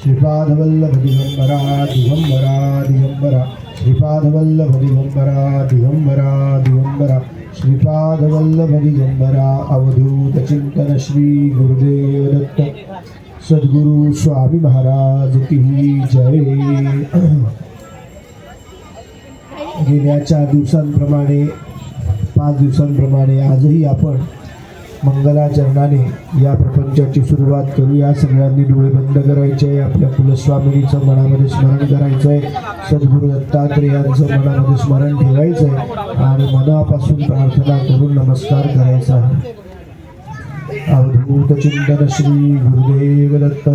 श्रीपादवल्लभ दिगंबरा दिगंबरा दिगंबरा श्रीपादवल्लभ दिगंबरा दिगंबरा दिगंबरा श्रीपादवल्लभ दिगंबरा अवधूत चिंतन श्री गुरुदेव दत्त सद्गुरु स्वामी महाराज की जय. गेल्या 4 दिवसांप्रमाणे 5 दिवसांप्रमाणे आजही आपण मंगलाचरणाने या प्रपंचाची सुरुवात करूया. सगळ्यांनी डोळे बंद करायचे. आपल्या कुलस्वामिनीचं मनामध्ये स्मरण करायचं आहे. सद्गुरू दत्तात्रेयांचं मनामध्ये स्मरण ठेवायचं आहे आणि मनापासून प्रार्थना करून नमस्कार करायचा आहे. अवधूत चिंतन श्री गुरुदेव दत्त.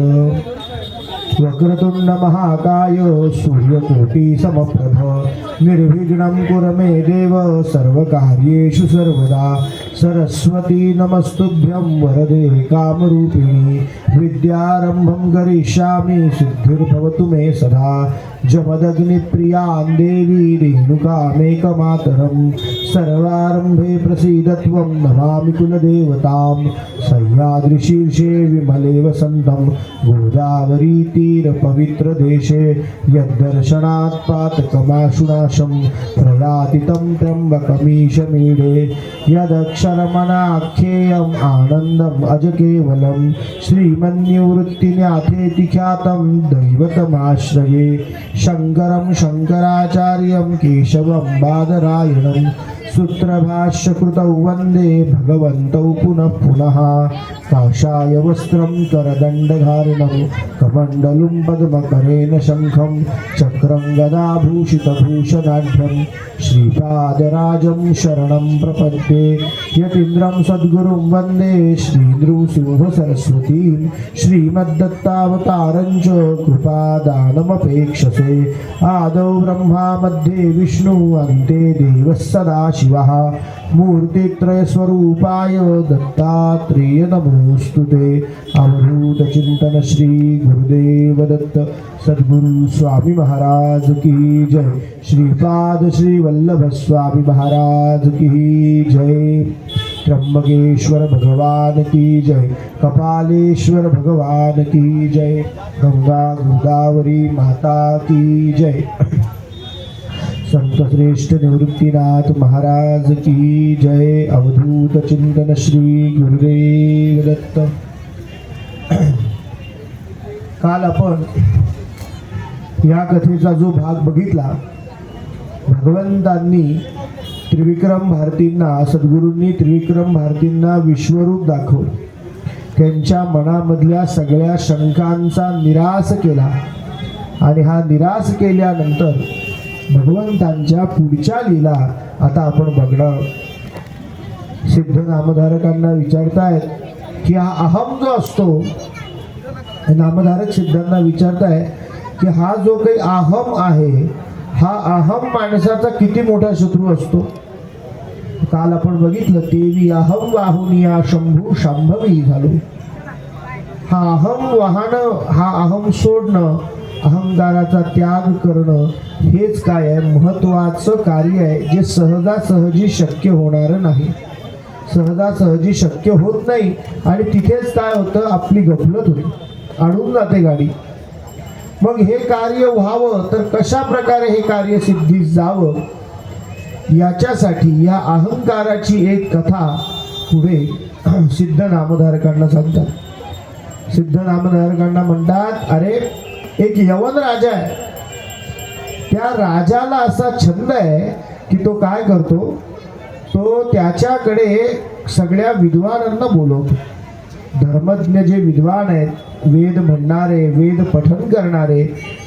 वक्रतुंड महाकाय सूर्यकोटि समप्रभ निर्विघ्नं कुरु मे देव सर्वकार्येषु सर्वदा. सरस्वती नमस्तुभ्यं वरदे कामरूपिणी विद्यारंभं करिष्यामि सिद्धिर्भवतु मे सदा. जमदग्निप्रियां देवी रेणुकामेकमातरं सर्वारंभे प्रसीदत्वं नमामि कुलदेवतां. सह्याद्रिशीर्षे विमले वसन्तं गोदावरी तीर पवित्र देशे यद्दर्शनात् पातकमाशुनाशं प्रयाति तं त्र्यम्बकमीशमीडे. यदक्षरमनाख्येयम् आनन्दम् अज केवलं श्रीमन्निवृत्तिन्याथेति ख्यातं दैवतमाश्रये. शङ्करं शङ्कराचार्यं केशवं बादरायणं सूत्रभाष्यकृतौ वन्दे भगवन्तौ पुनः पुनः. काषाय वस्त्रं करदण्डधारिणं कमण्डलुं पद्मकरेण शङ्खं चक्रं गदाभूषितभूषणाढ्यं श्रीपादराजं शरणं प्रपद्ये. यतीन्द्रं सद्गुरुं वन्दे श्रीनृसिंहसरस्वतीं श्रीमद्दत्तावतारं च कृपादानमपेक्षसे. आदौ ब्रह्मा मध्ये विष्णु अन्ते देवः सदाशिवः. मूर्तित्रयस्वरूपाय दत्तात्रेय नमोस्तुते. अवधूत चिंतन श्री गुरुदेव दत्त सद्गुरु स्वामी महाराज की जय. श्रीपाद श्री वल्लभ स्वामी महाराज की जय. त्र्यंबकेश्वर भगवान की जय. कपालेश्वर भगवान की जय. गंगा गोदावरी माता की जय. संत श्रेष्ठ निवृत्तीनाथ महाराज की जय. अवधूत चिंतन श्री गुरुदेव दत्त. काल आपण या कथेचा जो भाग बघितला, भगवंतांनी त्रिविक्रम भारतींना, सद्गुरूंनी त्रिविक्रम भारतींना विश्वरूप दाखवलं. त्यांच्या मनामधल्या सगळ्या शंकांचा निराश केला आणि हा निराश केल्यानंतर भगवंतांच्या पुढच्या लीला आता आपण बघणार. सिद्ध नामधारकांना विचारतायत की हा अहम जो असतो, नामधारक सिद्धांना विचारताय की हा जो काही अहम आहे, हा अहम माणसाचा किती मोठा शत्रू असतो. काल आपण बघितलं, देवी अहम वाहुनिया शंभू शांभवी झालो. हा अहम वाहनं, हा अहम सोडणं, अहंकाराचा त्याग करणं, हेच काय आहे महत्वाचं कार्य आहे, जे सहजासहजी शक्य होणार नाही. सहजासहजी शक्य होत नाही आणि तिथेच काय होतं, आपली गफलत होते, अडून जाते गाडी. मग हे कार्य व्हावं तर कशा प्रकारे हे कार्य सिद्धीस जावं, याच्यासाठी या अहंकाराची एक कथा पुढे सिद्ध नामधारकांना सांगतात. सिद्ध नामधारकांना म्हणतात, अरे एक यवन राजा आहे. त्या राजाला असा छंद आहे की तो काय करतो, तो त्याच्याकडे सगळ्या विद्वानांना बोलवतो. धर्मज्ञ जे विद्वान आहेत, वेद म्हणणारे, वेद पठन करणारे,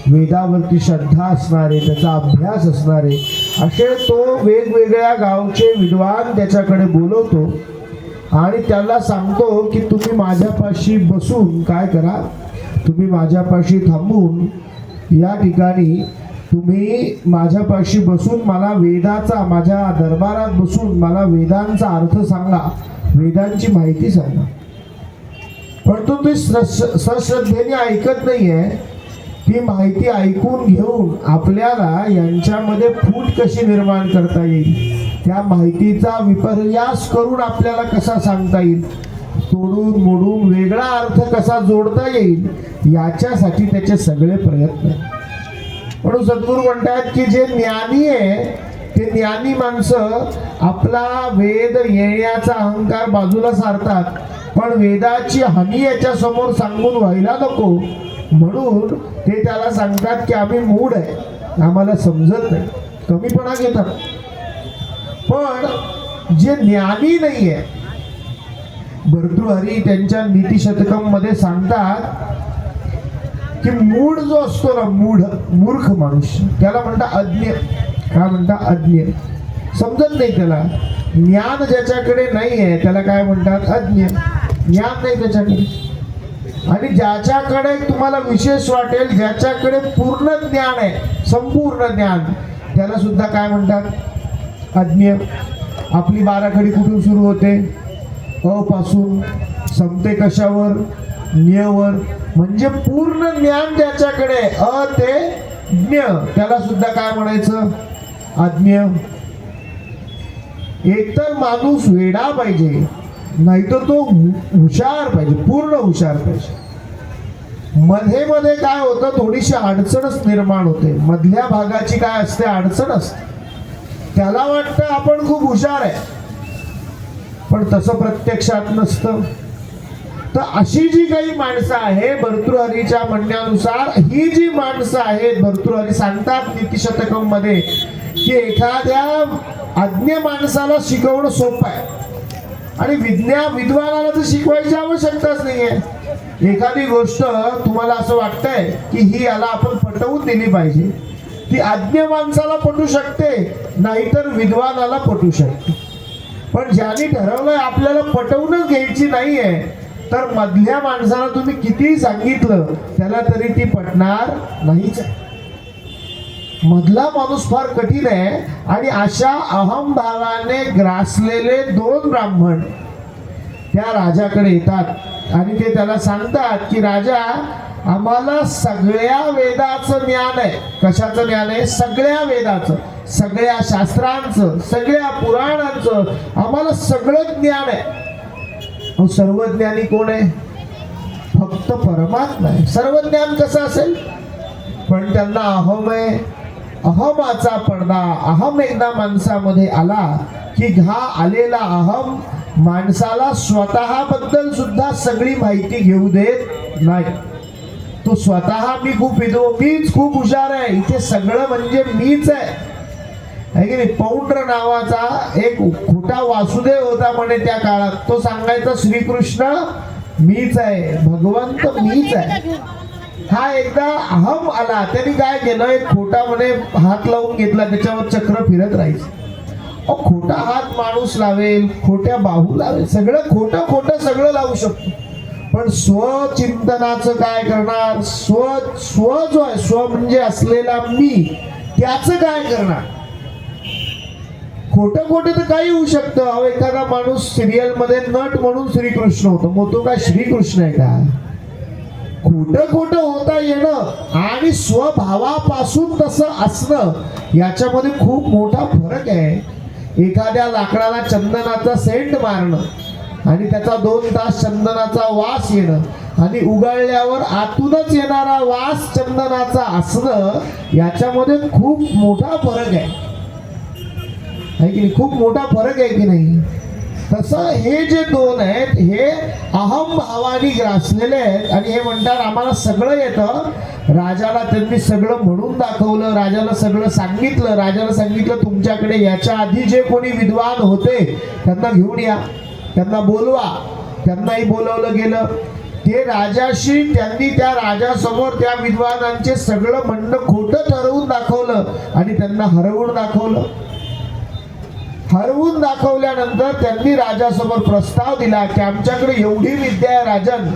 वेदावरती श्रद्धा असणारे, त्याचा अभ्यास असणारे, असे तो वेगवेगळ्या गावचे विद्वान त्याच्याकडे बोलवतो आणि त्याला सांगतो की तुम्ही माझ्यापाशी बसून काय करा, तुम्ही माझ्यापाशी थांबून या ठिकाणी तुम्ही माझ्यापाशी बसून मला वेदाचा, माझ्या दरबारात बसून मला वेदांचा अर्थ सांगा, वेदांची माहिती सांगा. पण तो ते सश्रद्धेने ऐकत नाहीये. ती माहिती ऐकून घेऊन आपल्याला यांच्यामध्ये फूट कशी निर्माण करता येईल, त्या माहितीचा विपर्यास करून आपल्याला कसा सांगता येईल, तोडून मोडून वेगळा अर्थ कसा जोडता येईल याच्यासाठी त्याचे सगळे प्रयत्न. म्हणून सद्गुरू म्हणतात की जे ज्ञानी आहे ते ज्ञानी माणसं आपला वेद येण्याचा अहंकार बाजूला सारतात, पण वेदाची हानी याच्या समोर सांगून व्हायला नको म्हणून ते त्याला सांगतात की आम्ही मूढ आहे, आम्हाला समजत नाही, कमीपणा घेतात. पण जे ज्ञानी नाही आहे, भर्तृहरी त्यांच्या नीतिशतकम मध्ये सांगतात की मूढ जो असतो ना, मूर्ख माणूस त्याला म्हणतात अज्ञ. काय म्हणतात? अज्ञ. समजत नाही त्याला. ज्ञान ज्याच्याकडे नाही आहे त्याला काय म्हणतात? अज्ञ. ज्ञान नाही त्याच्याकडे. आणि ज्याच्याकडे तुम्हाला विशेष वाटेल, ज्याच्याकडे पूर्ण ज्ञान आहे, संपूर्ण ज्ञान, त्याला सुद्धा काय म्हणतात? अज्ञ. आपली बाराखडी कुठून सुरू होते? अ पासून संपते कशावर? ज्ञवर. म्हणजे पूर्ण ज्ञान ज्याच्याकडे अ ते ज्ञ, त्याला सुद्धा काय म्हणायचं? अज्ञ. एकतर माणूस वेडा पाहिजे, नाहीतर तो हुशार पाहिजे, पूर्ण हुशार पाहिजे. मध्ये मध्ये काय होतं, थोडीशी अडचणच निर्माण होते. मधल्या भागाची काय असते? अडचण असते. त्याला वाटतं आपण खूप हुशार आहे, पण तसं प्रत्यक्षात नसतं. तर अशी जी काही माणसं आहे, भर्तृहरीच्या म्हणण्यानुसार ही जी माणसं आहेत, भर्तृहरी सांगतात नीतिशतकम मध्ये की एखाद्या अज्ञ माणसाला शिकवणं सोपं आहे आणि विद्वानाला तर शिकवायची आवश्यकताच नाहीये. एखादी गोष्ट तुम्हाला असं वाटतंय की ही याला आपण पटवून दिली पाहिजे, ती अज्ञ माणसाला पटू शकते, नाहीतर विद्वानाला पटू शकते. पण ज्यांनी ठरवलंय आपल्याला पटवूनच घ्यायची नाहीये, तर मधल्या माणसाला तुम्ही कितीही सांगितलं त्याला तरी ती पटणार नाहीच. मधला माणूस फार कठीण आहे. आणि अशा अहमभावाने ग्रासलेले दोन ब्राह्मण त्या राजाकडे येतात आणि ते त्याला सांगतात की राजा, आम्हाला सगळ्या वेदाचं ज्ञान आहे. कशाचं ज्ञान आहे? सगळ्या वेदाचं, सगळ्या शास्त्रांचं, सगळ्या पुराणांचं आम्हाला सगळं ज्ञान आहे. सर्वज्ञानी कोण आहे? फक्त परमात्मा आहे. सर्वज्ञान कसं असेल? पण त्यांना अहम आहे. अहमाचा पडदा, अहम एकदा माणसामध्ये आला की हा आलेला अहम माणसाला स्वतःबद्दल सुद्धा सगळी माहिती घेऊ देत नाही. तो स्वतः मीच खूप हुशार आहे, इथे सगळं म्हणजे मीच आहे की नाही. पौंड्र नावाचा एक खोटा वासुदेव होता म्हणे त्या काळात. तो सांगायचा श्रीकृष्ण मीच आहे, भगवंत मीच आहे. हा एकदा अहम आला, त्यांनी काय केलं, एक खोटा म्हणे हात लावून घेतला, त्याच्यावर चक्र फिरत राहायचं. खोटा हात माणूस लावेल, खोट्या बाहू लावेल, सगळं खोटं खोटं सगळं लावू शकतो. पण स्वचिंतनाचं काय करणार? स्व जो आहे, स्व म्हणजे असलेला मी, त्याचं काय करणार? खोटं खोटं तर काही होऊ शकतं. अहो, एखादा माणूस सिरियल मध्ये नट म्हणून श्रीकृष्ण होतो, मग तो काय श्रीकृष्ण आहे का? खोटं खोटं होता येणं आणि स्वभावापासून तसं असणं याच्यामध्ये खूप मोठा फरक आहे. एखाद्या लाकडाला चंदनाचा सेंट मारणं आणि त्याचा 2 तास चंदनाचा वास येणं आणि उगाळल्यावर आतूनच येणारा वास चंदनाचा असणं याच्यामध्ये खूप मोठा फरक आहे की नाही? खूप मोठा फरक आहे की नाही? तसं हे जे दोन आहेत हे अहम भावाने ग्रासलेले आहेत आणि हे म्हणतात आम्हाला सगळं येतं. राजाला त्यांनी सगळं म्हणून दाखवलं, राजाला सगळं सांगितलं. राजाला सांगितलं तुमच्याकडे याच्या आधी जे कोणी विद्वान होते त्यांना घेऊन या, त्यांना बोलवा. त्यांनाही बोलवलं गेलं. ते राजाशी त्यांनी त्या राजासमोर त्या विद्वानांचे सगळं म्हणणं खोटं ठरवून दाखवलं आणि त्यांना हरवून दाखवलं. हरवून दाखवल्यानंतर त्यांनी राजासमोर प्रस्ताव दिला की आमच्याकडे एवढी विद्या आहे राजन,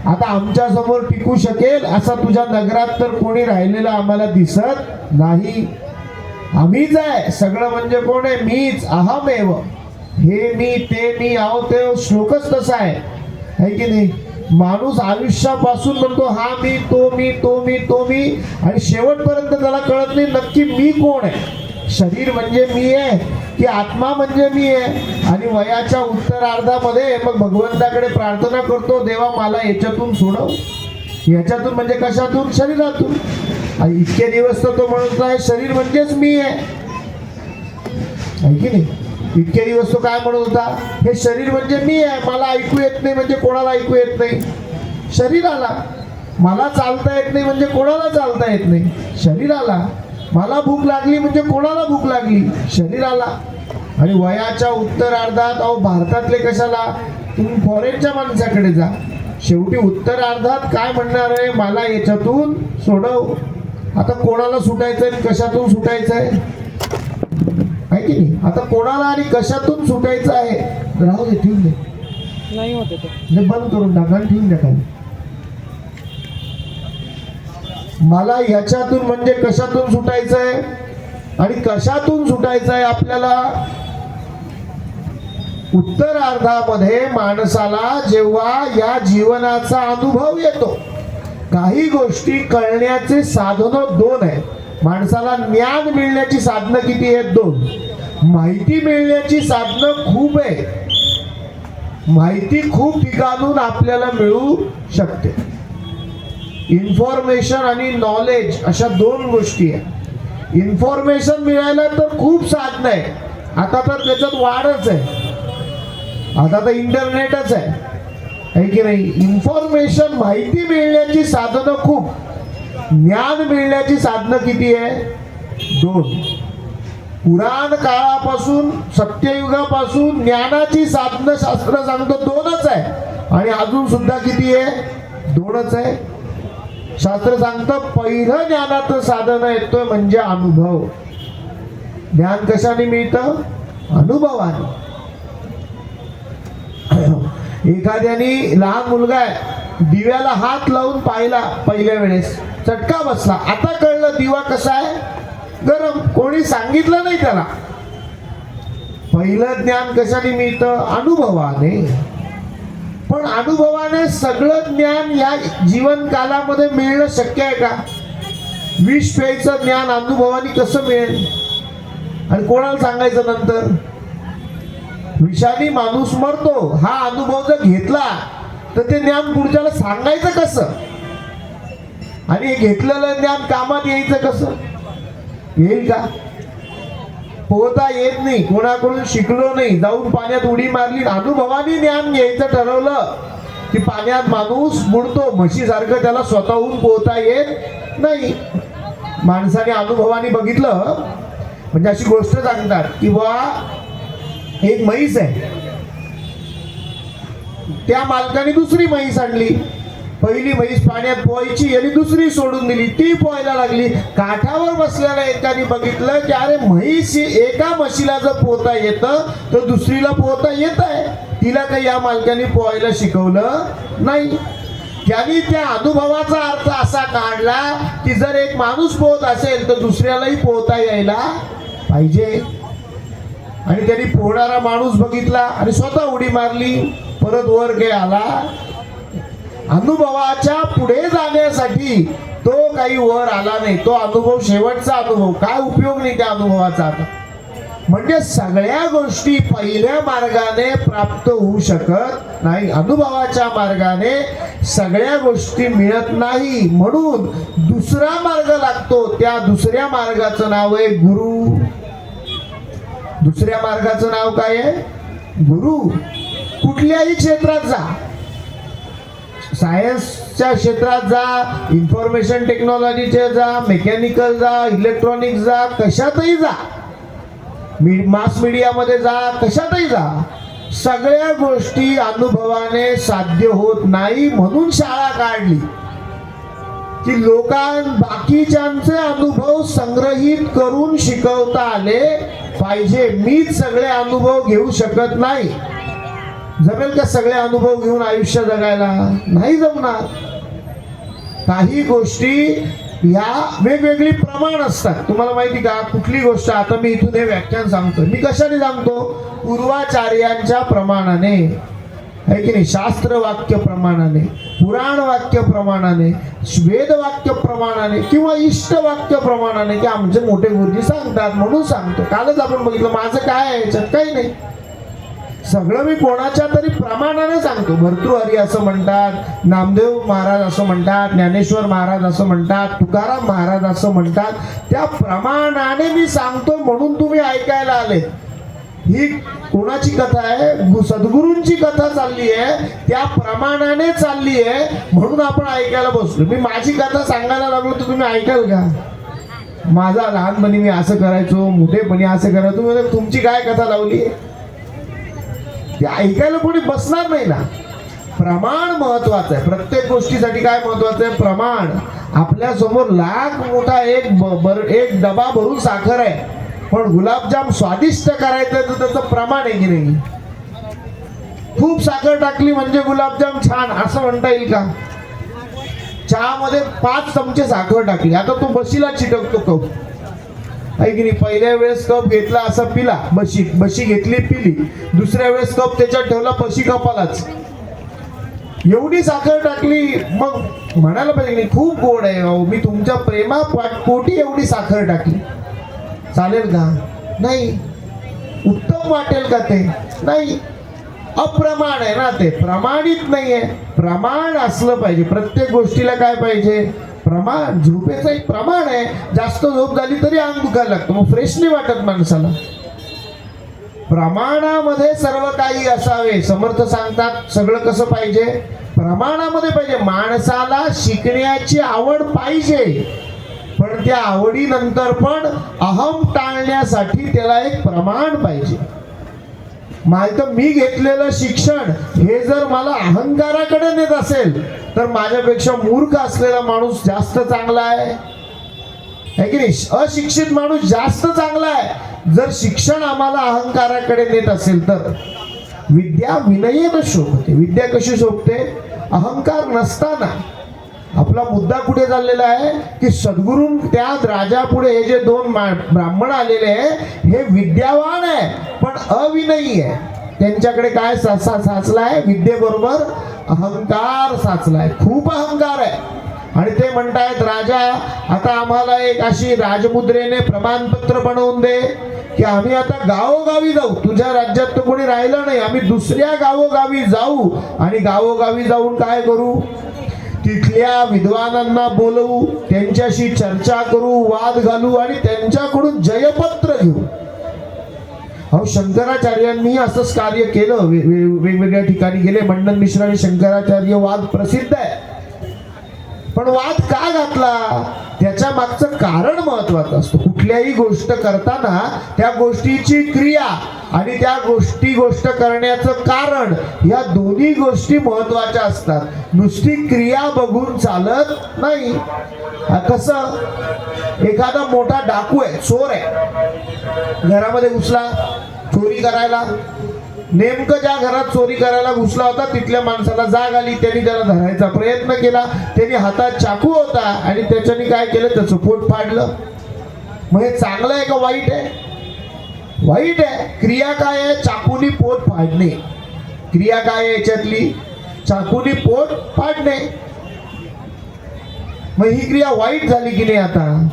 आता आमच्या समोर टिकू शकेल असा तुझ्या नगरात तर कोणी राहिलेलं आम्हाला दिसत नाही. आम्हीच आहे सगळं. म्हणजे कोण आहे? मीच. अहमेव. हे मी, ते मी, आहो ते श्लोकच तसा आहे की नाही? माणूस आयुष्यापासून म्हणतो हा मी, तो मी, तो मी, तो मी, आणि शेवटपर्यंत त्याला कळत नाही नक्की मी कोण आहे. शरीर म्हणजे मी आहे की आत्मा म्हणजे मी आहे. आणि वयाच्या उत्तरार्धामध्ये मग भगवंताकडे प्रार्थना करतो, देवा मला याच्यातून सोडव. याच्यातून म्हणजे कशातून? शरीरातून. आणि इतके दिवस तर तो म्हणत आहे शरीर म्हणजेच मी आहे की नाही. इतके दिवस तो काय म्हणत होता? हे शरीर म्हणजे मी आहे. मला ऐकू येत नाही म्हणजे कोणाला ऐकू येत नाही? शरीराला. मला चालता येत नाही म्हणजे कोणाला चालता येत नाही? शरीराला. मला भूक लागली म्हणजे कोणाला भूक लागली? शरीराला. आणि वयाच्या उत्तरार्धात, अहो भारतातले कशाला, तुम्ही फॉरेनच्या माणसाकडे जा, शेवटी उत्तरार्धात काय म्हणणार आहे? मला याच्यातून सोडव. आता कोणाला सुटायचं आहे, कशातून सुटायचं आहे की नाही? आता कोणाला आणि कशातून सुटायचं आहे? राहू दे, ठेवून दे, नाही होते ते बंद करून टाका आणि ठेवून द्या खाली. मला याच्यातून म्हणजे कशातून सुटायचं आहे आणि कशातून सुटायचं आहे आपल्याला? उत्तरार्धामध्ये माणसाला जेव्हा या जीवनाचा अनुभव येतो, काही गोष्टी कळण्याचे साधनं दोन आहेत. माणसाला ज्ञान मिळण्याची साधनं किती आहेत? दोन. माहिती मिळण्याची साधनं खूप आहे. माहिती खूप ठिकाणून आपल्याला मिळू शकते. इन्फॉर्मेशन आणि नॉलेज अशा दोन गोष्टी आहेत. इन्फॉर्मेशन मिळायला तर खूप साधनं आहे. आता तर त्याच्यात वाढच आहे. आता तर इंटरनेटच आहे की नाही. इन्फॉर्मेशन, माहिती मिळण्याची साधनं खूप. ज्ञान मिळण्याची साधनं किती आहे? दोन. पुराण काळापासून, सत्ययुगापासून ज्ञानाची साधनं शास्त्र सांगतं दोनच आहे. आणि अजून सुद्धा किती आहे? दोनच आहे. शास्त्र सांगतं पहिलं ज्ञानाचं साधन येतोय म्हणजे अनुभव. ज्ञान कशाने मिळतं? अनुभवाने. एखाद्याने, लहान मुलगा आहे, दिव्याला हात लावून पाहिला पहिल्या वेळेस, चटका बसला. आता कळलं दिवा कसा आहे? गरम. कोणी सांगितलं नाही त्याला. पहिलं ज्ञान कशाने मिळतं? अनुभवाने. पण अनुभवाने सगळं ज्ञान या जीवन कालामध्ये मिळणं शक्य आहे का? विष प्यायचं ज्ञान अनुभवाने कसं मिळेल? आणि कोणाला सांगायचं नंतर? विषाने माणूस मरतो हा अनुभव जर घेतला तर ते ज्ञान पुढच्याला सांगायचं कसं? आणि हे घेतलेलं ज्ञान कामात यायचं कसं? येईल का? पोहता येत नाही, कोणाकडून शिकलो नाही, जाऊन पाण्यात उडी मारली, अनुभवाने ज्ञान घ्यायचं ठरवलं की पाण्यात माणूस बुडतो. म्हशीसारखं त्याला स्वतःहून पोहता येत नाही. माणसाने अनुभवाने बघितलं. म्हणजे अशी गोष्ट सांगतात की बा एक म्हैस आहे, त्या मालकाने दुसरी म्हैस आणली. पहिली म्हैस पाण्यात पोहायची आणि दुसरी सोडून दिली, ती पोहायला लागली. काठावर बसलेल्या एकाने बघितलं की अरे म्हैस एका म्हशीला जर पोहता येतं तर दुसरीला पोहता येत आहे, तिला काही या मालकाने पोहायला शिकवलं नाही. त्यांनी त्या अनुभवाचा अर्थ असा काढला की जर एक माणूस पोहत असेल तर दुसऱ्यालाही पोहता यायला पाहिजे. आणि त्यांनी पोहणारा माणूस बघितला आणि स्वतः उडी मारली, परत वर गे आला. अनुभवाच्या पुढे जाण्यासाठी तो काही वर आला नाही. तो अनुभव शेवटचा अनुभव, काय उपयोग नाही त्या अनुभवाचा. म्हणजे सगळ्या गोष्टी पहिल्या मार्गाने प्राप्त होऊ शकत नाही. अनुभवाच्या मार्गाने सगळ्या गोष्टी मिळत नाही. म्हणून दुसरा मार्ग लागतो. त्या दुसऱ्या मार्गाचं नाव आहे गुरु. दुसऱ्या मार्गाचं नाव काय आहे? गुरु. कुठल्याही क्षेत्रात जा, सायन्सच्या क्षेत्रात जा, इन्फॉर्मेशन टेक्नॉलॉजीचे जा, मेकॅनिकल जा, इलेक्ट्रॉनिक जा, कशातही जा, मास मीडियामध्ये जा, कशातही जा, सगळ्या गोष्टी अनुभवाने साध्य होत नाही. म्हणून शाळा काढली की बाकीच्यांचे अनुभव संग्रहित करून शिकवता आले पाहिजे. मीच सगळे अनुभव घेऊ शकत नाही. जमेल का सगळे अनुभव घेऊन आयुष्य जगायला? नाही जमणार. काही गोष्टी या वेगवेगळी प्रमाण असतात. तुम्हाला माहिती का? कुठली गोष्ट, आता मी इथून हे व्याख्यान सांगतो, मी कशाने सांगतो? पूर्वाचार्यांच्या प्रमाणाने, आहे की नाही, शास्त्र वाक्य प्रमाणाने. पुराण वाक्य प्रमाणाने, वेद वाक्य प्रमाणाने किंवा इष्ट वाक्य प्रमाणाने, की आमचे मोठे गुरुजी सांगतात म्हणून सांगतो. कालच आपण बघितलं, माझं काय आहे याच्यात, काही नाही. सगळं मी कोणाच्या तरी प्रमाणाने सांगतो. भर्तृहरी असं म्हणतात, नामदेव महाराज असं म्हणतात, ज्ञानेश्वर महाराज असं म्हणतात, तुकाराम महाराज असं म्हणतात. त्या प्रमाणाने मी सांगतो म्हणून तुम्ही ऐकायला आले. ही कोणाची कथा आहे? सद्गुरूंची कथा चालली आहे, त्या प्रमाणाने चालली आहे म्हणून आपण ऐकायला बसलो. मी माझी कथा सांगायला लागलो तर तुम्ही ऐकाल का? माझा लहानपणी मी असं करायचो, मोठेपणी असं करायचो, तुम्ही तुमची काय कथा लावली आहे? ते ऐकायला कोणी बसणार नाही ना. प्रमाण महत्वाचं आहे. प्रत्येक गोष्टीसाठी काय महत्वाचं आहे? प्रमाण. आपल्या समोर लाख मोठा एक डबा भरून साखर आहे, पण गुलाबजाम स्वादिष्ट करायचं तर त्याचं प्रमाण आहे की नाही? खूप साखर टाकली म्हणजे गुलाबजाम छान असं म्हणता येईल का? चहामध्ये 5 चमचे साखर टाकली, आता तो बशीला चिटकतो कप, आहे की नाही? पहिल्या वेळेस कप घेतला असा पिला, बशी घेतली पिली. दुसऱ्या वेळेस कप त्याच्यात ठेवला, बशी कपालाच. एवढी साखर टाकली, मग म्हणायला पाहिजे नाही खूप गोड आहे भाऊ, मी तुमच्या प्रेमापोटी एवढी साखर टाकली, चालेल का? नाही. उत्तम वाटेल का ते? नाही. अप्रमाण आहे ना, ते प्रमाणित नाहीये. प्रमाण असलं पाहिजे प्रत्येक गोष्टीला. काय पाहिजे? प्रमाण. झोपेचं एक प्रमाण आहे. जास्त झोप झाली तरी अंग दुखायला लागतं, मग फ्रेश नाही वाटत माणसाला. प्रमाणामध्ये सर्व काही असावे. समर्थ सांगतात सगळं कसं पाहिजे? प्रमाणामध्ये पाहिजे. माणसाला शिकण्याची आवड पाहिजे, पण त्या आवडीनंतर पण अहम टाळण्यासाठी त्याला एक प्रमाण पाहिजे. माझं मी घेतलेलं शिक्षण हे जर मला अहंकाराकडे नेत असेल तर माझ्यापेक्षा मूर्ख असलेला माणूस जास्त चांगला आहे की नाही? अशिक्षित माणूस जास्त चांगला आहे. जर शिक्षण आम्हाला अहंकाराकडे नेत असेल तर विद्या विनयेन शोभते. विद्या कशी शोभते? अहंकार नसताना. आपला मुद्दा कुठे चाललेला आहे की सद्गुरू त्या राजा पुढे हे जे 2 ब्राह्मण आलेले आहे हे विद्यावान आहे पण अविनयी आहे. त्यांच्याकडे काय साचलाय? विद्येबरोबर अहंकार साचलाय. खूप अहंकार आहे. आणि ते म्हणतायत, राजा आता आम्हाला एक अशी राजमुद्रेने प्रमाणपत्र बनवून दे की आम्ही आता गावोगावी जाऊ. तुझ्या राज्यात तर कोणी राहिलं नाही, आम्ही दुसऱ्या गावोगावी जाऊ आणि गावोगावी जाऊन काय करू? तिथल्या विद्वानांना बोलवू, त्यांच्याशी चर्चा करू, वाद घालू आणि त्यांच्याकडून जयपत्र घेऊ. अहो, शंकराचार्यांनी असंच कार्य केलं. वेगवेगळ्या ठिकाणी गेले. मंडन मिश्र आणि शंकराचार्य वाद प्रसिद्ध आहे. पण वाद का घातला? त्याच्या मागचं कारण महत्वाचं असतं. कुठल्याही गोष्ट करताना त्या गोष्टीची क्रिया आणि त्या गोष्ट करण्याचं कारण, या दोन्ही गोष्टी महत्वाच्या असतात. नुसती क्रिया बघून चालत नाही. कसं? एखादा मोठा डाकू आहे, चोर आहे, घरामध्ये घुसला चोरी करायला. नेमकं ज्या घरात चोरी करायला घुसला होता तिथल्या माणसाला जाग आली, त्यांनी त्याला धरायचा प्रयत्न केला. त्यांनी हातात चाकू होता आणि त्याच्याने काय केलं? त्याचं पोट फाडलं. मग हे चांगलं आहे का वाईट आहे? वाईट आहे. क्रिया काय आहे? चाकूनी पोट फाडणे. क्रिया काय आहे याच्यातली? चाकूनी पोट फाडणे. मग ही क्रिया वाईट झाली की नाही आता?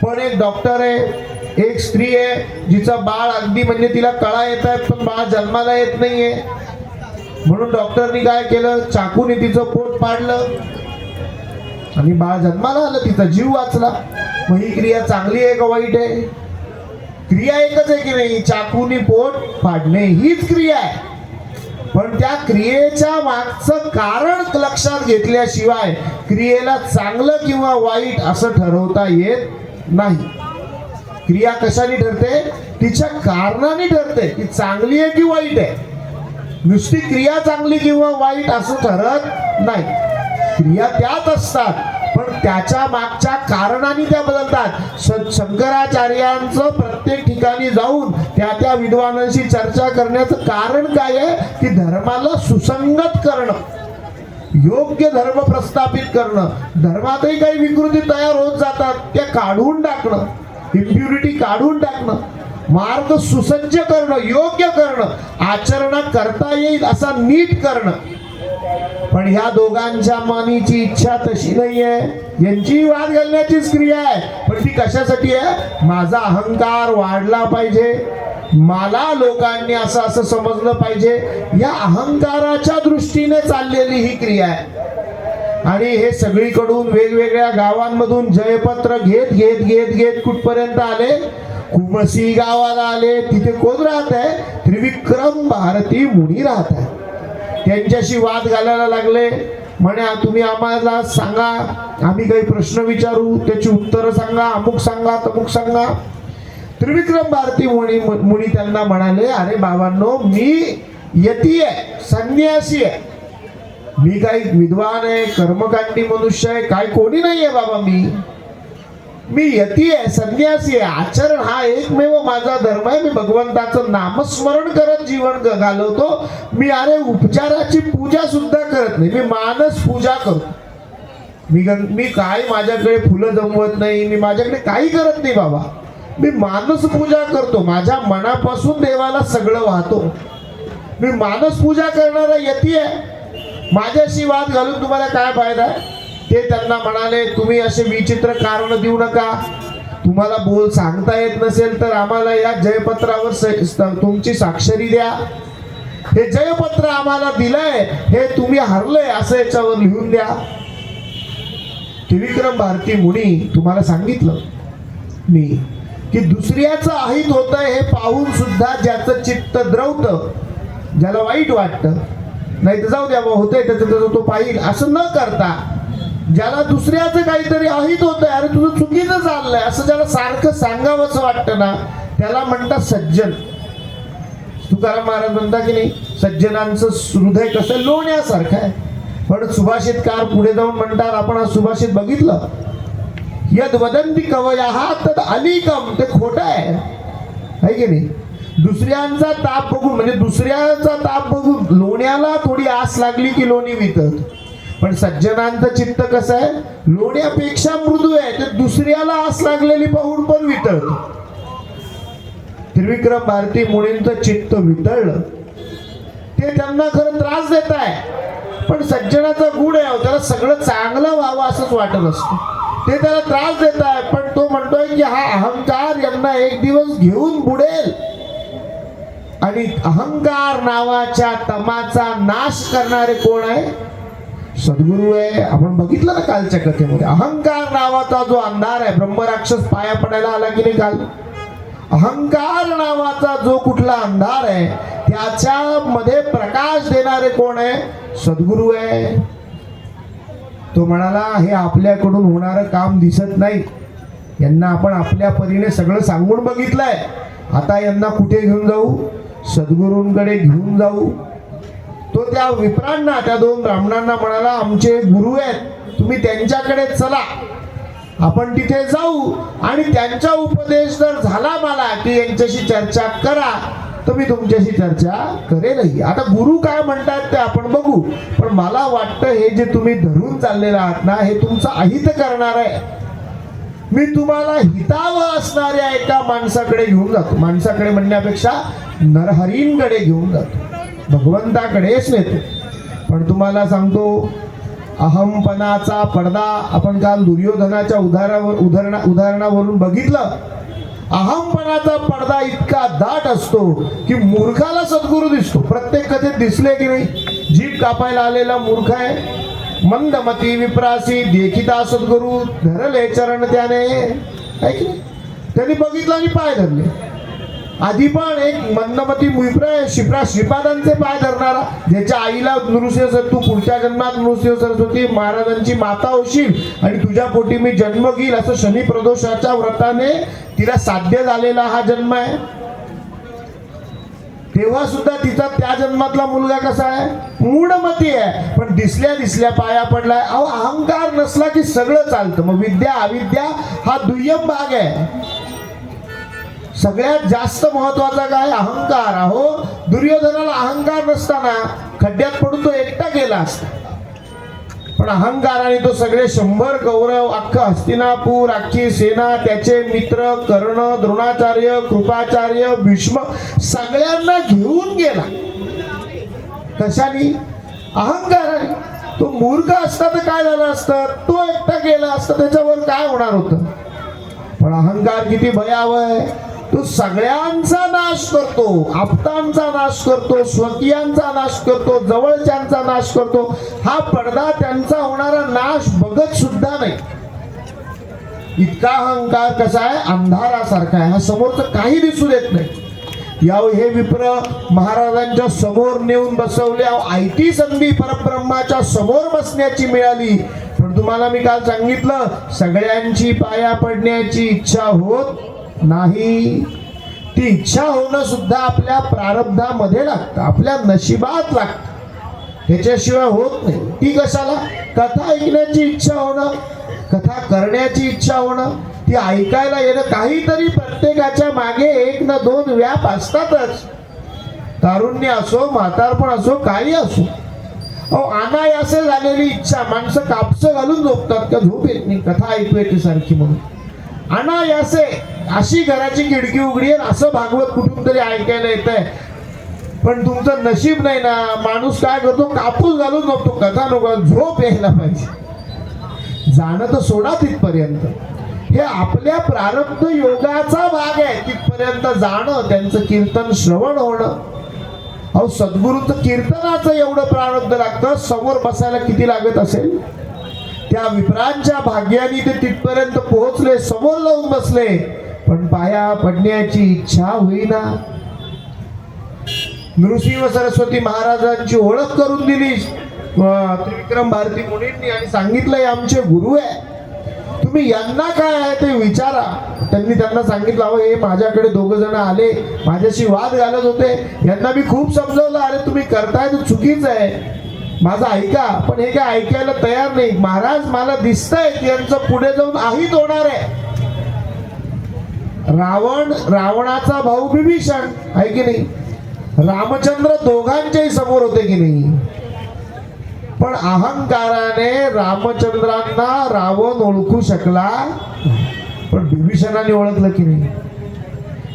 पण एक डॉक्टर आहे, एक स्त्री आहे जिचं बाळ अगदी म्हणजे तिला कळा येत आहेत पण बाळ जन्माला येत नाहीये, म्हणून डॉक्टरनी काय केलं? चाकूने तिचं पोट फाडलं आणि बाळ जन्माला आलं, तिचा जीव वाचला. मग ही क्रिया चांगली आहे का वाईट आहे? क्रिया एकच आहे की नाही? चाकूनी पोट फाडणे हीच क्रिया आहे. पण त्या क्रियेच्या मागचं कारण लक्षात घेतल्याशिवाय क्रियेला चांगलं किंवा वाईट असं ठरवता येत नाही. क्रिया कशाने ठरते? तिच्या कारणाने ठरते. ती चांगली आहे की वाईट आहे. नुसती क्रिया चांगली किंवा वाईट असं ठरत नाही. क्रिया त्यात असतात पण त्याच्या मागच्या कारणाने त्या बदलतात. शंकराचार्यांचं प्रत्येक ठिकाणी जाऊन त्या विद्वानांशी चर्चा करण्याचं कारण काय आहे की धर्माला सुसंगत करणं, योग्य धर्म प्रस्थापित करणं. धर्मातही काही विकृती तयार होत जातात, त्या काढून टाकणं, इम्प्युरिटी काढून टाकणं, मार्ग सुसज्ज करणं, योग्य करणं, आचरण करता येईल असा नीट करणं. पण ह्या दोघांच्या मनाची इच्छा तशी नाहीये. यांची वाद घालण्याचीच क्रिया आहे, पण ती कशासाठी आहे? माझा अहंकार वाढला पाहिजे, मला लोकांनी असं असं समजलं पाहिजे, या अहंकाराच्या दृष्टीने चाललेली ही क्रिया आहे. आणि हे सगळीकडून वेगवेगळ्या गावांमधून जयपत्र घेत घेत घेत घेत कुठपर्यंत आले? कुमसी गावाला आले. तिथे कोण राहत आहे? त्रिविक्रम भारती मुनी राहत आहे. त्यांच्याशी वाद घालायला लागले. म्हणे तुम्ही आम्हाला सांगा, आम्ही काही प्रश्न विचारू, त्याची उत्तरं सांगा, अमुक सांगा तमुक सांगा. त्रिविक्रम भारती मुनी त्यांना म्हणाले, अरे बाबांनो, मी यती आहे, संन्यासी आहे, मी काही विद्वान आहे, कर्मकांडी मनुष्य आहे, काय कोणी नाही आहे बाबा. मी यती आहे, संन्यासी आहे. आचरण हा एकमेव माझा धर्म आहे. मी भगवंताचं नामस्मरण करत जीवन घालवतो. मी अरे उपचाराची पूजा सुद्धा करत नाही, मी मानस पूजा करतो. मी काय माझ्याकडे फुलं जमवत नाही, मी माझ्याकडे काही करत नाही बाबा. मी मानस पूजा करतो, माझ्या मनापासून देवाला सगळं वाहतो. मी मानस पूजा करणारा यती आहे. माझ्याशी वाद घालून तुम्हाला काय फायदा आहे? ते त्यांना म्हणाले, तुम्ही असे विचित्र कारण देऊ नका. तुम्हाला बोल सांगता येत नसेल तर आम्हाला या जयपत्रावर तुमची स्वाक्षरी द्या. हे जयपत्र आम्हाला दिलंय, हे तुम्ही हरलंय असं याच्यावर लिहून द्या. त्रिविक्रम भारती मुनी तुम्हाला सांगितलं मी की दुसऱ्याचं अहित होतंय हे पाहून सुद्धा ज्याचं चित्त द्रवतं, ज्याला वाईट वाटतं, नाही तर जाऊ द्या होतंय त्याचं तो पाहिल असं न करता, ज्याला दुसऱ्याचं काहीतरी अहित होतंय, अरे तुझं चुकीचं चाललंय असं ज्याला सारखं सांगावंच वाटतं ना, त्याला म्हणतात सज्जन. तुकाराम महाराज म्हणता की नाही, सज्जनांचं हृदय कसं लोण्यासारखं आहे. पण सुभाषितकार पुढे जाऊन म्हणतात, आपण हा सुभाषित बघितलं, यद वदंती कवयः तद अलीकम, ते खोटं आहे की नाही. दुसऱ्यांचा ताप बघून, म्हणजे दुसऱ्याचा ताप बघून लोण्याला थोडी आस लागली की लोणी वितत. पण सज्जनांचं चित्त कसं आहे? लोण्यापेक्षा मृदू आहे, ते दुसऱ्याला आस लागलेली पाहून पण वितळत. त्रिविक्रम भारती मुनींचं चित्त वितळलं. ते त्यांना खरं त्रास देत आहे, पण सज्जनाचा गुण आहे, त्याला सगळं चांगलं व्हावं असंच वाटत असतं. ते त्याला त्रास देत आहे, पण तो म्हणतोय की हा अहंकार यांना एक दिवस घेऊन बुडेल. आणि अहंकार नावाच्या तमाचा नाश करणारे कोण आहे? सद्गुरू आहे. आपण बघितलं ना कालच्या कथेमध्ये, अहंकार नावाचा जो अंधार आहे, ब्रह्मराक्षस पाया पडायला आला की नाही काल. अहंकार नावाचा जो कुठला अंधार आहे त्याच्यामध्ये प्रकाश देणारे कोण आहे? सद्गुरू आहे. तो म्हणाला, हे आपल्याकडून होणारं काम दिसत नाही, यांना आपण आपल्या परीने सगळं सांगून बघितलंय, आता यांना कुठे घेऊन जाऊ? सद्गुरूंकडे घेऊन जाऊ. तो त्या विप्रांना, त्या दोन ब्राह्मणांना म्हणाला, आमचे गुरु आहेत, तुम्ही त्यांच्याकडे चला, आपण तिथे जाऊ आणि त्यांचा उपदेश जर झाला मला की यांच्याशी चर्चा करा, तर मी तुमच्याशी चर्चा करेलही. आता गुरु काय म्हणतात ते आपण बघू, पण मला वाटतं हे जे तुम्ही धरून चाललेला आहात ना, हे तुमचं अहित करणार आहे. मी तुम्हाला हितावं असणाऱ्या एका माणसाकडे घेऊन जातो. माणसाकडे म्हणण्यापेक्षा नरहरींकडे घेऊन जातो, भगवंताकडेच नेतो. पण तुम्हाला सांगतो, अहमपणाचा पडदा आपण काल दुर्योधनाच्या उदाहरणावरून बघितलं. अहमपणाचा पडदा इतका दाट असतो की मूर्खाला सद्गुरू दिसतो. प्रत्येक कथेत दिसले की नाही, जीभ कापायला आलेला मूर्ख आहे. मंदमती विप्रासी देखिता सद्गुरू, धरले चरण त्याने, आहे की नाही. त्यांनी बघितलं आणि पाय धरले. आधी पण एक मंदमती विप्रा श्रीपादांचे पाय धरणारा, ज्याच्या आईला नृसिंह सर, तू पुढच्या जन्मात नृसिंह सरस्वती महाराजांची माता होशील आणि तुझ्या पोटी मी जन्म घेईल, असं शनी प्रदोषाच्या व्रताने तिला साध्य झालेला हा जन्म आहे. तेव्हा सुद्धा तिचा त्या जन्मातला मुलगा कसा आहे? मूढमती आहे, पण दिसल्या दिसल्या पाया पडलाय. अहो, अहंकार नसला की सगळं चालतं. मग विद्या अविद्या हा दुय्यम भाग आहे. सगळ्यात जास्त महत्वाचा काय? अहंकार. अहो, दुर्योधनाला अहंकार नसताना खड्ड्यात पडून तो एकटा गेला असता, पण अहंकाराने तो सगळे 100 कौरव, अख्खं हस्तिनापूर, अख्खी सेना, त्याचे मित्र कर्ण, द्रोणाचार्य, कृपाचार्य, भीष्म सगळ्यांना घेऊन गेला. कशाने? अहंकाराने. तो मूर्ख असता तर काय झालं असतं, तो एकटा गेला असता त्याच्यावर काय होणार होतं. पण अहंकार किती भयावह आहे. तो सगळ्यांचा नाश करतो, आप्तांचा नाश करतो, स्वकीयांचा नाश करतो, जवळच्यांचा नाश करतो. हा पडदा त्यांचा होणारा नाश बघत सुद्धा नाही. इतका अहंकार कसा आहे, अंधारासारखा आहे. हा समोरचं काही दिसू देत नाही. याव हे विप्र महाराजांच्या समोर नेऊन बसवले. आयती संधी परब्रह्माच्या समोर बसण्याची मिळाली. पण तुम्हाला मी काल सांगितलं, सगळ्यांची पाया पडण्याची इच्छा होत नाही. ती इच्छा होणं सुद्धा आपल्या प्रारब्धामध्ये लागतं, आपल्या नशिबात लागतं, त्याच्याशिवाय होत नाही. ती कशाला, कथा ऐकण्याची इच्छा होणं, कथा करण्याची इच्छा होणं, ती ऐकायला येणं. काहीतरी प्रत्येकाच्या मागे एक ना दोन व्याप असतातच. तारुण्य असो, म्हातारपण असो, काही असो. अनायासे झालेली इच्छा, माणसं कापसं घालून झोपतात का, झोप येत नाही, कथा ऐकू येते सारखी म्हणून. अनायासे अशी घराची खिडकी उघडी आहे, असं भागवत कुठून तरी ऐकायला येत आहे. पण तुमचं नशीब नाही ना. माणूस काय करतो, कापूस घालून झोपतो. कथा नको, झोप यायला पाहिजे. जाणं तर सोडा तिथपर्यंत, हे आपल्या प्रारब्ध योगाचा भाग आहे. तिथपर्यंत जाणं, त्यांचं कीर्तन श्रवण होणं. अहो सद्गुरूंचं कीर्तनाचं एवढं प्रारब्ध लागतं, समोर बसायला किती लागत असेल. त्या विप्रांच्या भाग्याने ते तिथपर्यंत पोहोचले, समोर जाऊन बसले, पण पाया पडण्याची इच्छा होईना. नृसिंह सरस्वती महाराजांची ओळख करून दिली त्रिविक्रम भारती मुनींनी आणि सांगितलंय आमचे गुरु आहे, तुम्ही यांना काय आहे ते विचारा. त्यांनी त्यांना सांगितलं, अहो हे माझ्याकडे दोघं जण आले, माझ्याशी वाद घालत होते, यांना मी खूप समजवलं, अरे तुम्ही करताय तर चुकीचं आहे, माझं ऐका. पण हे काय ऐकायला तयार नाही. महाराज मला दिसतंय की यांचं पुढे जाऊन आहित होणार आहे. रावणाचा भाऊ विभीषण आहे की नाही, रामचंद्र दोघांच्याही समोर होते की नाही. पण अहंकाराने रामचंद्रांना रावण ओळखू शकला, पण विभीषणाने ओळखलं की नाही.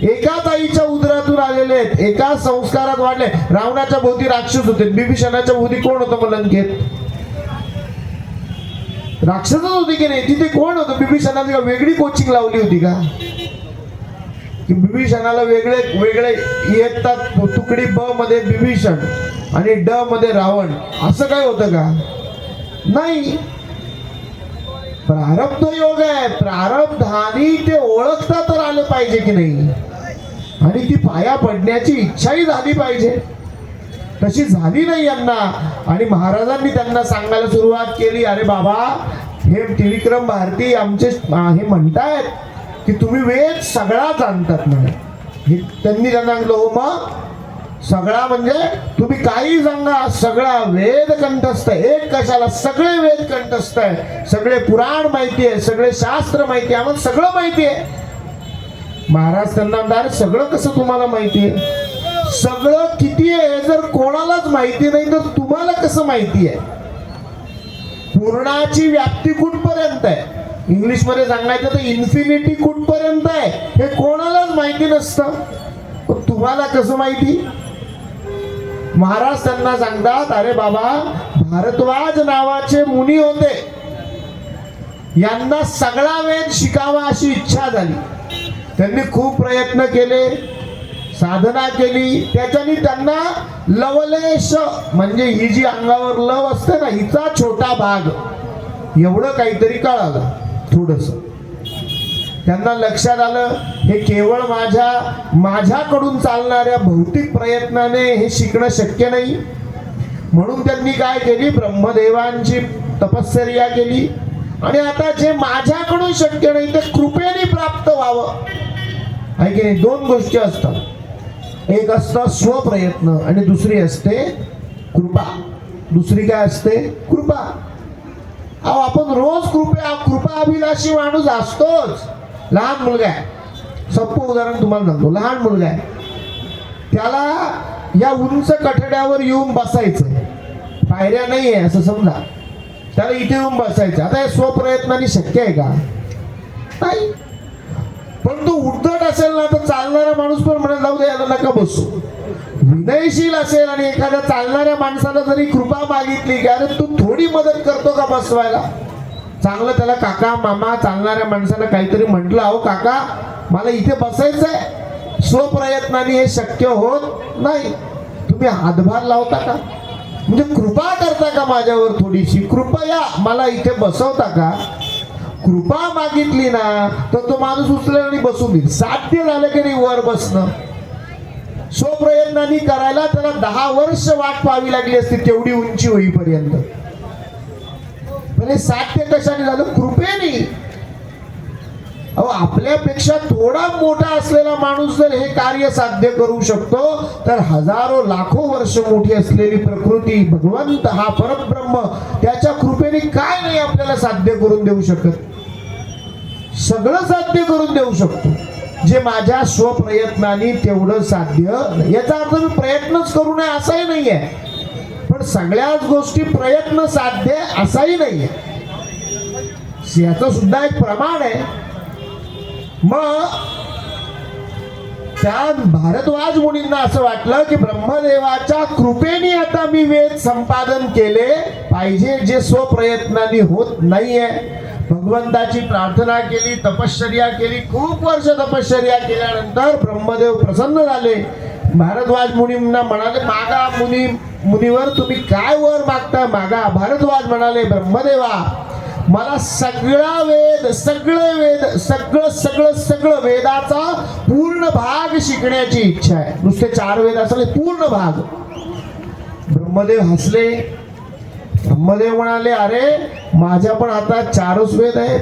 एकाच आईच्या उदरातून आलेले आहेत, एकाच संस्कारात वाढले. रावणाच्या भोवती राक्षस होते, विभीषणाच्या भोवती कोण होतं मग लंकेत, राक्षसच होती की नाही. तिथे कोण होतं, विभीषणाने वेगळी कोचिंग लावली होती का, की विभीषणाला वेगळे वेगळे येतात. तुकडी ब मध्ये विभीषण आणि ड मध्ये रावण, असं काय होतं का, नाही. प्रारब्ध योग आहे, प्रारब्धानी ते ओळखता तर आलं पाहिजे की नाही, आणि ती पाया पडण्याची इच्छाही झाली पाहिजे. तशी झाली नाही यांना. आणि महाराजांनी त्यांना सांगायला सुरुवात केली, अरे बाबा हे त्रिविक्रम भारती आमचे हे म्हणतायत की तुम्ही वेद सगळा जाणतात म्हणे. त्यांनी त्यांना सांगितलं, हो मग सगळा म्हणजे तुम्ही काही सांगा, सगळा वेद कंठस्थ आहे. एक कशाला, सगळे वेद कंठस्थ आहे, सगळे पुराण माहिती आहे, सगळे शास्त्र माहिती आहे, आम्हाला सगळं माहिती आहे. महाराज त्यांना म्हणतात, सगळं कसं तुम्हाला माहिती आहे, सगळं किती आहे जर कोणालाच माहिती नाही तर तुम्हाला कसं माहिती आहे. पूर्णाची व्याप्ती कुठपर्यंत आहे, इंग्लिश मध्ये सांगायचं तर इन्फिनिटी कुठपर्यंत आहे, हे कोणालाच माहिती नसतं, पण तुम्हाला कसं माहिती. महाराज त्यांना सांगतात, अरे बाबा भारद्वाज नावाचे मुनी होते, यांना सगळा वेद शिकावा अशी इच्छा झाली. त्यांनी खूप प्रयत्न केले, साधना केली, त्याच्यानी त्यांना लवलेश म्हणजे ही जी अंगावर लव असते ना, हिचा छोटा भाग एवढं काहीतरी कळालं. थोडस त्यांना लक्षात आलं, हे केवळ माझ्याकडून चालणाऱ्या भौतिक प्रयत्नाने हे शिकणं शक्य नाही. म्हणून त्यांनी काय केली, ब्रह्मदेवांची तपश्चर्या केली. आणि आता जे माझ्याकडून शक्य नाही ते कृपेने प्राप्त व्हावं, आहे की नाही. दोन गोष्टी असतात, एक असतं स्वप्रयत्न आणि दुसरी असते कृपा. दुसरी काय असते, कृपा. अहो आपण रोज कृपा अभिलाषी माणूस असतोच. लहान मुलगा आहे, सोपं उदाहरण तुम्हाला सांगतो. लहान मुलगा आहे, त्याला या उंच कठड्यावर येऊन बसायचं, पायऱ्या नाही आहे असं समजा, त्याला इथे येऊन बसायचं. आता हे स्वप्रयत्नाने शक्य आहे का, नाही. पण तो उद्धट असेल ना तर चालणारा माणूस पण म्हणेल, जाऊ दे याला नका बसू. विनयशील असेल आणि एखाद्या चालणाऱ्या माणसाला जरी कृपा मागितली की अरे तू थोडी मदत करतो का बसवायला, चांगलं त्याला काका मामा चालणाऱ्या माणसाला काहीतरी म्हटलं, अहो काका मला इथे बसायचंय, स्वप्रयत्नाने हे शक्य होत नाही, तुम्ही हातभार लावता का, म्हणजे कृपा करता का माझ्यावर थोडीशी, कृपया मला इथे बसवता का. कृपा मागितली ना तर तो माणूस उचलेल आणि बसून देईल. साध्य झालं की नाही वर बसणं, स्वप्रयत्नाने करायला त्याला 10 वर्ष वाट पाहावी लागली असती तेवढी उंची होईपर्यंत. पण हे साध्य कशाने झालं, कृपेने. अहो आपल्यापेक्षा थोडा मोठा असलेला माणूस जर हे कार्य साध्य करू शकतो तर हजारो लाखो वर्ष मोठी असलेली प्रकृती, भगवंत हा परब्रह्म, त्याच्या कृपेने काय नाही आपल्याला साध्य करून देऊ शकत, सगळं साध्य करून देऊ शकतो जे माझ्या स्वप्रयत्नाने तेवढं साध्य. याचा अर्थ मी प्रयत्नच करू नये असाही नाहीये, पण सगळ्याच गोष्टी प्रयत्न साध्य असाही नाहीये, याचं सुद्धा एक प्रमाण आहे. मग त्या भारद्वाज मुनींना असं वाटलं की ब्रह्मदेवाच्या कृपेने आता मी वेद संपादन केले पाहिजे जे स्वप्रयत्नाने होत नाहीये. भगवंताची प्रार्थना केली, तपश्चर्या केली, खूप वर्ष तपश्चर्या केल्यानंतर ब्रह्मदेव प्रसन्न झाले. भारद्वाज मुनींना म्हणाले मागा, मुनीवर तुम्ही काय वर मागता मागा. भारद्वाज म्हणाले ब्रह्मदेवा मला सगळं वेदाचा पूर्ण भाग शिकण्याची इच्छा आहे. नुसते 4 वेद असले, पूर्ण भाग. ब्रह्मदेव हसले. ब्रह्मदेव म्हणाले अरे माझ्या पण हातात 4च वेद आहेत,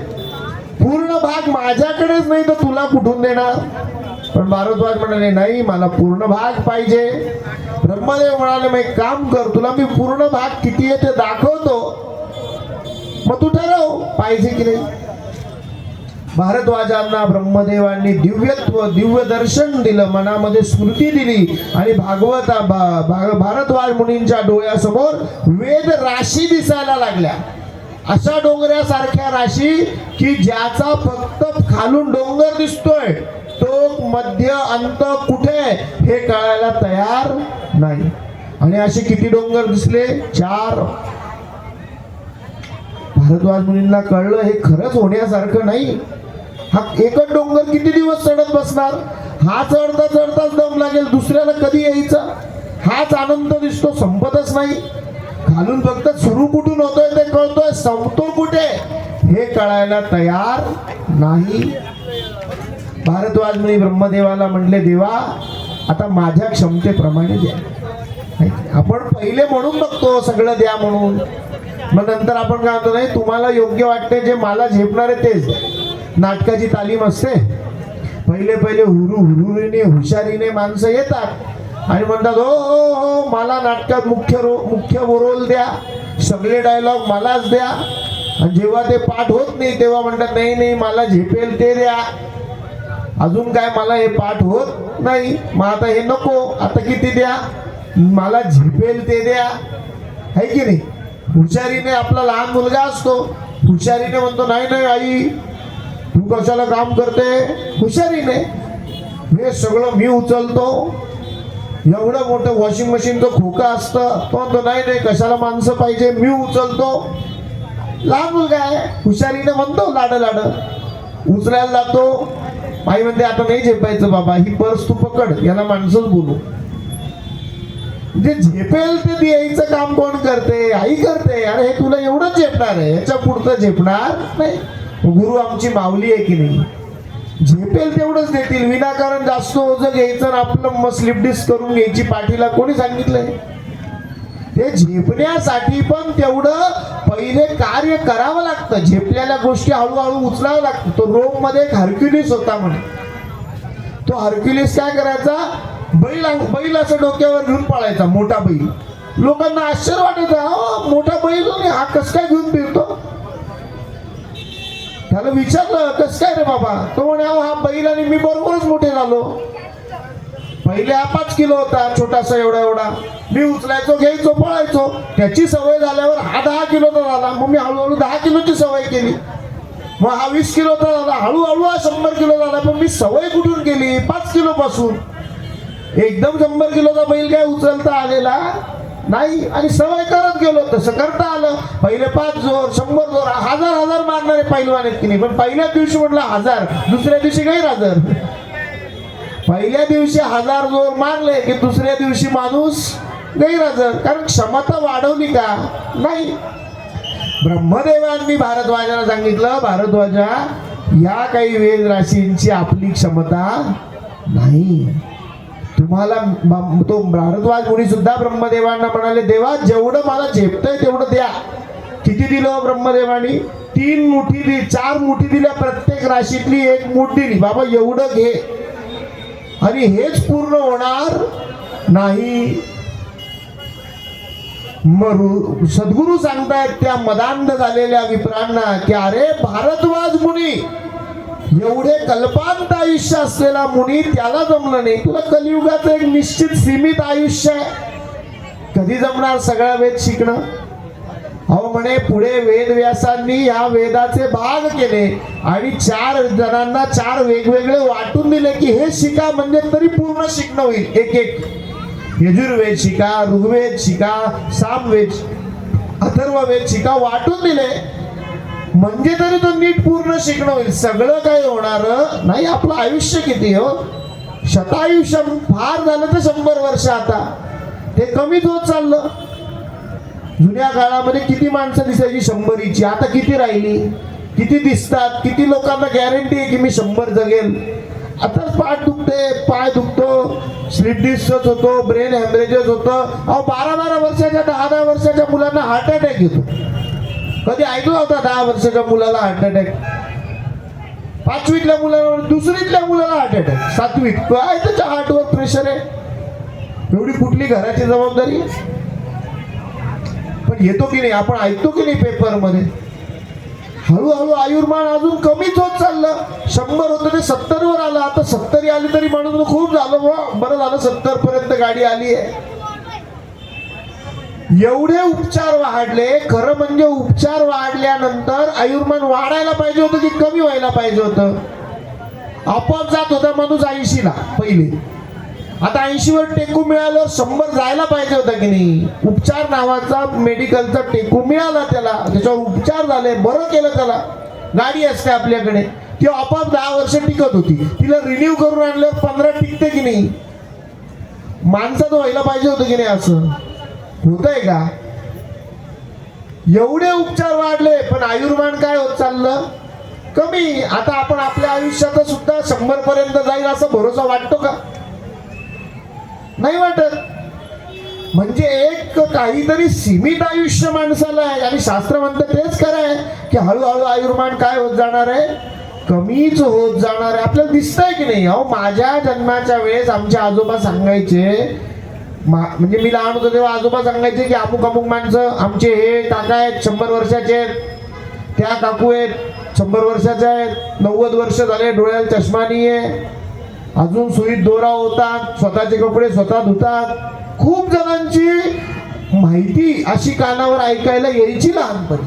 पूर्ण भाग माझ्याकडेच नाही तर तुला कुठून देणार. पण भारद्वाज म्हणाले नाही मला पूर्ण भाग पाहिजे. ब्रह्मदेव म्हणाले मग एक काम कर, तुला मी पूर्ण भाग किती आहे ते दाखवतो, मग तू ठरव पाहिजे की नाही. भारद्वाजांना ब्रह्मदेवांनी दिव्य दर्शन दिलं, मनामध्ये स्मृती दिली आणि भारद्वाज मुनींच्या डोळ्यासमोर वेद राशी दिसायला लागल्या. अशा डोंगरासारख्या राशी की ज्याचा फक्त खालून डोंगर दिसतोय, तो मध्य अंत कुठे हे कळायला तयार नाही. आणि असे किती डोंगर दिसले, 4. भारद्वाज मुनींना कळलं हे खरंच होण्यासारखं नाही. हा एकच डोंगर किती दिवस चढत बसणार, हा चढताच दम लागेल, दुसऱ्याला कधी यायचा. हाच आनंद दिसतो, संपतच नाही. खालून फक्त सुरू कुठून होतोय ते कळतोय, संपतो कुठे हे कळायला तयार नाही. भारद्वाज मुनी ब्रह्मदेवाला म्हणले देवा आता माझ्या क्षमतेप्रमाणे द्या. आपण पहिले म्हणून बघतो सगळं द्या म्हणून, मग नंतर आपण काय म्हणतो नाही तुम्हाला योग्य वाटते जे मला झेपणारे तेच. नाटकाची तालीम असते, पहिले हुरुरीने हुशारीने माणसं येतात आणि म्हणतात हो मला नाटकात मुख्य रोल द्या, सगळे डायलॉग मलाच द्या. आणि जेव्हा ते पाठ होत नाही तेव्हा म्हणतात नाही मला झेपेल ते द्या. अजून काय मला हे पाठ होत नाही, मग आता हे नको, आता किती द्या, मला झेपेल ते द्या. है की नाही. हुशारीने आपला लहान मुलगा असतो, हुशारीने म्हणतो नाही आई तू कशाला काम करते, हुशारीने हे सगळं मी उचलतो. एवढं मोठं वॉशिंग मशीनचं खोकं असतं, तो म्हणतो नाही कशाला माणसं पाहिजे, मी उचलतो. लहान मुलगा आहे, हुशारीने म्हणतो लाड उचलायला जातो. आई म्हणते आता नाही झेपायचं बाबा, ही पर्स तू पकड, याला माणसंच बोलू. जे झेपेल ते द्यायचं काम कोण करते, आई करते. अरे हे तुला एवढंच झेपणार आहे, याच्या पुढचं झेपणार नाही. गुरु आमची माऊली आहे की नाही, झेपेल तेवढंच देतील, विनाकारण जास्त ओझं घ्यायचं आपलं स्लिप डिस्क करून घ्यायची पाठीला कोणी सांगितलंय. ते झेपण्यासाठी पण तेवढं पहिले कार्य करावं लागतं. झेपलेल्या गोष्टी हळूहळू उचलावं लागतं. तो रोम मध्ये एक हरक्युलिस होता म्हणे, तो हरक्युलिस काय करायचा, बैल असं डोक्यावर घेऊन पळायचा, मोठा बैल. लोकांना आश्चर्य वाटायचं मोठा बैल हा कस काय घेऊन फिरतो. त्याला विचारलं कस काय रे बाबा, तो म्हणे हा बैल आणि मी बरोबरच मोठे झालो. पहिले हा 5 किलो होता, छोटासा एवढा, मी उचलायचो घ्यायचो पळायचो. त्याची सवय झाल्यावर हा 10 किलोचा झाला, मग मी हळूहळू 10 किलोची सवय केली. मग हा 20 किलोचा झाला, हळूहळू हा 100 किलो झाला. पण मी सवय कुठून केली, 5 किलो पासून. एकदम 100 किलोचा बैल काय उचलता आलेला नाही, आणि सवय करत गेलो तसं करता आलं. पहिले 5 जोर, 100 जोर, हजार मारणारे पैलवान आहेत की नाही, पण पहिल्या दिवशी म्हटलं 1000, दुसऱ्या दिवशी गैरहजर. पहिल्या दिवशी 1000 जोर मारले की दुसऱ्या दिवशी माणूस गैरहजर. कारण क्षमता वाढवली का नाही. ब्रह्मदेवांनी भारद्वाजाला सांगितलं, भारद्वाजा या काही वेद राशींची आपली क्षमता नाही. तुम्हाला तो भारद्वाज मुनी सुद्धा ब्रह्मदेवांना म्हणाले, देवा जेवढं मला झेपतंय तेवढं द्या. किती दिलं ब्रह्मदेवानी? 3 मुठी दिली, 4 मुठी दिल्या, प्रत्येक राशीतली 1 मूठ दिली. बाबा एवढं घे, आणि हेच पूर्ण होणार नाही. सद्गुरु सांगतायत त्या मदांध झालेल्या विप्रांना की अरे भारद्वाज मुनी, एवढे कल्पांत आयुष्य असलेला मुनी, त्याला जमलं नाही. तुला कलियुगाचं एक निश्चित सीमित आयुष्य आहे, कधी जमणार सगळा वेद शिकणं? अहो म्हणे पुढे वेदव्यासांनी या वेदाचे भाग केले आणि 4 जणांना 4 वेगवेगळे वाटून दिले की हे शिका, म्हणजे तरी पूर्ण शिकणं होईल. एक यजुर्वेद शिका, ऋग्वेद शिका, सामवेद, अथर्ववेद शिका, वाटून दिले म्हणजे तरी तो नीट पूर्ण शिकणं होईल. सगळं काय होणार नाही. आपलं आयुष्य किती हो? शतायुष्य, फार झालं तर 100 वर्ष, आता ते कमीच होत चाललं. जुन्या काळामध्ये किती माणसं दिसायची 100ची, आता किती राहिली? किती दिसतात? किती लोकांना गॅरंटी आहे की मी 100 जगेल? आता पाठ दुखते, पाय दुखतो, स्लीप डिस्टर्ब होतो, ब्रेन हॅमरेजेस होतं. अहो 12 वर्षाच्या 10 वर्षाच्या मुलांना हार्ट अटॅक येतो. कधी ऐकलं होता 10 वर्षाच्या मुलाला हार्ट अटॅक? 5वीतल्या मुलाला, 2रीतल्या मुलाला हार्ट अटॅक, 7वीत काय त्याच्या हार्टवर प्रेशर आहे? एवढी कुठली घराची जबाबदारी? पण येतो की नाही, आपण ऐकतो की नाही पेपर मध्ये? हळूहळू आयुर्मान अजून कमीच होत चाललं. 100 होतं ते 70 वर आलं. आता 70 आली तरी म्हणून खूप झालं, बरं झालं 70 पर्यंत गाडी आली आहे. एवढे उपचार वाढले. खरं म्हणजे उपचार वाढल्यानंतर आयुर्मान वाढायला पाहिजे होतं की कमी व्हायला पाहिजे होतं? आपोआप जात होता माणूस 80ला पहिले, आता 80 वर टेकू मिळालं, 100 जायला पाहिजे होता की नाही? उपचार नावाचा मेडिकलचा टेकू मिळाला त्याला, त्याच्यावर उपचार झाले, बरं केलं त्याला. गाडी असते आपल्याकडे, ती आपोआप 10 वर्ष टिकत होती, तिला रिन्यू करून आणल्यावर 15 टिकते की नाही? माणसाचं व्हायला पाहिजे होतं की नाही? असं होतंय का? एवढे उपचार वाढले पण आयुर्मान काय होत चाललं? कमी. आता आपण आपल्या आयुष्यात सुद्धा 100 पर्यंत जाईल असं भरोसा वाटतो का? नाही वाटत. म्हणजे एक काहीतरी सीमित आयुष्य माणसाला आहे, आणि शास्त्र म्हणतं तेच खरं आहे की हळूहळू आयुर्मान काय होत जाणार आहे? कमीच होत जाणार आहे. आपल्याला दिसतंय की नाही? अहो माझ्या जन्माच्या वेळेस आमचे आजोबा सांगायचे, म्हणजे मी लहान होतो तेव्हा आजोबा सांगायचे की अमुक अमुक माणसं आमचे, हे काका आहेत 100 वर्षाचे आहेत, त्या काकू आहेत 100 वर्षाच्या आहेत, 90 वर्ष झाले, डोळ्याला चष्मा नाही आहे, अजून सुईत दोरा होतात, स्वतःचे कपडे स्वतः धुतात. खूप जणांची माहिती अशी कानावर ऐकायला यायची लहानपणी.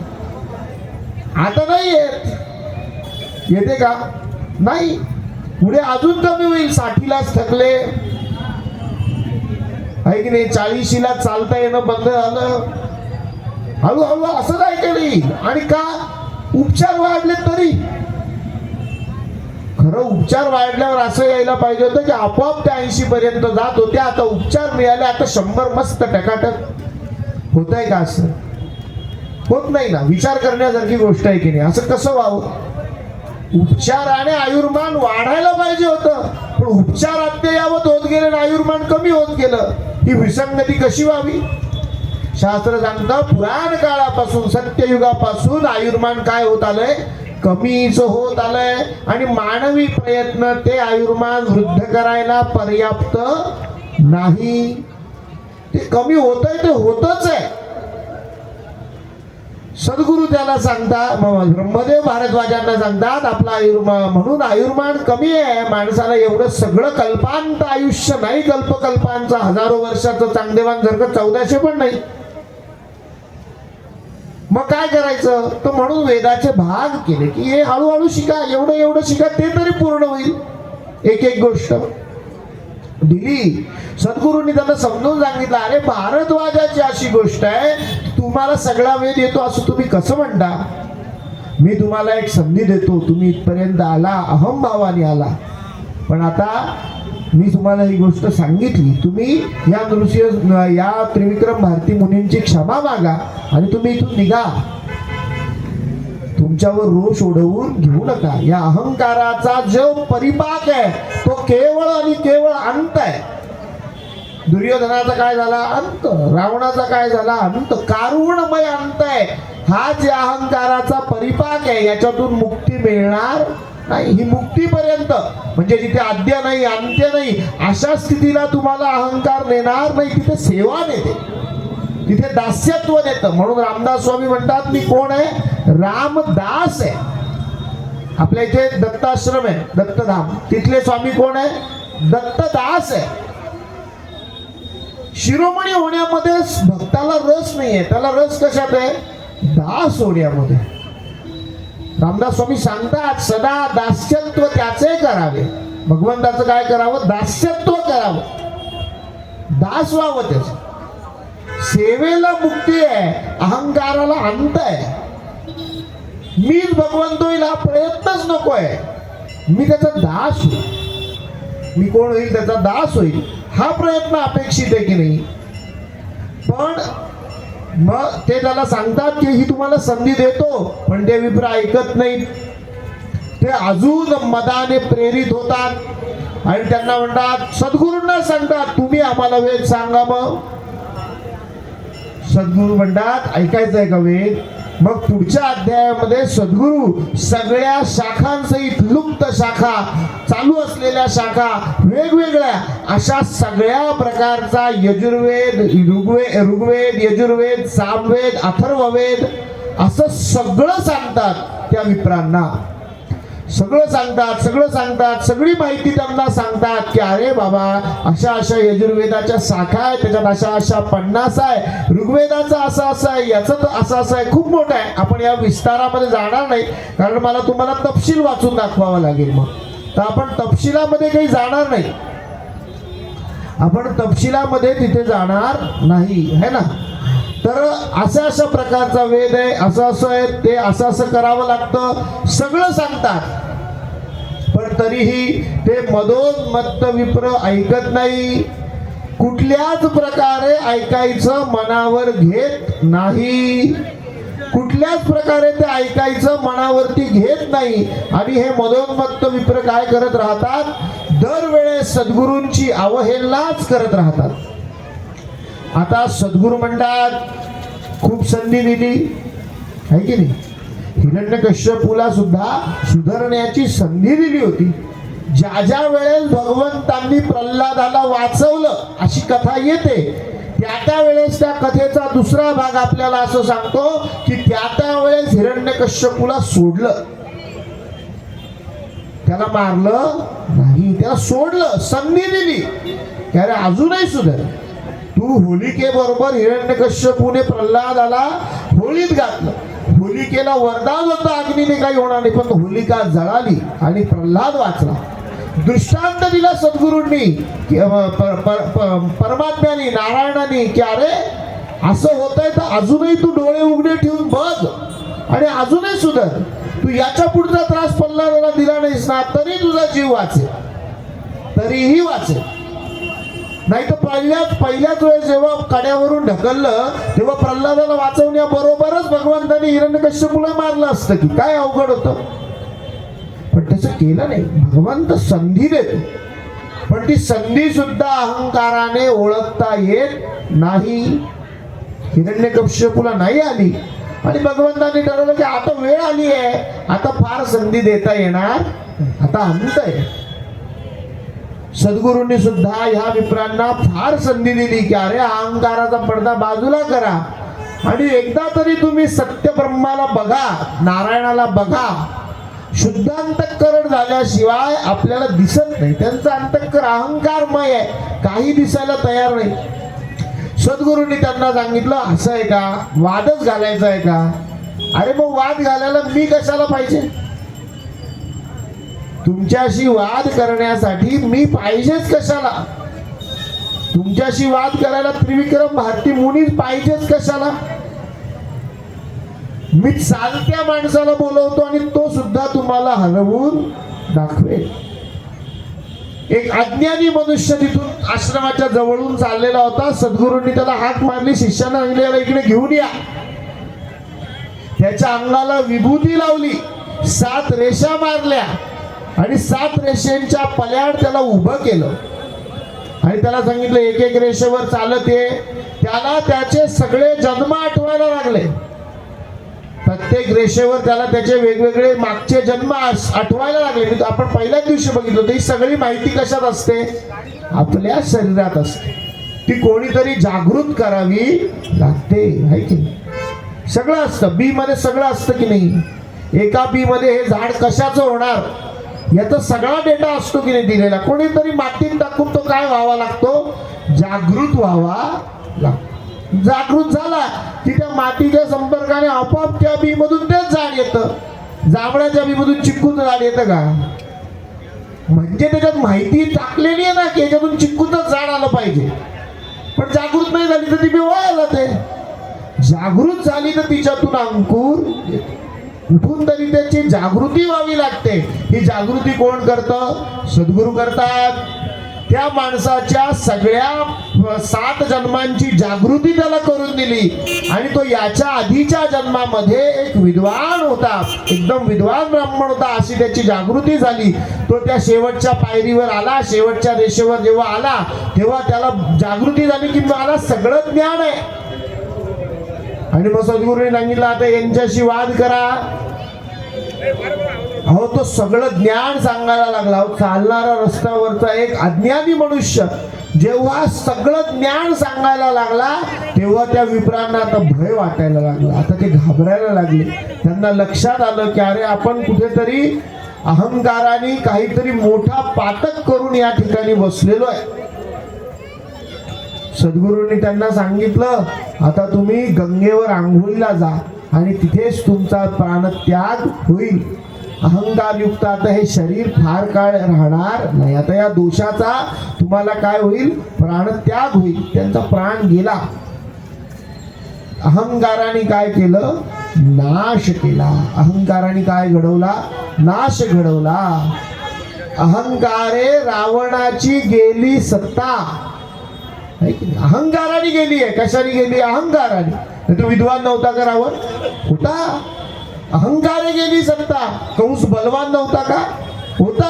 आता नाही येत. येते का? नाही. पुढे अजून कमी होईल. 60लाच थकले आहे की नाही, 40ला चालता येणं बंद झालं, हळूहळू असंच ऐकायला येईल. आणि का? उपचार वाढले तरी. खरं उपचार वाढल्यावर असं यायला पाहिजे होतं की आपोआप त्या 80 पर्यंत जात होते, आता उपचार मिळाले, आता 100 मस्त टकाटक. होत आहे का? असं होत नाही ना. विचार करण्यासारखी गोष्ट आहे की नाही? असं कसं व्हावं? उपचाराने आयुर्मान वाढायला पाहिजे होतं, पण उपचार अद्ययावत होत गेले आणि आयुर्मान कमी होत गेलं. ही विसंगती कशी व्हावी? शास्त्र सांगतं पुराण काळापासून, सत्ययुगापासून आयुर्मान काय होत आलंय? कमीच होत आलंय. आणि मानवी प्रयत्न ते आयुर्मान वृद्ध करायला पर्याप्त नाही. ते कमी होत आहे, ते होतच आहे. सद्गुरु त्याला सांगतात, ब्रह्मदेव भारद्वाजांना सांगतात आपला आयुर्मान, म्हणून आयुर्मान कमी आहे. माणसाला एवढं सगळं कल्पांत आयुष्य नाही, कल्पकल्पांचं, हजारो वर्षाचं. चांगदेवान जर 1400 पण नाही. मग काय करायचं? तर म्हणून वेदाचे भाग केले की हे हळूहळू शिका, एवढं शिका, ते तरी पूर्ण होईल एक एक गोष्ट. दिली. सद्गुरूंनी त्यांना समजून सांगितलं, अरे भारद्वाजाची अशी गोष्ट आहे, तुम्हाला सगळा वेद येतो असं तुम्ही कसं म्हणता? मी तुम्हाला एक संधी देतो, तुम्ही इथपर्यंत आला, अहमभावाने आला, पण आता मी तुम्हाला ही गोष्ट सांगितली, तुम्ही या त्रिविक्रम भारती मुनींची क्षमा मागा आणि तुम्ही इथून निघा. तुमच्यावर रोष ओढवून घेऊ नका. या अहंकाराचा जो परिपाक आहे तो केवळ आणि केवळ अंत आहे. दुर्योधनाचा काय झाला? अंत. रावणाचा काय झाला? अंत. कारुणमय अंत आहे. हा जे अहंकाराचा परिपाक आहे, याच्यातून मुक्ती मिळणार नाही. ही मुक्तीपर्यंत, म्हणजे जिथे आद्य नाही अंत्य नाही अशा स्थितीला तुम्हाला अहंकार नेणार नाही. तिथे सेवा नेते, तिथे दास्यत्व देतं. म्हणून रामदास स्वामी म्हणतात, मी कोण आहे? रामदास आहे. आपल्या इथे दत्ताश्रम आहे, दत्तधाम, तिथले स्वामी कोण आहे? दत्तदास आहे. शिरोमणी होण्यामध्ये भक्ताला रस नाहीये, त्याला रस कशात आहे? दास होण्यामध्ये. रामदास स्वामी सांगतात, सदा दास्यत्व त्याचे करावे. भगवंताचं काय करावं? दास्यत्व करावं, दास व्हावं त्याचं. सेवेला मुक्ती आहे, अहंकाराला अंत आहे. मीच भगवंत होईल हा प्रयत्नच नको आहे. मी त्याचा दास होईल. मी कोण होईल? त्याचा दास होईल. हा प्रयत्न अपेक्षित आहे की नाही? पण मग ते त्याला सांगतात की ही तुम्हाला संधी देतो, पण ते विप्र ऐकत नाहीत. ते अजून मदाने प्रेरित होतात आणि त्यांना म्हणतात, सद्गुरूंना सांगतात, तुम्ही आम्हाला वेद सांगा. मग सद्गुरू म्हणतात, ऐकायचं आहे का वेद? मग पुढच्या अध्यायामध्ये सद्गुरू सगळ्या शाखांसहित, लुप्त शाखा, चालू असलेल्या शाखा, वेगवेगळ्या अशा सगळ्या प्रकारचा यजुर्वेद, ऋग्वेद, यजुर्वेद, सामवेद, अथर्ववेद असं सगळं सांगतात त्या विप्रांना. सगळं सांगतात, सगळी माहिती त्यांना सांगतात की अरे बाबा, अशा अशा यजुर्वेदाच्या शाखा आहे, त्याच्यात अशा अशा 50 आहे, ऋग्वेदाचा असं असं आहे, याचं तर असं असं आहे, खूप मोठं आहे. आपण या विस्तारामध्ये जाणार नाही, कारण मला तुम्हाला तपशील वाचून दाखवावं लागेल. मग तर आपण तपशिलामध्ये काही जाणार नाही, आपण तपशिलामध्ये तिथे जाणार नाही, है ना. तर अशा अशा प्रकारचा वेद आहे, असं असं आहे, ते असं असं करावं लागतं, सगळं सांगतात. पण तरीही ते मदोन्मत्त विप्र ऐकत नाही. कुठल्याच प्रकारे ऐकायचं मनावर घेत नाही. कुठल्याच प्रकारे ते ऐकायचं मनावरती घेत नाही. आणि हे मदोन्मत्त विप्र काय करत राहतात? दरवेळेस सद्गुरूंची अवहेलनाच करत राहतात. आता सद्गुरू म्हणतात, खूप संधी दिली आहे की नाही? हिरण्यकश्यपूला सुद्धा सुधारण्याची संधी दिली होती. ज्या ज्या वेळेस भगवंतांनी प्रल्हादाला वाचवलं अशी कथा येते, त्या वेळेस त्या कथेचा दुसरा भाग आपल्याला असं सांगतो की त्या वेळेस हिरण्यकश्यपूला सोडलं, त्याला मारलं नाही, त्याला सोडलं, संधी दिली की अरे अजूनही सुधार. तू होलिकेबरोबर हिरण्यकश्यपूने प्रल्हादाला होळीत घातलं. होलिकेला वरदान होतं अग्नीने काही होणार नाही, पण होलिका जळाली आणि प्रल्हाद वाचला. दृष्टांत दिला सद्गुरूंनी, परमात्म्यानी, नारायणाने, की अरे असं होतंय तर अजूनही तू डोळे उघडे ठेवून बघ आणि अजूनही सुधार. तू याच्या पुढचा त्रास प्रल्हादाला दिला नाहीस ना, तरी तुझा जीव वाचेल, तरीही वाचेल. नाही तर पहिल्याच वेळेस जेव्हा कड्यावरून ढकललं तेव्हा प्रल्हादाला वाचवण्याबरोबरच भगवंताने हिरण्यकश्यपूला मारलं असतं की काय अवघड होतं. पण तसं केलं नाही. भगवंत संधी देतो, पण ती संधी सुद्धा अहंकाराने ओळखता येत नाही. हिरण्यकश्यपूला नाही आली आणि भगवंताने ठरवलं की आता वेळ आली आहे, आता फार संधी देता येणार, आता अंत आहे. सद्गुरूंनी सुद्धा ह्या विप्रांना फार संधी दिली की अरे अहंकाराचा पडदा बाजूला करा आणि एकदा तरी तुम्ही सत्य ब्रह्माला बघा, नारायणाला बघा. शुद्ध अंतःकरण झाल्याशिवाय आपल्याला दिसत नाही. त्यांचं अंतःकरण अहंकारमय आहे, काही दिसायला तयार नाही. सद्गुरूंनी त्यांना सांगितलं, असं आहे का, वादच घालायचा आहे का? अरे मग वाद घालायला मी कशाला पाहिजे? तुमच्याशी वाद करण्यासाठी मी पाहिजेच कशाला? तुमच्याशी वाद करायला त्रिविक्रम भारती मुनीच पाहिजेच कशाला? मी चालत्या माणसाला बोलवतो आणि तो सुद्धा तुम्हाला हरवून दाखवेल. एक अज्ञानी मनुष्य तिथून आश्रमाच्या जवळून चाललेला होता. सद्गुरूंनी त्याला हाक मारली, शिष्यानं सांगितलं इकडे घेऊन या. त्याच्या अंगाला विभूती लावली, 7 रेषा मारल्या आणि 7 रेषेंच्या पल्याड त्याला उभं केलं आणि त्याला सांगितलं एक एक रेषेवर चालत ये. त्याला त्याचे सगळे जन्म आठवायला लागले. प्रत्येक रेषेवर त्याला त्याचे वेगवेगळे मागचे जन्म आठवायला लागले. आपण पहिल्याच दिवशी बघितलं होतं, ही सगळी माहिती कशात असते? आपल्या शरीरात असते. ती कोणीतरी जागृत करावी लागते, है की नाही? सगळं असतं बी मध्ये, सगळं असतं की नाही? एका बी मध्ये हे झाड कशाचं होणार याचा सगळा डेटा असतो की नाही दिलेला. कोणीतरी मातीत टाकून तो काय व्हावा लागतो? जागृत व्हावा लागतो. जागृत झाला की त्या मातीच्या संपर्काने आपोआप त्या बी मधून तेच झाड येतं. जांभळाच्या बी मधून चिक्कूचं झाड येतं का? म्हणजे त्याच्यात माहिती टाकलेली आहे ना की याच्यातून चिक्कूचं झाड आलं पाहिजे. पण जागृत नाही झाली तर ती बी वाळायला ते. जागृत झाली तर तिच्यातून अंकुर कुठून तरी त्याची जागृती व्हावी लागते. ही जागृती कोण करतं? सद्गुरू करतात. त्या माणसाच्या सगळ्या 7 जन्मांची जागृती त्याला करून दिली आणि तो याच्या आधीच्या जन्मामध्ये एक विद्वान होता, एकदम विद्वान ब्राह्मण होता, अशी त्याची जागृती झाली. तो त्या शेवटच्या पायरीवर आला, शेवटच्या रेषेवर जेव्हा आला तेव्हा त्याला जागृती झाली की मला सगळं ज्ञान आहे. आणि मग सद्गुरूंनी सांगितलं आता यांच्याशी वाद करा. अहो तो सगळं ज्ञान सांगायला लागला. चालणारा रस्त्यावरचा एक अज्ञानी मनुष्य जेव्हा सगळं ज्ञान सांगायला लागला तेव्हा त्या विप्रांना आता भय वाटायला लागला. आता ते घाबरायला लागले. त्यांना लक्षात आलं की अरे आपण कुठेतरी अहंकाराने काहीतरी मोठा पातक करून या ठिकाणी बसलेलो आहे. सद्गुरूंनी त्यांना सांगितलं आता तुम्ही गंगेवर आंघोळीला जा आणि तिथेच तुमचा प्राणत्याग होईल. अहंकारयुक्त आता हे शरीर फार काळ राहणार नाही. आता या दोषाचा तुम्हाला काय होईल? प्राणत्याग होईल. त्यांचा प्राण गेला. अहंकाराने काय केलं? नाश केला. अहंकाराने काय घडवला? नाश घडवला. अहंकारे रावणाची गेली सत्ता. अहंकाराने गेली आहे. कशाने गेली? अहंकाराने. तो विद्वान नव्हता का रावण? होता. अहंकारे गेली सत्ता. कंस बलवान नव्हता का? होता.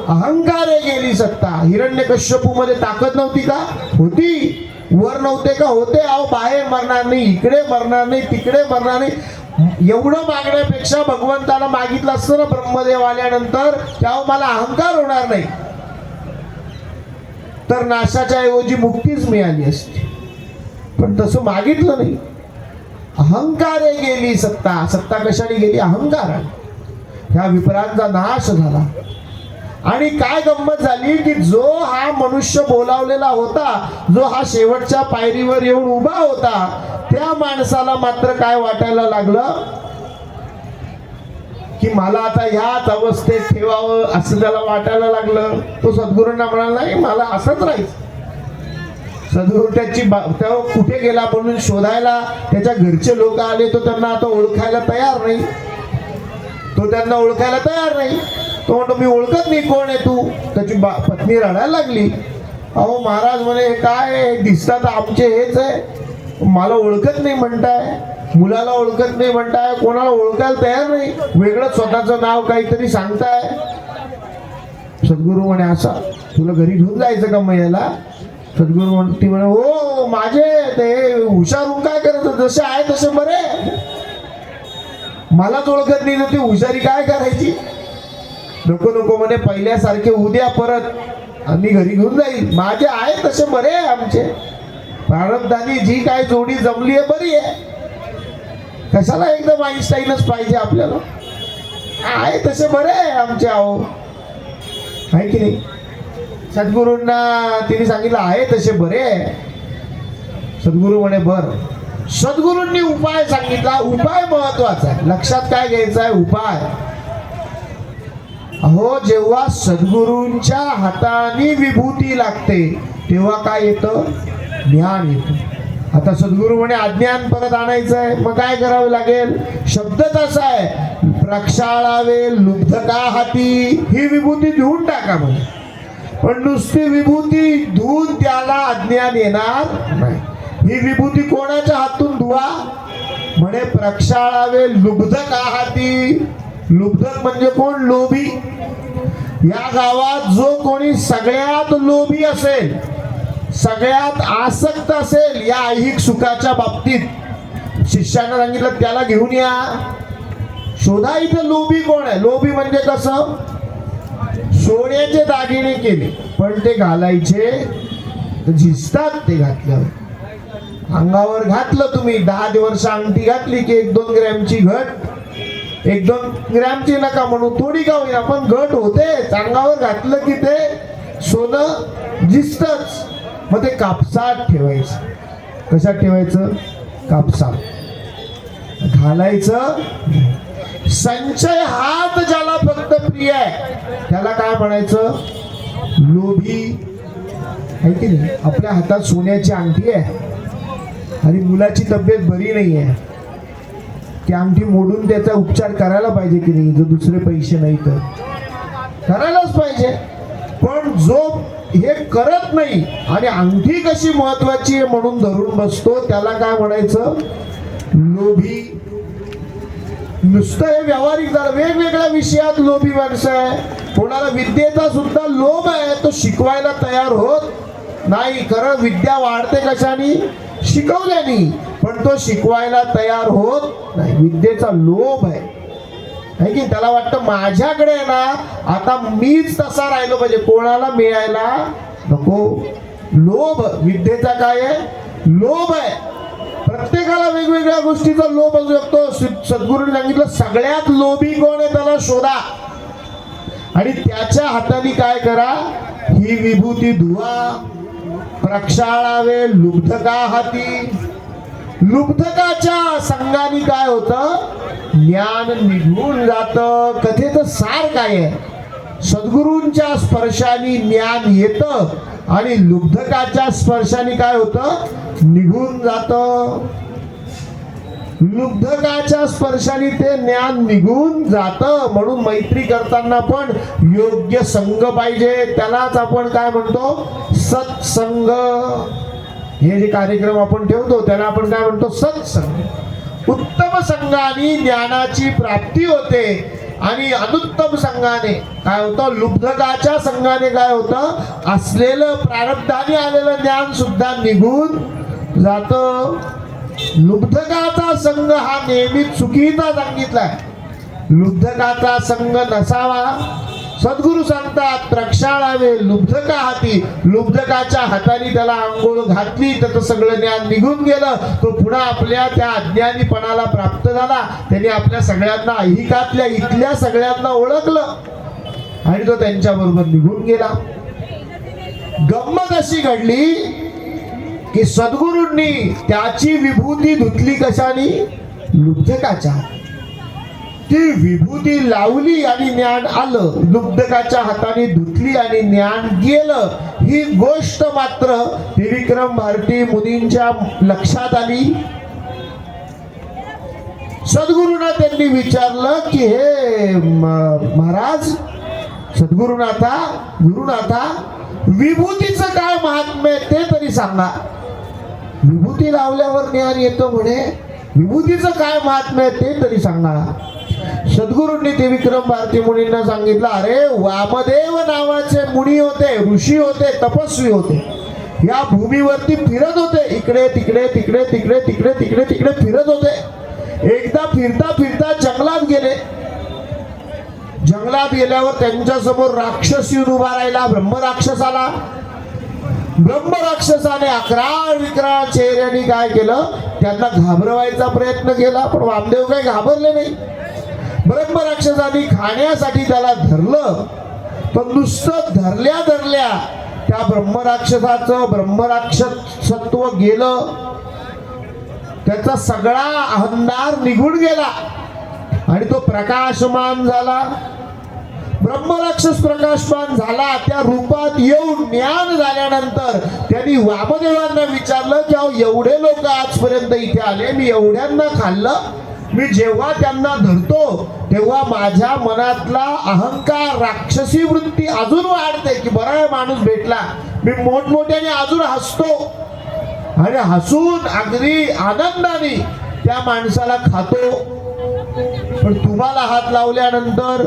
अहंकारे गेली सत्ता. हिरण्यकश्यपू मध्ये ताकद नव्हती का? होती. वर नव्हते का? होते. अहो बाहेर मरणार नाही, इकडे मरणार नाही, तिकडे मरणार नाही. एवढं मागण्यापेक्षा भगवंताला मागितलं असतं ना ब्रह्मदेव आल्यानंतर त्यावर मला अहंकार होणार नाही तर नाशाच्या ऐवजी मुक्तीच मिळाली असती. पण तसं मागितलं नाही. अहंकारे गेली सत्ता. सत्ता कशाने गेली? अहंकाराने. ह्या विपरांचा नाश झाला. आणि काय गंमत झाली की जो हा मनुष्य बोलावलेला होता, जो हा शेवटच्या पायरीवर येऊन उभा होता, त्या माणसाला मात्र काय वाटायला लागलं की मला आता ह्याच अवस्थेत ठेवावं असं त्याला वाटायला लागलं. तो सद्गुरूंना म्हणाला नाही मला असंच राहायचं. सद्गुरू तेव्हा कुठे गेला म्हणून शोधायला त्याच्या घरचे लोक आले. तो त्यांना आता ओळखायला तयार नाही. तो त्यांना ओळखायला तयार नाही. तो म्हणतो मी ओळखत नाही, कोण आहे तू? त्याची पत्नी रडायला लागली. अहो महाराज म्हणे काय दिसतात आमचे हेच आहे, मला ओळखत नाही म्हणताय, मुलाला ओळखत नाही म्हणताय, कोणाला ओळखायला तयार नाही, वेगळं स्वतःचं नाव काहीतरी सांगताय. सद्गुरू म्हणे असा तुला घरी घेऊन जायचं का मग याला? सद्गुरू म्हणते म्हणे हो माझे ते हुशार होऊन काय करायचं, जसे आहे तसे बरे. मलाच ओळखत नाही तर ती हुशारी काय करायची? नको नको म्हणे पहिल्यासारखे उद्या परत आम्ही घरी घेऊन जाईल. माझे आहे तसे बरे आहे आमचे. प्रारब्धानी जी काय जोडी जमली आहे बरी आहे. कशाला एकदम आईन्स्टाईनच पाहिजे आपल्याला? आहे तसे बरे आहे आमचे. अहो आहे की नाही? सद्गुरूंना तिने सांगितलं आहे तसे बरे आहे. सद्गुरू म्हणे बर. सद्गुरूंनी उपाय सांगितला. उपाय महत्वाचा आहे. लक्षात काय घ्यायचा आहे? उपाय. अहो, जेव्हा सद्गुरूंच्या हाताने विभूती लागते तेव्हा काय येतं? ज्ञान येतं. आता सद्गुरू म्हणे अज्ञान परत आणायचं आहे, मग काय करावं लागेल? शब्दच असा आहे, प्रक्षाळावे लुब्धका हाती, ही विभूती धुवून टाका म्हणे. पण नुसती विभूती धुवून त्याला अज्ञान येणार नाही. ही विभूती कोणाच्या हातून धुवा? म्हणे प्रक्षाळावे लुब्धका हाती. लुब्धक म्हणजे कोण? लोभी. या गावात जो कोणी सगळ्यात लोभी असेल, सगळ्यात आसक्त असेल या ऐहिक सुखाच्या बाबतीत, शिष्यानं सांगितलं त्याला घेऊन या, शोधा इथं लोभी कोण आहे. लोभी म्हणजे कसं? सोन्याचे दागिने केले पण ते घालायचे झिजतात. ते घातल्यावर अंगावर घातलं तुम्ही, 10 वर्ष अंगठी घातली की 1-2 ग्रॅमची घट, 1-2 ग्रॅमची नका म्हणू, थोडी का होईना पण घट होते. अंगावर घातलं की ते सोनं झिजतच. मग ते कापसात ठेवायचं. कशात ठेवायचं? कापसात. घालायचं. संचय हात ज्याला फक्त प्रिय आहे त्याला काय म्हणायचं? लोभी. आहे की नाही? आपल्या हातात सोन्याची अंगठी आहे आणि मुलाची तब्येत बरी नाही आहे, ती अंगठी मोडून त्याचा उपचार करायला पाहिजे की नाही? जर दुसरे पैसे नाही तर करायलाच पाहिजे. पण जो हे करत नाही आणि अंगठी कशी महत्वाची आहे म्हणून धरून बसतो त्याला काय म्हणायचं? लोभी. नुसतं हे व्यावहारिक झालं. वेगवेगळ्या विषयात लोभी माणसं आहे. कोणाला विद्येचा सुद्धा लोभ आहे, तो शिकवायला तयार होत नाही. खरं विद्या वाढते कशाने? शिकवल्याने. पण तो शिकवायला तयार होत नाही. विद्येचा लोभ आहे की त्याला वाटतं माझ्याकडे ना आता मीच तसा राहिलो पाहिजे, कोणाला मिळायला नको. लोभ विद्येचा काय आहे? लोभ आहे. प्रत्येकाला वेगवेगळ्या गोष्टीचा लोभ असू शकतो. सद्गुरूंनी सांगितलं सगळ्यात लोभी कोण आहे त्याला शोधा आणि त्याच्या हाताने काय करा? ही विभूती धुवा. प्रक्षाळावे लुब्धका हाती. लुब्धकाच्या संगाने काय होतं? ज्ञान निघून जातं. कथेचं सार काय आहे? सद्गुरूंच्या स्पर्शाने ज्ञान येतं आणि लुब्धकाच्या स्पर्शाने काय होतं? निघून जातं. लुब्धकाच्या स्पर्शाने ते ज्ञान निघून जातं. म्हणून मैत्री करताना पण योग्य संग पाहिजे. त्यालाच आपण काय म्हणतो? सत्संग. हे जे कार्यक्रम आपण ठेवतो त्याला आपण काय म्हणतो? सत्संग. उत्तम संघाने ज्ञानाची प्राप्ती होते आणि अनुत्तम संघाने काय होतं? लुब्धकाच्या संघाने काय होतं? असलेलं प्रारब्धाने आलेलं ज्ञान सुद्धा निघून जातं. लुब्धकाचा संघ हा नेहमी चुकीचा सांगितलाय. लुब्धकाचा संघ नसावा. सद्गुरू सांगतात प्रक्षाळावे लुब्धका हाती. लुब्धकाच्या हाताने त्याला आंघोळ घातली त्याचं सगळं ज्ञान निघून गेलं. तो पुन्हा आपल्या त्या अज्ञानीपणाला प्राप्त झाला. त्याने आपल्या सगळ्यांना ऐहिकातल्या इथल्या सगळ्यांना ओळखलं आणि तो त्यांच्या बरोबर निघून गेला. गंमत अशी घडली की सद्गुरूंनी त्याची विभूती धुतली कशाने? लुब्धकाच्या. ती विभूती लावली आणि ज्ञान आलं. लुब्धकाच्या हाताने धुतली आणि ज्ञान गेलं. ही गोष्ट मात्र त्रिविक्रम भारती मुनींच्या लक्षात आली. सद्गुरूंना त्यांनी विचारलं की हे महाराज, सद्गुरुनाथा, गुरुनाथा, विभूतीचं काय महात्म्य ते तरी सांगा. विभूती लावल्यावर ज्ञान येतं म्हणे, विभूतीचं काय महात्म्य ते तरी सांगा. सद्गुरूंनी त्रिविक्रम भारती मुनींना सांगितलं, अरे वामदेव नावाचे मुनी होते, ऋषी होते, तपस्वी होते. या भूमीवरती फिरत होते. इकडे तिकडे तिकडे तिकडे तिकडे तिकडे तिकडे फिरत होते. एकदा फिरता फिरता जंगलात गेले. जंगलात गेल्यावर त्यांच्या समोर राक्षसी उभा राहिला. ब्रह्मराक्षस आला. ब्रह्मराक्षसाने अकराळ विकराळ चेहऱ्याने काय केलं? त्यांना घाबरवायचा प्रयत्न केला. पण वामदेव काही घाबरले नाही. ब्रह्मराक्षसाने खाण्यासाठी त्याला धरलं. पण नुसतं धरल्या धरल्या त्या ब्रह्मराक्षसाचं ब्रह्मराक्षसत्व गेलं. त्याचा सगळा अहंकार निघून गेला आणि तो प्रकाशमान झाला. ब्रह्मराक्षस प्रकाशमान झाला, त्या रूपात येऊन ज्ञान झाल्यानंतर त्यांनी वामदेवांना विचारलं की अहो एवढे लोक आजपर्यंत इथे आले, मी एवढ्यांना खाल्लं, मी जेव्हा त्यांना धरतो तेव्हा माझ्या मनातला अहंकार, राक्षसी वृत्ती अजून वाढते की बरा आहे माणूस भेटला, मी मोठमोठ्याने अजून हसतो आणि हसून अगदी आनंदाने त्या माणसाला खातो. पण तुम्हाला हात लावल्यानंतर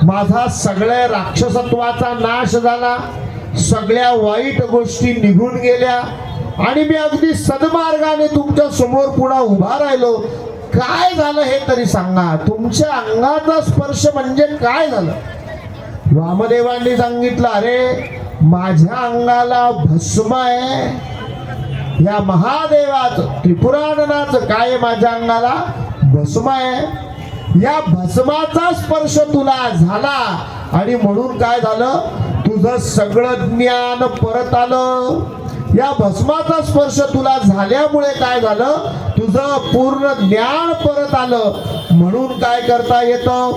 माझा सगळ्या राक्षसत्वाचा नाश झाला, सगळ्या वाईट गोष्टी निघून गेल्या आणि मी अगदी सन्मार्गाने तुमच्या समोर पुन्हा उभा राहिलो. काय झालं हे तरी सांगा, तुमच्या अंगाचा स्पर्श म्हणजे काय झालं? वामदेवांनी सांगितलं, अरे माझ्या अंगाला भस्म आहे, या महादेवाचं त्रिपुराननाचं काय माझ्या अंगाला भस्म आहे, या भस्माचा स्पर्श तुला झाला आणि म्हणून काय झालं, तुझं सगळं ज्ञान परत आलं. या भस्माचा स्पर्श तुला झाल्यामुळे काय झालं, तुझं पूर्ण ज्ञान परत आलं. म्हणून काय करता येतं,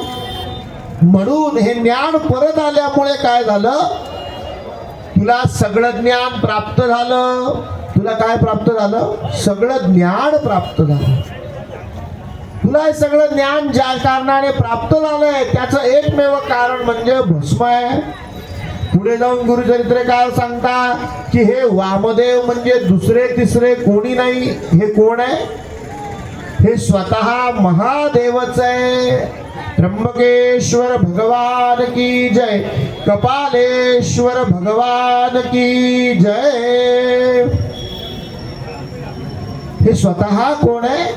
म्हणून हे ज्ञान परत आल्यामुळे काय झालं, तुला सगळं ज्ञान प्राप्त झालं. तुला काय प्राप्त झालं, सगळं ज्ञान प्राप्त झालं. तुला हे सगळं ज्ञान ज्या कारणाने प्राप्त झालंय त्याचं एकमेव कारण म्हणजे भस्म आहे. पुढे जाऊन गुरुचरित्रकार सांगता की हे वामदेव म्हणजे दुसरे तिसरे कोणी नाही. हे कोण आहे, हे स्वतः महादेवच आहे. त्र्यंबकेश्वर भगवान की जय, कपालेश्वर भगवान की जय. हे स्वतः कोण आहे,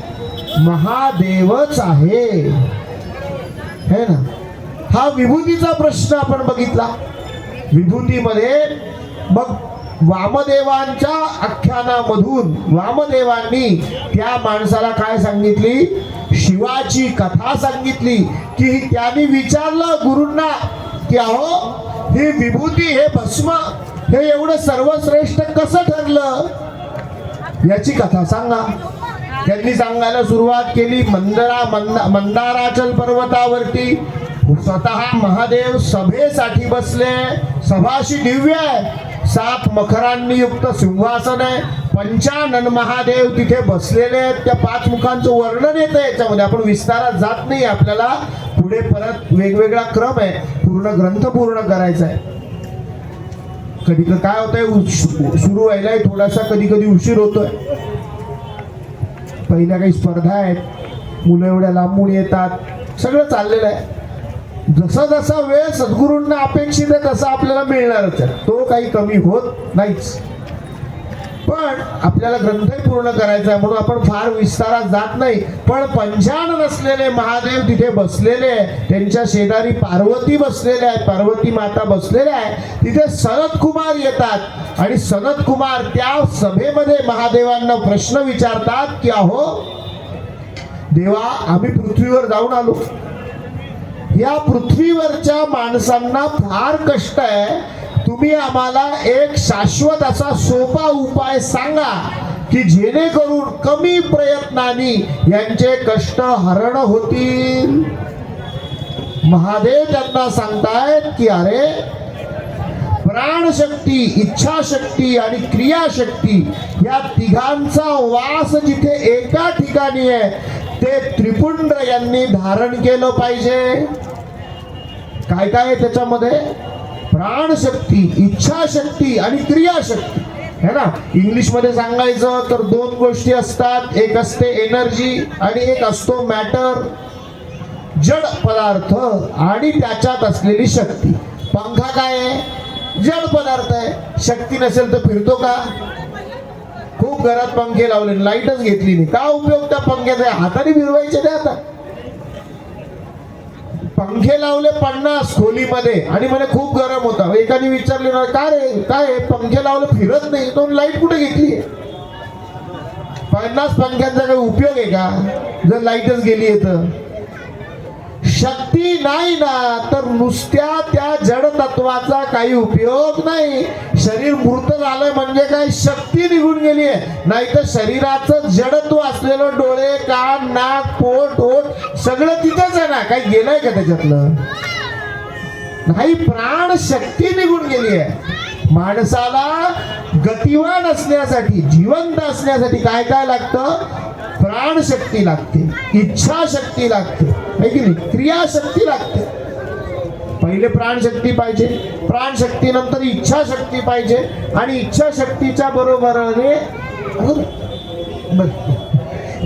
महादेवच आहे, है ना. हा विभूतीचा प्रश्न आपण बघितला. विभूतीमध्ये मग वामदेवांच्या आख्यानामधून वामदेवांनी त्या माणसाला काय सांगितली, शिवाची कथा सांगितली. की त्यांनी विचारलं गुरूंना की अहो ही विभूती, हे भस्म, हे एवढं सर्वश्रेष्ठ कसं ठरलं, याची कथा सांगा. त्यांनी सांगायला सुरुवात केली. मंदाराचल पर्वतावरती स्वतः महादेव सभेसाठी बसले. सभाशी दिव्य आहे, 7 मखरांनी युक्त सिंहासन आहे, 55 महादेव तिथे बसलेले आहेत. त्या 5 मुखांचं वर्णन येतं याच्यामध्ये, आपण विस्तारात जात नाही. आपल्याला पुढे परत वेगवेगळा क्रम आहे, पूर्ण ग्रंथ पूर्ण करायचा आहे. कधी काय होतंय, सुरू व्हायला थोडासा कधी कधी उशीर होतोय. पहिल्या काही स्पर्धा आहेत, मुलं एवढ्या लांबून येतात, सगळं चाललेलं आहे. जसा जसा वेळ सद्गुरूंना अपेक्षित आहे तसा आपल्याला मिळणारच आहे, तो काही कमी होत नाहीच. पण आपल्याला ग्रंथही पूर्ण करायचा आहे म्हणून आपण फार विस्तारात जात नाही. पण 55 नसलेले महादेव तिथे बसलेले आहे, त्यांच्या शेजारी पार्वती बसलेले आहेत, पार्वती माता बसलेल्या आहे. तिथे सनत कुमार येतात आणि सनत कुमार त्या सभेमध्ये महादेवांना प्रश्न विचारतात की अहो देवा, आम्ही पृथ्वीवर जाऊन आलो, या पृथ्वीवरच्या माणसांना फार कष्ट आहे, तुम्ही आम्हाला एक शाश्वत असा सोपा उपाय सांगा की जेणेकरून कमी प्रयत्नाने यांचे कष्ट हरण होतील. महादेव त्यांना सांगतायत की अरे प्राणशक्ती, इच्छाशक्ती आणि क्रियाशक्ती या तिघांचा वास जिथे एका ठिकाणी आहे ते त्रिपुंड यांनी धारण केलं पाहिजे. काय काय त्याच्यामध्ये, प्राणशक्ती, इच्छाशक्ती आणि क्रियाशक्ती, है ना. इंग्लिश मध्ये सांगायचं तर 2 गोष्टी असतात, एक असते एनर्जी आणि एक असतो मॅटर, जड पदार्थ आणि त्याच्यात असलेली शक्ती. पंखा काय आहे, जड पदार्थ आहे, शक्ती नसेल तर फिरतो का. खूप घरात पंखे लावले, लाईटच घेतली नाही, का उपयोग त्या पंख्याचा, हाताने फिरवायचे नाही. आता पंखे लावले 50 खोलीमध्ये आणि म्हणे खूप गरम होता. एकाने विचारले ना, का रे काय पंखे लावले फिरत नाही, तो लाईट कुठे घेतली. 50 पंख्यांचा काही उपयोग आहे का जर लाईटच गेली तर. शक्ती नाही ना तर नुसत्या त्या जड तत्वाचा काही उपयोग नाही. शरीर मृत झालंय म्हणजे काय, शक्ती निघून गेली आहे. नाही तर शरीराचं जडत्व असलेलं डोळे, कान, नाक, पोट, ओठ सगळं तिथेच आहे ना, काही गेलंय का त्याच्यातलं. नाही, प्राण शक्ती निघून गेली आहे. माणसाला गतिवान असण्यासाठी, जिवंत असण्यासाठी काय काय लागतं? प्राणशक्ती लागते, इच्छाशक्ती लागते, है की नाही? क्रियाशक्ती लागते. पहिले प्राणशक्ती पाहिजे, प्राणशक्ती नंतर इच्छाशक्ती पाहिजे, आणि इच्छाशक्तीच्या बरोबरीने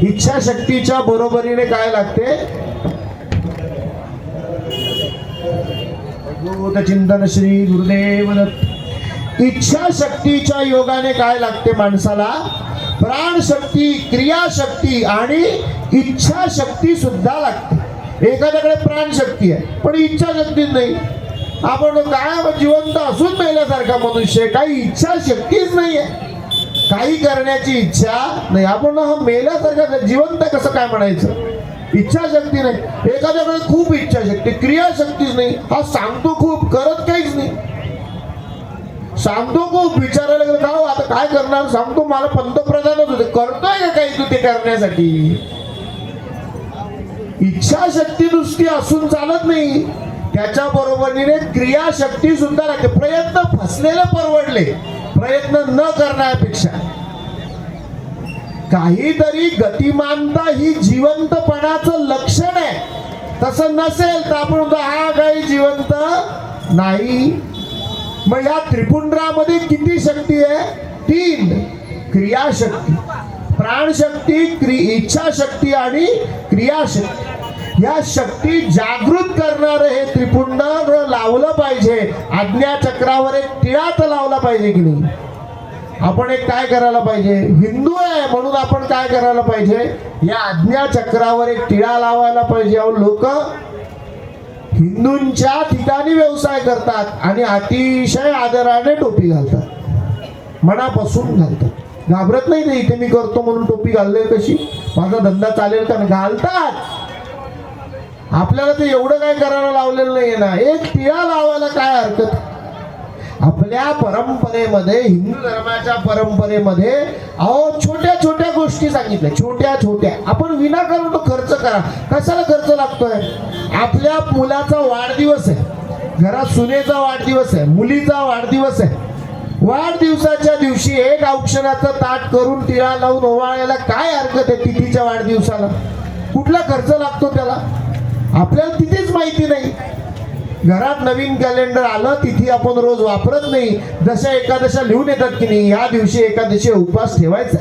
इच्छाशक्तीच्या बरोबरीने काय लागते? चिंतन श्री गुरुदेव दत्त. इच्छाशक्तीच्या योगाने काय लागते माणसाला? प्राणशक्ती, क्रियाशक्ती आणि इच्छाशक्ती सुद्धा लागते. एखाद्याकडे प्राणशक्ती आहे पण इच्छाशक्ती नाही. आपण काय जिवंत असून मेल्यासारखा मनुष्य, काही इच्छाशक्तीच नाही आहे, काही करण्याची इच्छा नाही. आपण मेल्यासारखा जिवंत कसं काय म्हणायचं? इच्छाशक्ती नाही. एखाद्याकडे खूप इच्छाशक्ती, क्रियाशक्तीच नाही. हा सांगतो खूप, करत काहीच नाही. सांगतो खूप, विचारायला गेलं का आता काय करणार? सांगतो मला पंतप्रधानच होते, करतोय का काही तू ते करण्यासाठी? इच्छाशक्ती नुसती असून चालत नाही, त्याच्या बरोबरीने क्रियाशक्ती सुद्धा लागते. प्रयत्न फसलेले परवडले, प्रयत्न न करण्यापेक्षा. काहीतरी गतिमानता ही जिवंतपणाचं लक्षण आहे. तसं नसेल तर आपण हा काही जिवंत नाही. मग या त्रिपुंड्रामध्ये किती शक्ती आहे? 3. क्रियाशक्ती, प्राणशक्ती, इच्छाशक्ती आणि क्रियाशक्ती. या शक्ती जागृत करणारे हे त्रिपुंड लावलं पाहिजे. आज्ञाचक्रावर एक टिळा तर लावला पाहिजे की नाही? आपण एक काय करायला पाहिजे? हिंदू आहे म्हणून आपण काय करायला पाहिजे? या आज्ञाचक्रावर एक टिळा लावायला पाहिजे. अहो, लोक हिंदूंच्या ठिकाणी व्यवसाय करतात आणि अतिशय आदराने टोपी घालतात, मनापासून घालतात, घाबरत नाही. ते इथे मी करतो म्हणून टोपी घालले, कशी माझा धंदा चालेल का? घालतात. आपल्याला ते एवढं काय करायला लावलेलं नाहीये ना. एक टिळा लावायला काय हरकत? आपल्या परंपरेमध्ये, हिंदू धर्माच्या परंपरेमध्ये अहो छोट्या छोट्या गोष्टी सांगितल्या, छोट्या छोट्या. आपण विनाकारण तो खर्च करा. कशाला खर्च लागतोय? आपल्या मुलाचा वाढदिवस आहे, घरात सुनेचा वाढदिवस आहे, मुलीचा वाढदिवस आहे. वाढदिवसाच्या दिवशी एक औक्षणाचं ताट करून टिळा लावून ओवाळायला काय हरकत आहे? तिथीच्या वाढदिवसाला कुठला खर्च लागतो त्याला? आपल्याला तिथेच माहिती नाही. घरात नवीन कॅलेंडर आलं, तिथी आपण रोज वापरत नाही. जशा एकादशा लिहून येतात की नाही, या दिवशी एकादशी उपवास ठेवायचा,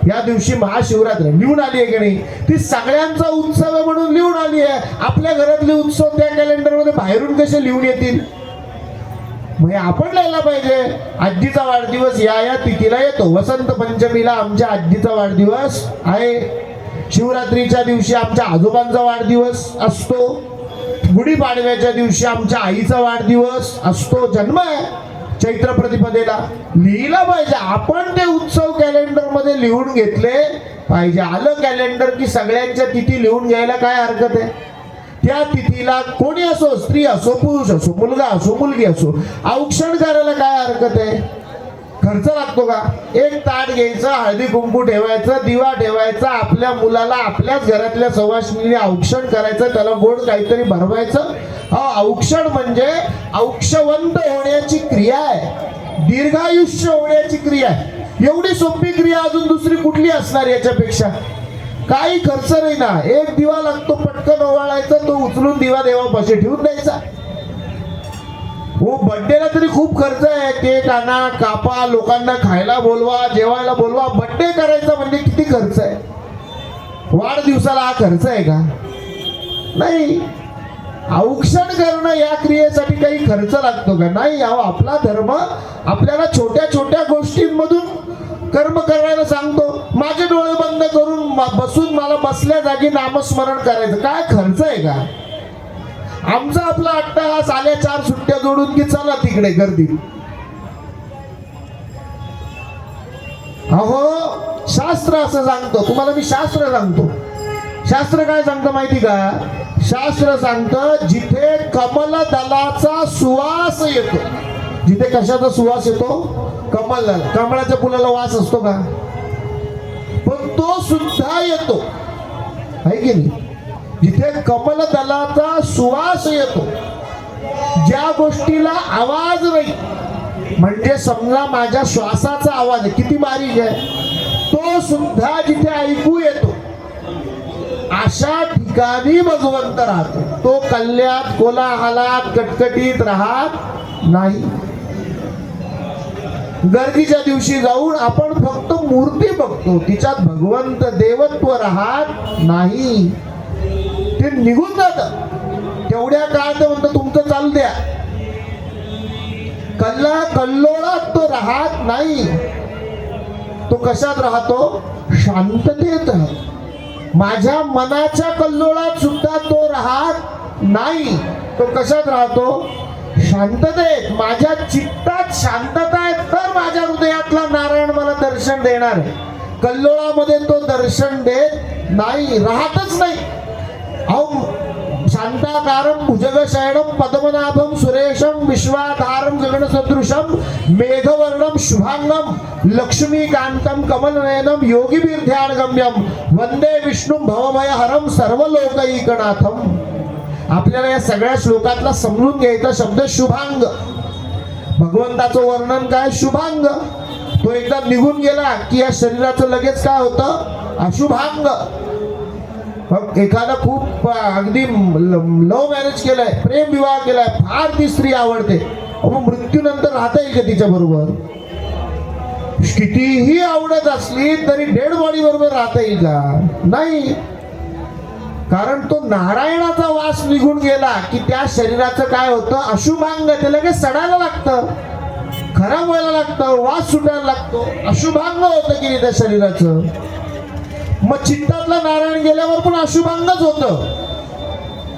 या दिवशी महाशिवरात्री लिहून आली आहे की नाही? ती सगळ्यांचा उत्सव आहे म्हणून लिहून आली आहे. आपल्या घरातले उत्सव त्या कॅलेंडरमध्ये बाहेरून कसे लिहून येतील? मग आपण लिहायला पाहिजे. आजीचा वाढदिवस या तिथीला येतो. वसंत पंचमीला आमच्या आजीचा वाढदिवस आहे. शिवरात्रीच्या दिवशी आमच्या आजोबांचा वाढदिवस असतो. गुढीपाडव्याच्या दिवशी आमच्या आईचा वाढदिवस असतो. जन्म आहे चैत्र प्रतिपदेला. लिहिलं पाहिजे. आपण ते उत्सव कॅलेंडर मध्ये लिहून घेतले पाहिजे. आलं कॅलेंडर की सगळ्यांच्या तिथी लिहून घ्यायला काय हरकत आहे? त्या तिथीला कोणी असो, स्त्री असो, पुरुष असो, मुलगा असो, मुलगी असो, औक्षण करायला काय हरकत आहे? खर्च लागतो का? एक ताट घ्यायचं, हळदी कुंकू ठेवायचं, दिवा ठेवायचा, आपल्या मुलाला आपल्याच घरातल्या सवासिनीने औक्षण करायचं, त्याला गोड काहीतरी भरवायचं. औक्षण म्हणजे औक्षवंत होण्याची क्रिया आहे, दीर्घायुष्य होण्याची क्रिया आहे. एवढी सोपी क्रिया अजून दुसरी कुठली असणार याच्यापेक्षा? काही खर्च नाही ना. एक दिवा लागतो, पटकन ओवाळायचा, तो उचलून दिवा देवापाशी ठेवून द्यायचा. हो, बर्थडेला तरी खूप खर्च आहे. केक आणा, कापा, लोकांना खायला बोलवा, जेवायला बोलवा. बर्थडे करायचा म्हणजे किती खर्च आहे? वाढदिवसाला हा खर्च आहे का? नाही. औक्षण करणं या क्रियेसाठी काही खर्च लागतो का? नाही. आपला धर्म आपल्याला छोट्या छोट्या गोष्टींमधून कर्म करायला सांगतो. माझे डोळे बंद करून बसून मला बसल्या जागी नामस्मरण करायचं, काय खर्च आहे का? आमचा आपला अट्टाहास, आल्या 4 सुट्ट्या जोडून की चला तिकडे गर्दी. अहो, शास्त्र असं सांगतो. तुम्हाला मी शास्त्र सांगतो. शास्त्र काय सांगतं माहिती का? शास्त्र सांगतं जिथे कमल दलाचा सुवास येतो. जिथे कशाचा सुवास येतो? कमल दल. कमळाच्या फुलाला वास असतो का? पण तो सुद्धा येतो, आहे की नाही? जिथे कमल दलाचा सुवास येतो, ज्या गोष्टीला आवाज नाही, म्हणजे समजा माझ्या श्वासाचा आवाज आहे, किती बारीक आहे, तो सुद्धा जिथे ऐकू येतो अशा ठिकाणी भगवंत राहतो. तो कल्ल्यात कोलाहलात कटकटीत राहत नाही. गर्दीच्या दिवशी जाऊन आपण फक्त मूर्ती बघतो, तिच्यात भगवंत देवत्व राहत नाही. ते निघून जात. तेवढ्या काळ ते म्हणतं तुमचं चालू द्या. कल्लोळात तो राहत नाही. तो कशात राहतो? शांततेत राहतो. माझ्या मनाच्या कल्लोळात सुद्धा तो राहत नाही. तो कशात राहतो? शांततेत. माझ्या चित्तात शांतता आहे तर माझ्या हृदयातला नारायण मला दर्शन देणार आहे. कल्लोळामध्ये तो दर्शन देत नाही, राहतच नाही. अहो, शांताकारं भुजगशयनं पद्मनाभं सुरेशं विश्वाधारं गगनसदृशं मेघवर्णं शुभांगं लक्ष्मीकान्तं कमलनयनं योगिभिर्ध्यानगम्यं वंदे विष्णुं भवभयहरं सर्वलोकैकनाथं. आपल्याला या सगळ्या श्लोकातला समजून घ्यायचा शब्द शुभांग. भगवंताचं वर्णन काय? शुभांग. तो एकदा निघून गेला की या शरीराचं लगेच काय होतं? अशुभांग. एखादा खूप अगदी लव्ह मॅरेज केलाय, प्रेम विवाह केलाय, फार ती स्त्री आवडते, मृत्यूनंतर राहता येईल का तिच्या बरोबर? कितीही आवडत असली तरी डेड बॉडी बरोबर राहता येईल का? नाही. कारण तो नारायणाचा वास निघून गेला की त्या शरीराचं काय होतं? अशुभांग. ते लगेच सडायला लागतं, खराब व्हायला लागतं, वास सुटायला लागतो. अशुभांग होतं की त्या शरीराचं. मग चित्तातला नारायण गेल्यावर पण अशुभांगच होतं.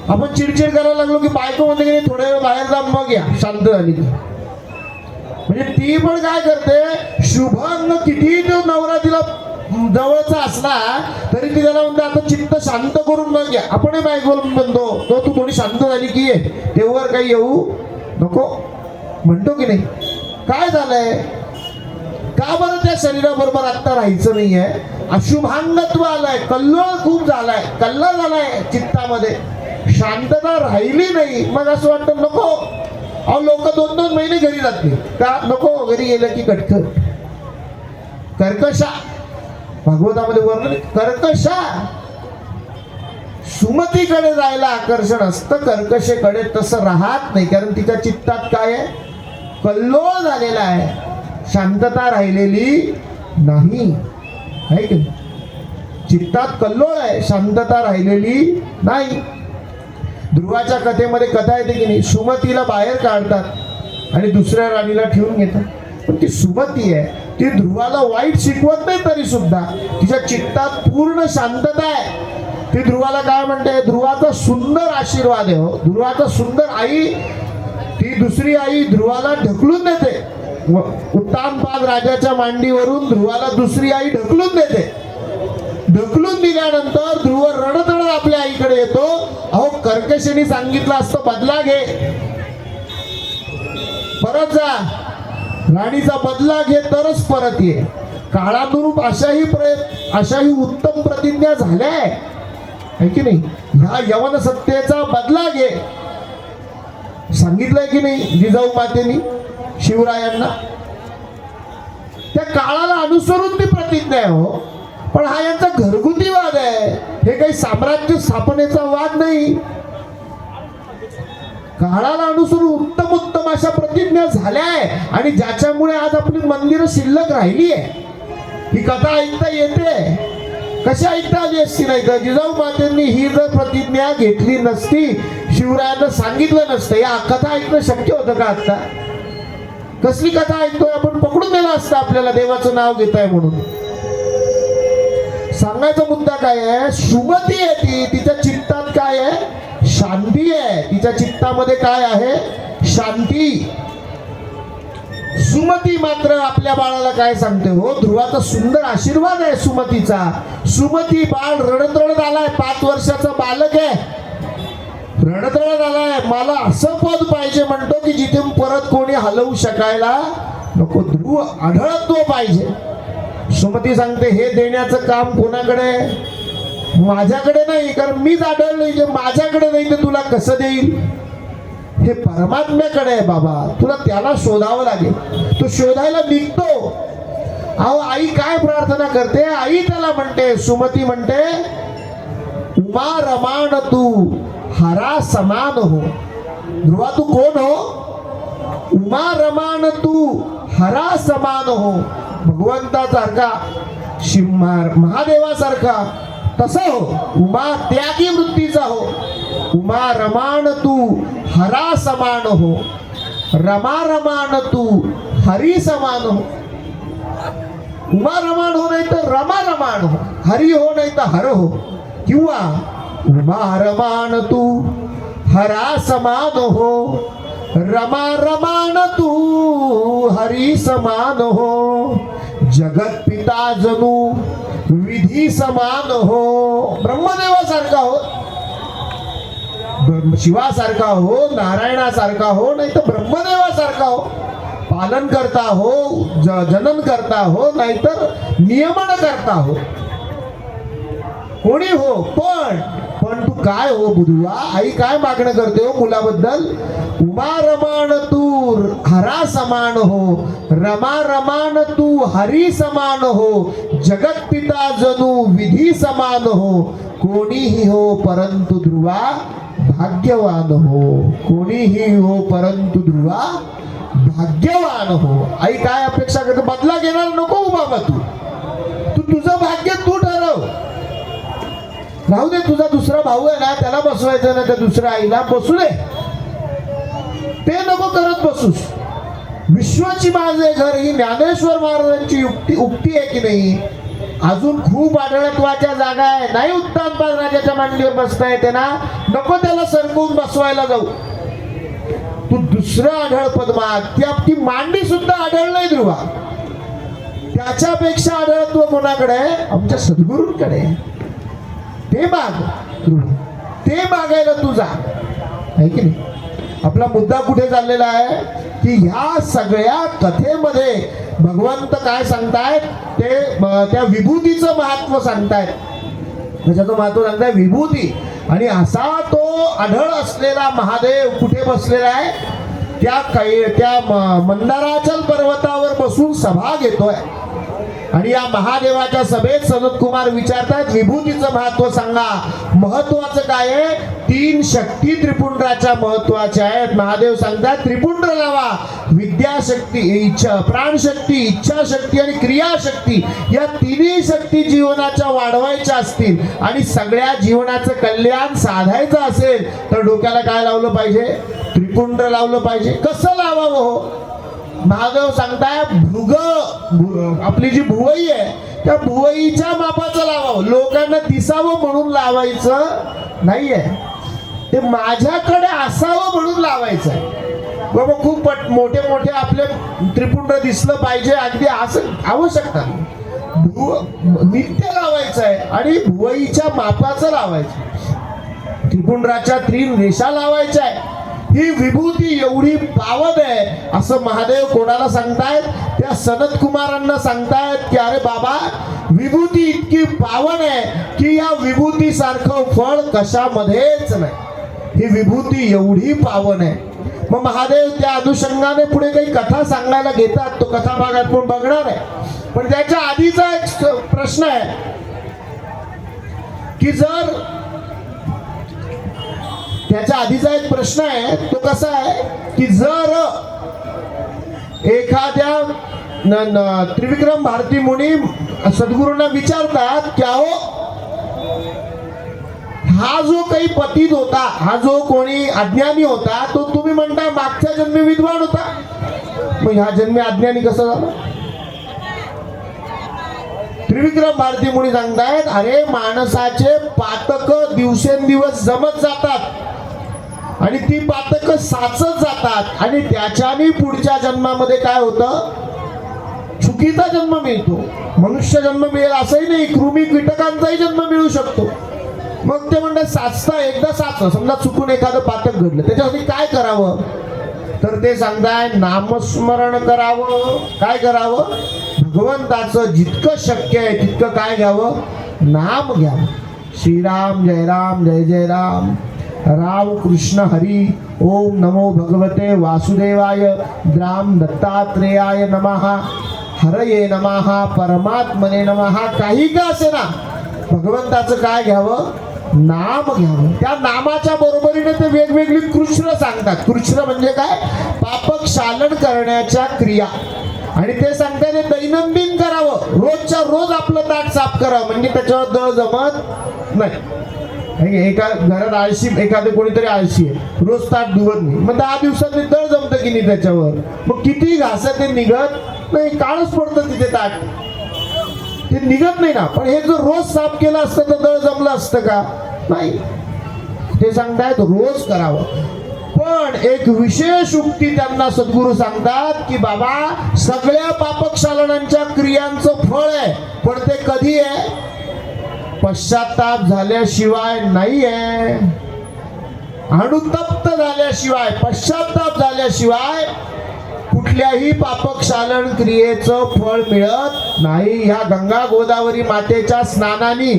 आपण चिडचिड करायला लागलो की बायको म्हणते की थोड्या वेळ बाहेर जा मग या, शांत झाली की. म्हणजे ती पण काय करते? शुभांग. किती तो नवरा तिला जवळचा असला तरी ती त्याला म्हणते आता चित्त शांत करून मग या. आपणही बायकोला म्हणतो तो तू थोडी शांत झाली की ये, तेव्हा काही येऊ नको म्हणतो की नाही. काय झालंय? का बरं त्या शरीराबरोबर आता राहायचं नाहीये? अशुभांगत्व आलाय, कल्लोळ खूप झालाय, कल्ला झालाय चित्तामध्ये, शांतता राहिली नाही. मग असं वाटतं नको. अहो, लोक 2-2 महिने घरी जात नाही का? नको. घरी गेलं की कटकट, कर्कशा. भागवतामध्ये वर्णन कर्कशा. सुमतीकडे जायला आकर्षण असतं, कर्कशेकडे तसं राहत नाही. कारण तिच्या चित्तात काय आहे? कल्लोळ झालेला आहे, शांतता राहिलेली नाही. आहे की चित्तात कल्लोळ आहे, शांतता राहिलेली नाही. ध्रुवाच्या कथेमध्ये कथा येते की नाही, सुमतीला बाहेर काढतात आणि दुसऱ्या राणीला ठेवून घेतात. पण ती सुमती आहे, ती ध्रुवाला वाईट शिकवत नाही तरी सुद्धा तिच्या चित्तात पूर्ण शांतता आहे. ती ध्रुवाला काय म्हणते? ध्रुवाचा सुंदर आशीर्वाद आहे. हो, ध्रुवाचा सुंदर. आई, ती दुसरी आई ध्रुवाला ढकलून देते. उत्तानपाद राजाच्या मांडीवरून ध्रुवाला दुसरी आई ढकलून देते. ढकलून दिल्यानंतर ध्रुव रडत रडत आपल्या आईकडे येतो. अहो, कर्कशेने सांगितलं असतं बदला घे, परत जा, राणीचा बदला घे तरच परत ये. काळानुरूप अशाही उत्तम प्रतिज्ञा झाल्या आहे की नाही? ह्या यवन सत्तेचा बदला घे सांगितलंय की नाही जिजाऊ मातेनी शिवरायांना? त्या काळाला अनुसरून ती प्रतिज्ञा आहे. हो, पण हा यांचा घरगुती वाद आहे. हे काही साम्राज्य स्थापनेचा वाद नाही. काळाला अनुसरून उत्तम उत्तम अशा प्रतिज्ञा झाल्या आहे आणि ज्याच्यामुळे आज आपली मंदिरं शिल्लक राहिली आहे. ही कथा ऐकता येते. कशी ऐकता आली असती नाही का? जिजाऊ मातेंनी ही जर प्रतिज्ञा घेतली नसती, शिवरायांना सांगितलं नसतं, या कथा ऐकणं शक्य होतं का? आता कसली कथा ऐकतोय आपण? पकडून दिला असतं आपल्याला देवाचं नाव घेताय म्हणून. सांगायचा मुद्दा काय आहे? सुमती आहे ती, तिच्या चित्तात काय आहे? शांती आहे. तिच्या चित्तामध्ये काय आहे? शांती. सुमती मात्र आपल्या बाळाला काय सांगते? हो, ध्रुवाचा सुंदर आशीर्वाद आहे सुमतीचा. सुमती बाळ रडत रडत आलाय, 5 वर्षाचा बालक आहे, रडत रडत आलाय. मला असं पद पाहिजे म्हणतो की जिथे परत कोणी हलवू शकायला नको. ध्रुव आढळत्व पाहिजे. सुमती सांगते हे देण्याचं काम कोणाकडे? माझ्याकडे नाही, कारण मीच आढळलोय. जे माझ्याकडे नाही ते तुला कसं देईल? हे परमात्म्याकडे आहे बाबा, तुला त्याला शोधावं लागेल. तो शोधायला निघतो. अहो आई काय प्रार्थना करते, आई त्याला म्हणते, सुमती म्हणते, उमा रमान तू हरा समान हो. ध्रुवा तू कोण हो? उमा रमान तू हरा समान हो. भगवंतासारखा महादेवासारखा तसा हो. उमा त्यागी वृत्तीचा हो. उमा रमान तू हरा समान हो. रमा रमान तू हरी समान हो. उमा रमान हो नाही तर रमा रमान हो. हरी हो नाही तर हर हो. किंवा उमा रमान तू हरा समान हो. रमा रमान तू हरी समान हो. जगत पिता जणू विधी समान हो. ब्रह्मदेवासारखा हो, शिवासारखा हो, नारायणासारखा हो नाही तर ब्रह्मदेवासारखा हो. पालन करता हो, जनन करता हो नाहीतर नियमन करता हो. कोणी हो, पण तू काय हो बुधवा? आई काय मागणं करते हो मुलाबद्दल? उमा रमान तू हरा समान हो. रमा रमान तू हरी समान हो. जगत पिता जणू विधी समान हो. कोणीही हो परंतु ध्रुवा भाग्यवान हो. कोणीही हो परंतु ध्रुवा भाग्यवान हो. आई काय अपेक्षा करते? बदला घेणार नको बाबा. तू तुझं भाग्य तू ठरव. राहू दे, तुझा दुसरा भाऊ आहे ना, त्याला बसवायचं ना, त्या दुसऱ्या आईला बसू दे, ते नको करत बसूस. विश्वाची माझे घर ही ज्ञानेश्वर महाराजांची उक्ती आहे की नाही? अजून खूप आढळत्वाच्या जागा आहे. नाही उत्तानपाद राजाच्या मांडीवर बसता येते ना, नको त्याला सरकवून बसवायला जाऊ. तू दुसरं आढळपद माग. ती मांडी सुद्धा आढळ नाही ध्रुवा. त्याच्यापेक्षा आढळत्व कोणाकडे? आमच्या सद्गुरूंकडे. ते माग, ते मागायला तुझा आहे की नाही? आपला मुद्दा कुठे चाललेला आहे की ह्या सगळ्या कथेमध्ये भगवंत काय सांगतायत? ते त्या विभूतीचं महत्व सांगतायत. त्याच्याचं महत्व सांगताय विभूती. आणि असा तो आढळ असलेला महादेव कुठे बसलेला आहे? त्या मंदाराचल पर्वतावर बसून सभा घेतोय. आणि या महादेवाच्या सभेत सनत कुमार विचारतात, विभूतीचं महत्व सांगा. महत्वाचं काय आहे? 3 शक्ती त्रिपुंड्राच्या महत्वाच्या आहेत. महादेव सांगतात त्रिपुंड्र लावा. विद्याशक्ती, प्राणशक्ती, इच्छाशक्ती आणि क्रियाशक्ती या 3ही शक्ती जीवनाच्या वाढवायच्या असतील आणि सगळ्या जीवनाचं कल्याण साधायचं असेल तर डोक्याला काय लावलं पाहिजे? त्रिपुंड्र लावलं पाहिजे. कसं लावावं हो? महादेव सांगताय भृग, आपली जी भुवई आहे त्या भुवईच्या मापाचं लावावं. लोकांना दिसावं म्हणून लावायचं नाहीये, ते माझ्याकडे असावं म्हणून लावायचं आहे. बाबा खूप मोठे मोठे आपले त्रिपुंड दिसलं पाहिजे अगदी असं आवश्यक नाही. नित्य लावायचं आहे आणि भुवईच्या मापाचं लावायचं. त्रिपुंडाच्या 3 रेषा लावायच्या आहे. ही विभूती एवढी पावन आहे असं महादेव कोणाला सांगतायत? त्या सनत कुमारांना सांगतायत की अरे बाबा, विभूती इतकी पावन आहे की या विभूती सारखं फळ कशामध्येच नाही. ही विभूती एवढी पावन आहे. मग महादेव त्या अनुषंगाने पुढे काही कथा सांगायला घेतात. तो कथा भागात पण बघणार आहे. पण त्याच्या आधीचा एक प्रश्न आहे की त्याच्या आधीचा एक प्रश्न आहे. तो कसा आहे की जर एखाद्या त्रिविक्रम भारती मुनी सद्गुरूंना विचारतात की अहो, हा जो काही पतित होता, हा जो कोणी अज्ञानी होता, तो तुम्ही म्हणता मागच्या जन्मी विद्वान होता, मग ह्या जन्मी अज्ञानी कसं झालं? त्रिविक्रम भारती मुनी सांगतायत अरे, माणसाचे पातक दिवसेंदिवस जमत जातात आणि ती पातक साचत जातात आणि त्याच्याने पुढच्या जन्मामध्ये काय होतं? चुकीचा जन्म मिळतो. मनुष्य जन्म मिळेल असंही नाही, कृमी कीटकांचाही जन्म मिळू शकतो. मग ते म्हणतात साचता, एकदा साचलं, समजा चुकून एखादं पातक घडलं, त्याच्यासाठी काय करावं? तर ते सांगताय नामस्मरण करावं. काय करावं? भगवंताचं जितकं शक्य आहे तितकं काय घ्यावं? नाम घ्यावं. श्रीराम जय राम जय जय राम, राम कृष्ण हरी. ओम नमो भगवते वासुदेवाय. राम दत्तात्रेयाय नमः. हरये नमः. परमात्मने नमः. काही का असे ना, भगवंताचं काय घ्यावं? नाम घ्यावं. त्या नामाच्या बरोबरीने ते वेगवेगळी कृष्ण सांगतात. कृष्ण म्हणजे काय? पापक्षालन करण्याच्या क्रिया. आणि ते सांगतात ते दैनंदिन करावं. रोजच्या रोज आपलं ताट साफ करावं, म्हणजे त्याच्यावर दळ जमत नाही. एका घरात आळशी, एखादे कोणीतरी आळशी आहे, रोज ताट धुवत नाही, मग 10 दिवसात ते दळ जमतं की नाही त्याच्यावर. मग किती घासत ते निघत नाही, काळच पडतं तिथे ताट, ते निघत नाही ना. पण हे जर रोज साफ केलं असतं तर दळ जमलं असतं का? नाही. ते सांगतायत रोज करावं. पण एक विशेष उक्ती त्यांना सद्गुरू सांगतात की बाबा, सगळ्या पापक्षालनांच्या क्रियांचं फळ आहे, पण ते कधी आहे? पश्चाताप झाल्याशिवाय नाही आहे. अनुतप्त झाल्याशिवाय, पश्चाताप झाल्याशिवाय कुठल्याही पापक्षालन क्रियेचं फळ मिळत नाही. ह्या गंगा गोदावरी मातेच्या स्नानाने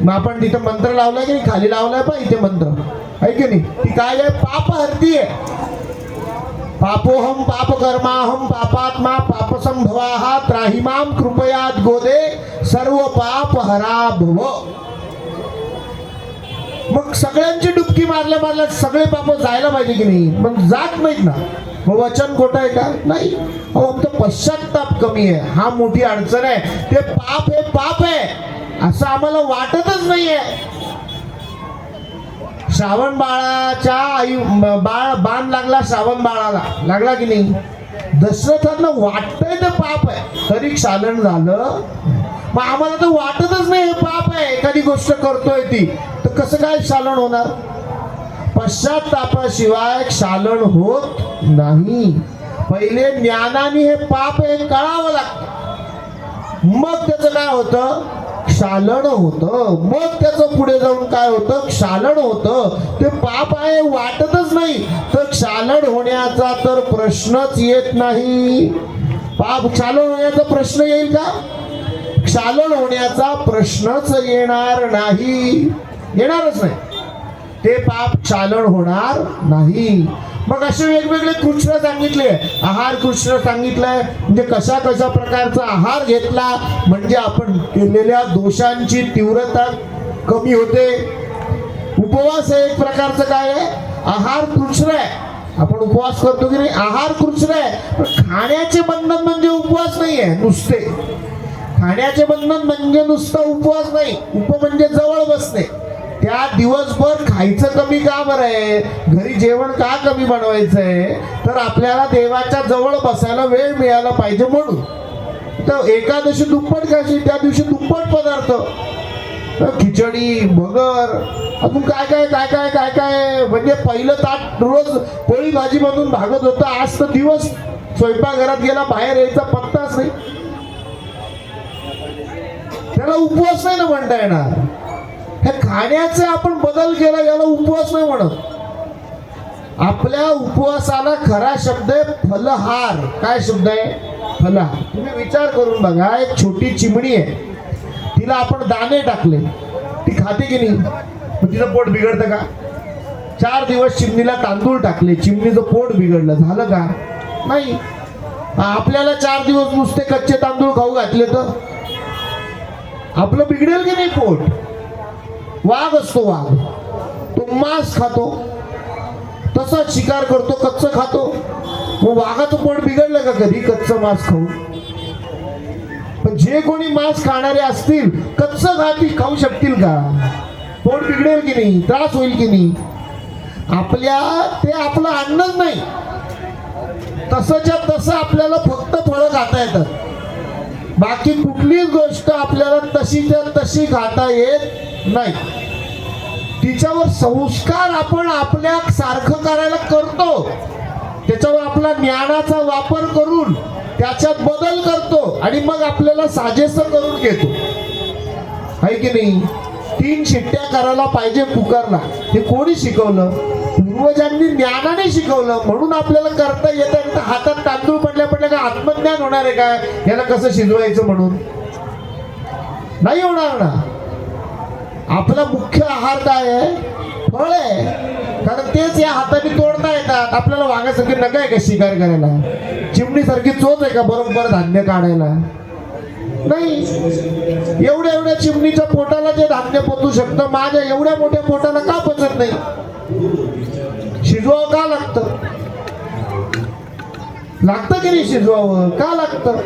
आपण तिथं मंत्र लावलाय की नाही? खाली लावलाय पा इथे मंत्र आहे की नाही? ती काय आहे? पाप हरती आहे. पापोहम पाप कर्माहम पापात्मा पापसंभवाः त्राहिमाम कृपयात गोदे सर्व पाप हरा भव. मग सगळ्यांची डुबकी मारल्या सगळे पाप जायला पाहिजे की नाही? पण जात नाहीत ना. मग वचन खोटं आहे का? नाही. अहो, आमचा पश्चाताप कमी आहे, हा मोठी अडचण आहे. ते पाप हे पाप आहे असं आम्हाला वाटतच नाहीये. श्रावण बाळाच्या आई बाण लागला, श्रावण बाळाला लागला की नाही? दशरथांना वाटतंय ते पाप आहे, तरी क्षालन झालं. मग आम्हाला तर वाटतच नाही हे पाप आहे. एखादी गोष्ट करतोय ती, तर कसं काय क्षालन होणार? पश्चातापाशिवाय क्षालन होत नाही. पहिले ज्ञानाने हे पाप हे कळावं लागतं, मग त्याचं काय होतं? क्षालन होतं. मग त्याचं पुढे जाऊन काय होतं? क्षालन होतं. ते पाप आहे वाटतच नाही, तर क्षालन होण्याचा तर प्रश्नच येत नाही. पाप क्षालन होण्याचा प्रश्न येईल का? क्षालन होण्याचा प्रश्नच येणार नाही, येणारच नाही. ते पाप क्षालन होणार नाही. मग असे वेगवेगळे कृष्ण सांगितले. आहार कृष्ण सांगितलंय, म्हणजे कशा कशा प्रकारचा आहार घेतला म्हणजे आपण केलेल्या दोषांची तीव्रता कमी होते. उपवास हे एक प्रकारचं काय आहे? आहार कृष्ण आहे. आपण उपवास करतो की नाही? आहार कृष्ण आहे. पण खाण्याचे बंधन म्हणजे उपवास नाही आहे. नुसते खाण्याचे बंधन म्हणजे नुसतं उपवास नाही. उप म्हणजे जवळ बसणे. त्या दिवसभर खायचं कमी का बरं आहे? घरी जेवण का कमी बनवायचंय? तर आपल्याला देवाच्या जवळ बसायला वेळ मिळाला पाहिजे म्हणून. तर एकादशी दुप्पट खायची, त्या दिवशी दुप्पट पदार्थ, खिचडी, भगर, अजून काय काय काय काय काय काय. म्हणजे पहिलं ताट रोज पोळी भाजी मधून भागत होतं. आज तर दिवस स्वयंपाकघरात गेला, बाहेर यायचा पत्ताच नाही. त्याला उपवास नाही ना म्हणता येणार. हे खाण्याचे आपण बदल केला, याला उपवास नाही म्हणत. आपल्या उपवासाला खरा शब्द आहे फलहार. काय शब्द आहे? फलहार. तुम्ही विचार करून बघा, एक छोटी चिमणी आहे, तिला आपण दाणे टाकले, ती खाते की नाही? मग तिचं पोट बिघडतं का? 4 दिवस चिमणीला तांदूळ टाकले, चिमणीचं पोट बिघडलं, झालं का? नाही. आपल्याला 4 दिवस नुसते कच्चे तांदूळ खाऊ घातले तर आपलं बिघडेल की नाही पोट? वाघ असतो, वाघ तो मांस खातो, तसाच शिकार करतो, कच्चं खातो. मग वाघाचं पोट बिघडलं का कधी कच्चं मांस खाऊ? पण जे कोणी मांस खाणारे असतील, कच्चं खाऊ शकतील का? पोट बिघडेल की नाही? त्रास होईल की नाही? ते आपलं अन्नच नाही. तसंच्या तसं आपल्याला फक्त फळं खाता येतात. बाकी कुठलीच गोष्ट आपल्याला तशीच्या तशी खाता येत नाही. तिच्यावर संस्कार आपण आपल्या सारखं करायला करतो, त्याच्यावर आपला ज्ञानाचा वापर करून त्याच्यात बदल करतो आणि मग आपल्याला साजेसं करून घेतो, आहे की नाही? 3 शिट्ट्या करायला पाहिजे कुकरला. हे कोणी शिकवलं? पूर्वजांनी ज्ञानाने शिकवलं, म्हणून आपल्याला करता येतं. हातात तांदूळ पडल्या का आत्मज्ञान होणार आहे काय? याला कसं शिजवायचं म्हणून? नाही होणार ना. आपला मुख्य आहार काय आहे? फळ आहे. कारण तेच या हाताने तोडता येतात. आपल्याला वाघासारखी नका आहे का शिकार करायला? चिमणीसारखी चोच आहे का बरोबर धान्य काढायला? नाही. एवढ्या एवढ्या चिमणीच्या पोटाला जे धान्य पचू शकतं, माझ्या एवढ्या मोठ्या पोटाला का पचत नाही? शिजवावं का लागतं? लागतं की नाही शिजवावं? का लागतं?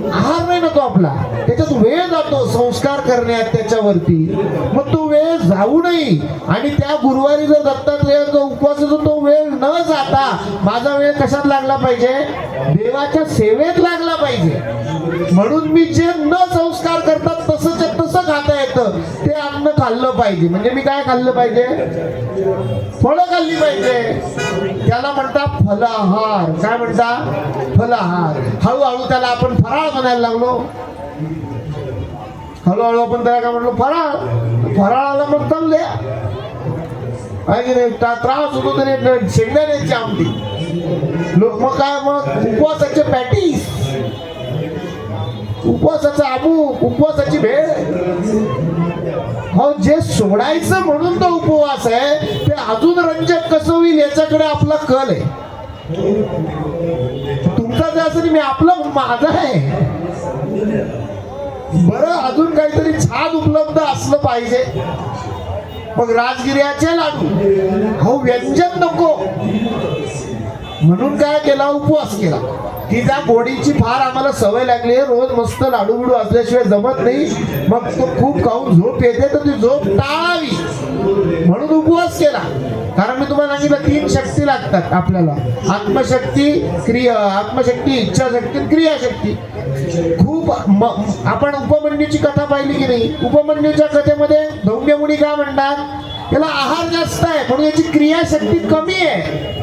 आहार नाही ना तो आपला, त्याच्यात वेळ जातो संस्कार करण्यात त्याच्यावरती. मग तो वेळ जाऊ नये. आणि त्या गुरुवारी जर दत्तात्रेयाचा उपवास असतो, तो वेळ न जाता माझा वेळ कशात लागला पाहिजे? देवाच्या सेवेत लागला पाहिजे. म्हणून मी जे न संस्कार करतात तसंच तसं खाता येतं ते अन्न खाल्लं पाहिजे. म्हणजे मी काय खाल्लं पाहिजे? फळं खाल्ली पाहिजे. त्याला म्हणतात फलाहार. काय म्हणतात? फलाहार. हळूहळू त्याला आपण फराळ म्हणायला लागलो. हळूहळू आपण त्याला काय म्हणलो? फराळ. फराळाला मग चालले त्रास होतो तरी शेंगदाण्याची आमटी. लोक मग काय, मग उपवासाचे पॅटीस, उपवासाचा अमुक, उपवासाची भेळ. हो, जे सोडायचं म्हणून तो उपवास आहे ते अजून रंजक कसं होईल याच्याकडे आपला कल आहे. तुमचा जे असं मी आपलं माझं आहे. बरं, अजून काहीतरी छान उपलब्ध असलं पाहिजे. मग राजगिर्याचे लाडू. हो, व्यंजन नको म्हणून काय केला? उपवास केला. की त्या गोडीची फार आम्हाला सवय लागली आहे. रोज मस्त लाडू बिडू असल्याशिवाय जमत नाही. मग तो खूप खाऊन झोप येते, तर ती झोप टाळावी म्हणून उपवास केला. कारण मी तुम्हाला सांगितलं 3 शक्ती लागतात आपल्याला. आत्मशक्ती, आत्मशक्ती, इच्छाशक्ती, क्रियाशक्ती. खूप आपण उपमन्यूची कथा पाहिली की नाही? उपमन्यूच्या कथेमध्ये धौम्यमुनी काय म्हणतात? त्याला आहार जास्त आहे म्हणून याची क्रियाशक्ती कमी आहे.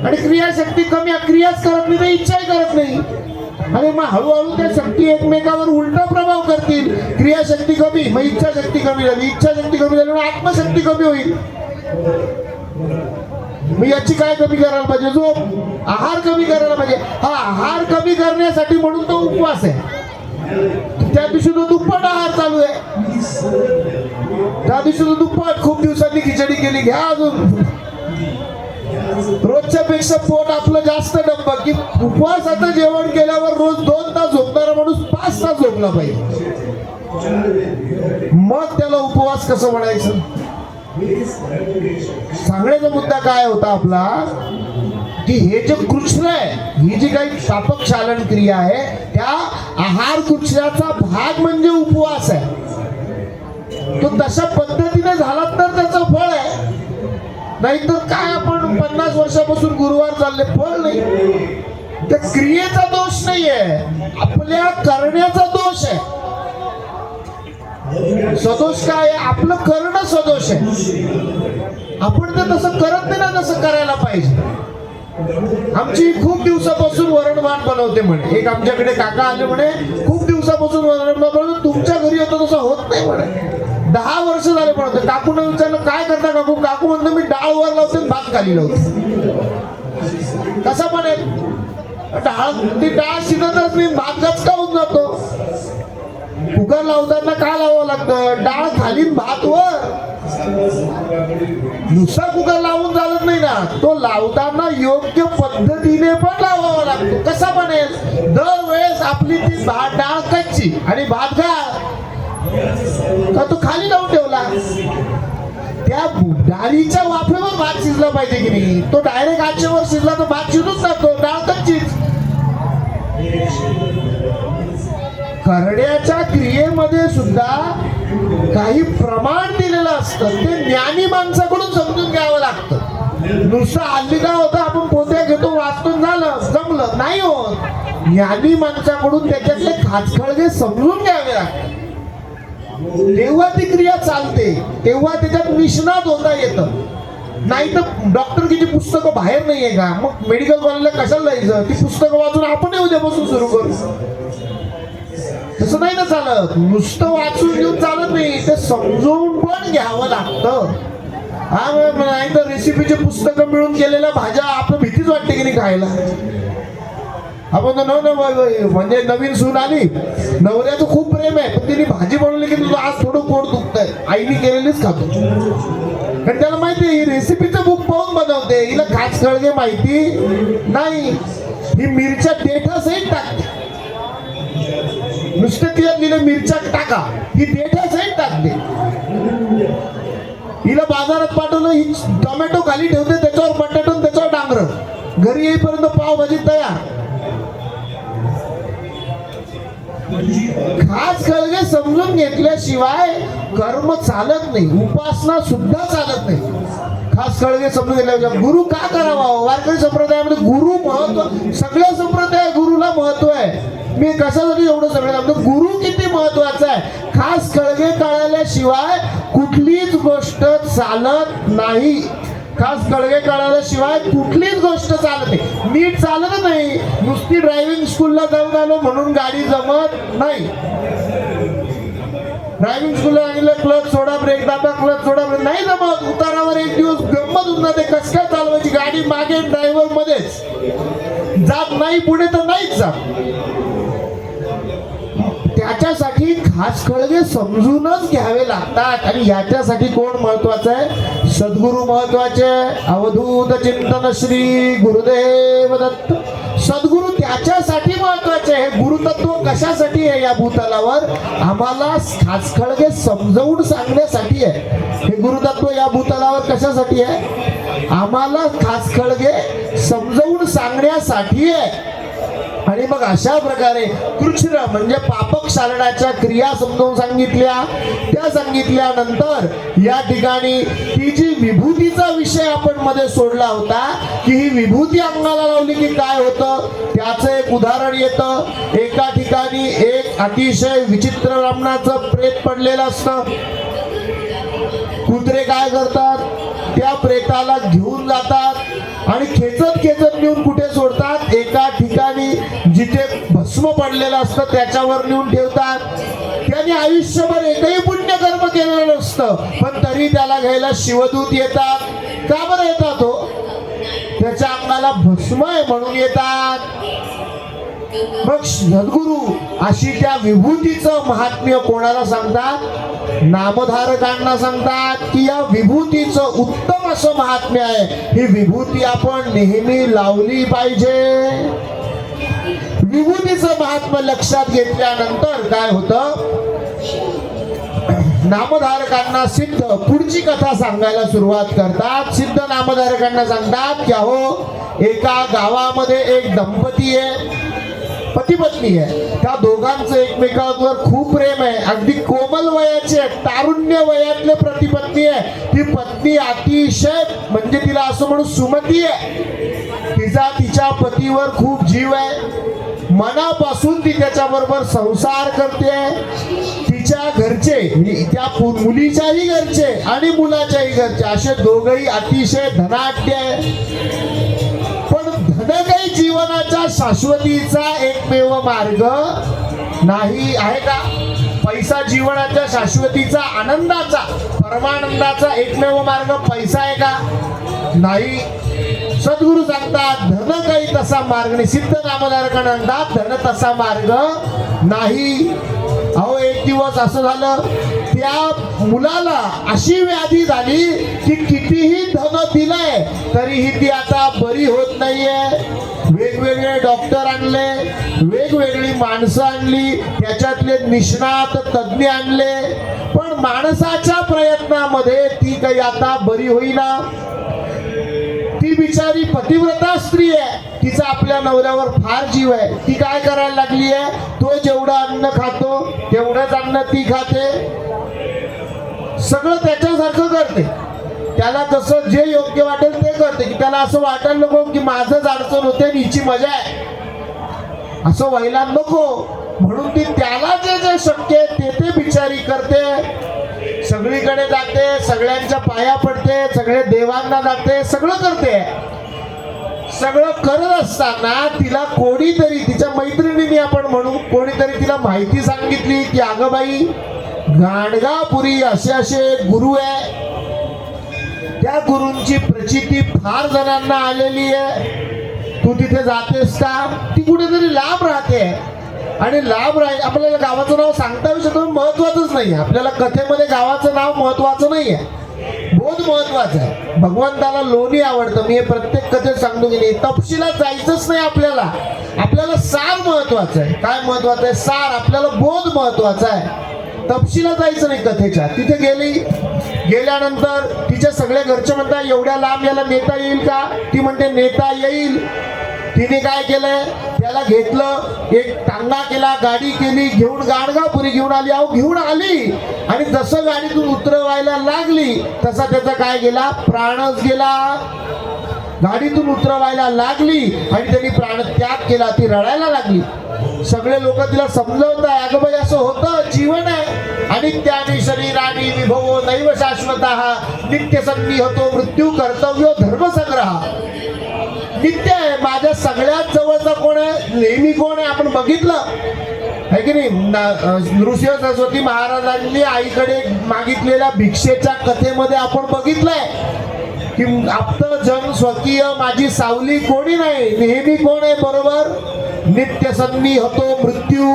आणि क्रियाशक्ती कमी, क्रियाच करत नाही, इच्छाही करत नाही. आणि मग हळूहळू त्या शक्ती एकमेकावर उलटा प्रभाव करतील. क्रियाशक्ती कमी, मग इच्छाशक्ती कमी झाली, इच्छाशक्ती कमी झाली, मग आत्मशक्ती कमी होईल. मग याची काय कमी करायला पाहिजे? झोप. आहार कमी करायला पाहिजे. हा आहार कमी करण्यासाठी म्हणून तो उपवास आहे. त्या दिवशी तो दुप्पट आहार चालू आहे. त्या दिवशी तो दुप्पट, खूप दिवसांनी खिचडी केली, घ्या अजून. रोजच्या पेक्षा पोट आपलं जास्त डब्बा. की उपवासाचं जेवण केल्यावर रोज 2 तास झोपणारा माणूस 5 तास झोपला पाहिजे. मग त्याला उपवास कसं म्हणायचं? सांगण्याचा मुद्दा काय होता आपला? की हे जे कृष्ण आहे, ही जी काही सापक शालन क्रिया आहे, त्या आहार कृष्णाचा भाग म्हणजे उपवास आहे. तो तशा पद्धतीने झाला तर त्याचं फळ आहे. नाहीतर काय, आपण 50 वर्षापासून गुरुवार चालले, फळ नाही. त्या क्रियेचा दोष नाहीये, आपल्या करण्याचा दोष आहे. सदोष काय आहे? आपलं करणं सदोष आहे. आपण ते तसं करत नाही ना, तसं करायला पाहिजे. आमची खूप दिवसापासून वरण भात बनवते म्हणे. एक आमच्याकडे काका आले म्हणे, खूप दिवसापासून वरण भात बनवते, तुमच्या घरी होतं तसं होत नाही म्हणे. 10 वर्ष झाले बनवते. काकून विचारलं काय करता काकू? काकू म्हणतो मी डाळ वर लावते, भात खाली लावते. कसा बनेल? ती डाळ शिजतच नाही, भात गचका होऊन जातो. कुकर लावताना काय लावावं लागतं? डाळ खाली, भात वर. नुसता कुकर लावून चालत नाही ना, तो लावताना योग्य पद्धतीने पण लावावा लागतो. कसा बनेल? दरवेळेस आपली ती डाळ कच्ची आणि भात का तो खाली लावून ठेवला. त्या डाळीच्या वाफेवर भात शिजला पाहिजे की नाही? तो डायरेक्ट आचेवर शिजला तर भात शिजून जातो, डाळ कच्चीच. करण्याच्या क्रियेमध्ये सुद्धा काही प्रमाण दिलेलं असतं. ते ज्ञानी माणसाकडून समजून घ्यावं लागतं. नुसतं हल्ली काय होतं, आपण पोत्या घेतो, वाचून झालं, जमलं नाही होत. ज्ञानी माणसाकडून त्याच्यातले खाचखळगे समजून घ्यावे लागतात. तेव्हा ती क्रिया चालते, तेव्हा त्याच्यात निष्णात होता येतं. नाही तर डॉक्टरकीची पुस्तकं बाहेर नाहीये का? मग मेडिकल कॉलेजला कशाला जायचं? ती पुस्तकं वाचून आपण उद्यापासून सुरू करू. तसं नाही ना चालत. नुसतं वाचून घेऊन चालत नाही, ते समजून पण घ्यावं लागतं. हा, नाही तर रेसिपीचे पुस्तकं मिळून केलेल्या भाज्या आपलं भीतीच वाटते की नाही खायला. आपण म्हणजे नवीन सून आली, नवऱ्याचं खूप प्रेम आहे, पण तिने भाजी बनवली की तुझं आज थोडं पोट दुखतंय, आईने केलेलीच खातो. कारण त्याला माहिती ही रेसिपीचं बुक पाहून बनवते, हिला खास खळगे माहिती नाही. ही मिरच्या देठासहित टाकते, नुसतं तिला लिहिलं मिरच्या टाका, ही देठासहित टाकते. हिला बाजारात पाठवलं, ही टोमॅटो खाली ठेवते, त्याच्यावर बटाटो त्याच्यावर डांगर, घरी येईपर्यंत पावभाजी तयार. खास खळगे समजून घेतल्याशिवाय कर्म चालत नाही, उपासना सुद्धा चालत नाही. खास खळगे समजून घेतल्याशिवाय गुरु का करावा? वारकरी संप्रदायामध्ये गुरु महत्व, सगळ्या संप्रदाय गुरुला महत्व आहे. मी कशासाठी एवढं सगळं सांगतो, गुरु किती महत्वाचा आहे. खास खळगे कळल्याशिवाय कुठलीच गोष्ट चालत नाही. खास खळगे कळल्याशिवाय कुठलीच गोष्ट चालत नाही, नीट चालत नाही. नुसती ड्रायव्हिंग स्कूलला जाऊन आलो म्हणून गाडी जमत नाही. ड्रायव्हिंग स्कूलला आणलं, क्लच सोडा, ब्रेक दाबा, क्लच सोडा, ब्रेक नाही जमत. उतारावर एक दिवस गंमत होऊन जाते, कसं काय चालवायची गाडी, मागे ड्रायव्हर मध्येच, जात नाही पुढे तर नाहीच जात. त्याच्यासाठी खास खळगे समजूनच घ्यावे लागतात. आणि याच्यासाठी कोण महत्वाचं आहे? सद्गुरू महत्वाचे. अवधूत चिंतन श्री गुरुदेव दत्त. सद्गुरू त्याच्यासाठी महत्वाचे आहे. गुरुतत्व कशासाठी आहे? या भूतलावर आम्हाला खास खळगे समजावून सांगण्यासाठी आहे. हे गुरुतत्व या भूतलावर कशासाठी आहे? आम्हाला खास खळगे समजावून सांगण्यासाठी आहे. आणि मग अशा प्रकारे कृष्ण म्हणजे पापक शालनाच्या क्रिया समजावून सांगितल्या. त्या सांगितल्यानंतर या ठिकाणी ती जी विभूतीचा विषय आपण मध्ये सोडला होता की ही विभूती अंगाला लावली की काय होतं, त्याचं एक उदाहरण येतं. एका ठिकाणी एक अतिशय विचित्र रमणाचं प्रेत पडलेलं असतं. कुत्रे काय करतात? त्या प्रेताला घेऊन जातात आणि खेचत खेचत नेऊन कुठे सोडतात? एका ठिकाणी जिथे भस्म पडलेलं असतं त्याच्यावर नेऊन ठेवतात. त्याने आयुष्यभर एकही पुण्य कर्म केलेलं नसतं, पण तरी त्याला घ्यायला शिवदूत येतात. का बरं येतात हो? त्याच्या अंगाला भस्म आहे म्हणून येतात. मग सद्गुरू अशी त्या विभूतीचं महात्म्य कोणाला सांगतात? नामधारकांना सांगतात की या विभूतीचं उत्तम असं महात्म्य आहे. ही विभूती आपण नेहमी लावली पाहिजे. विभूतीचं महात्म्य लक्षात घेतल्यानंतर काय होतं? नामधारकांना सिद्ध पुढची कथा सांगायला सुरुवात करतात. सिद्ध नामधारकांना सांगतात की अहो, एका गावामध्ये एक दंपती आहे, पती पत्नी आहे. त्या दोघांचं एकमेकांवर खूप प्रेम आहे. अगदी कोमल वयाचे, तारुण्य वयातले पती पत्नी आहे. ती पत्नी अतिशय म्हणजे तिला असं म्हणून सुमती आहे. तिचा तिच्या पतीवर खूप जीव आहे. मनापासून ती त्याच्याबरोबर संसार करते. तिच्या घरचे, त्या मुलीच्याही घरचे आणि मुलाच्याही घरचे असे दोघही अतिशय धनाढ्य आहे. पण धन काही जीवनाच्या शाश्वतीचा एकमेव मार्ग नाही आहे का? पैसा जीवनाच्या शाश्वतीचा, आनंदाचा, परमानंदाचा एकमेव मार्ग पैसा आहे का? नाही. सद्गुरू सांगतात धन काही तसा मार्ग नाही. सिद्ध नामधारकांना म्हणतात धन तसा मार्ग नाही. अहो, एक दिवस असं झालं, त्या मुलाला अशी व्याधी झाली की कितीही धन दिलंय तरीही ती आता बरी होत नाहीये. वेगवेगळे डॉक्टर आणले, वेगवेगळी माणसं आणली, त्याच्यातले निष्णात तज्ञ आणले, पण माणसाच्या प्रयत्नामध्ये ती काही आता बरी होईना. ती बिचारी पतिव्रता स्त्री आहे, तिचा आपल्या नवऱ्यावर फार जीव आहे. ती काय करायला लागली आहे? तो जेवढं अन्न खातो तेवढंच अन्न ती खाते, सगळं त्याच्यासारखं करते. त्याला जसं जे योग्य वाटेल ते करते, की त्याला असं वाटायला नको की माझंच अडचण होते आणि हिची मजा आहे, असं व्हायला नको. म्हणून ती त्याला जे जे शक्य आहे ते बिचारी करते. सगळीकडे जाते, सगळ्यांच्या पाया पडते, सगळे देवांना जाते, सगळं करते. सगळं करत असताना तिला कोणीतरी, तिच्या मैत्रिणीने आपण म्हणू, कोणीतरी तिला माहिती सांगितली की अगं बाई, गाणगापुरी असे असे गुरु आहे, त्या गुरूंची प्रचिती फार जणांना आलेली आहे, तू तिथे जातेस का? ती कुठेतरी लांब राहते आणि लांब राहील. आपल्याला गावाचं नाव सांगता येऊ शकतो, महत्वाचंच नाही. आपल्याला कथेमध्ये गावाचं नाव महत्वाचं नाही आहे. बोध महत्वाचा आहे. भगवंताला लोणी आवडतं. मी हे प्रत्येक कथेत सांगतो की नाही, तपशिलात जायचंच नाही आपल्याला. आपल्याला सार महत्वाचं आहे. काय महत्वाचं आहे? सार. आपल्याला बोध महत्वाचा आहे. तपशिलात जायचं नाही कथेच्या. तिथे गेल्यानंतर तिच्या सगळे घरचे म्हणतात एवढ्या लांब याला नेता येईल का? ती म्हणते नेता येईल. तिने काय केलंय, त्याला घेतलं, एक टांगा केला, गाडी केली, घेऊन गाणगापुरी घेऊन आली. अहो घेऊन आली आणि जसं गाडीतून उतरवायला लागली तसा त्याचा काय गेला, प्राणच गेला. गाडीतून उतरवायला लागली आणि त्यांनी प्राणत्याग केला. ती रडायला लागली. सगळे लोक तिला समजवत आहे, अगं बाई असं होतं, जीवन आहे. अनित्यानि शरीरानि विभवो नैव शाश्वतः नित्य संनिहतो मृत्यू कर्तव्यो धर्मसंग्रह. नित्य आहे. माझ्या सगळ्यात जवळचा कोण आहे, नेहमी कोण आहे, आपण बघितलं आहे की नाही. नृसिंह सरस्वती महाराजांनी आईकडे मागितलेल्या भिक्षेच्या कथेमध्ये आपण बघितलंय की आप्त जन स्वकीय माझी सावली कोणी नाही. नेहमी कोण आहे बरोबर, नित्य सन्निहतो मृत्यू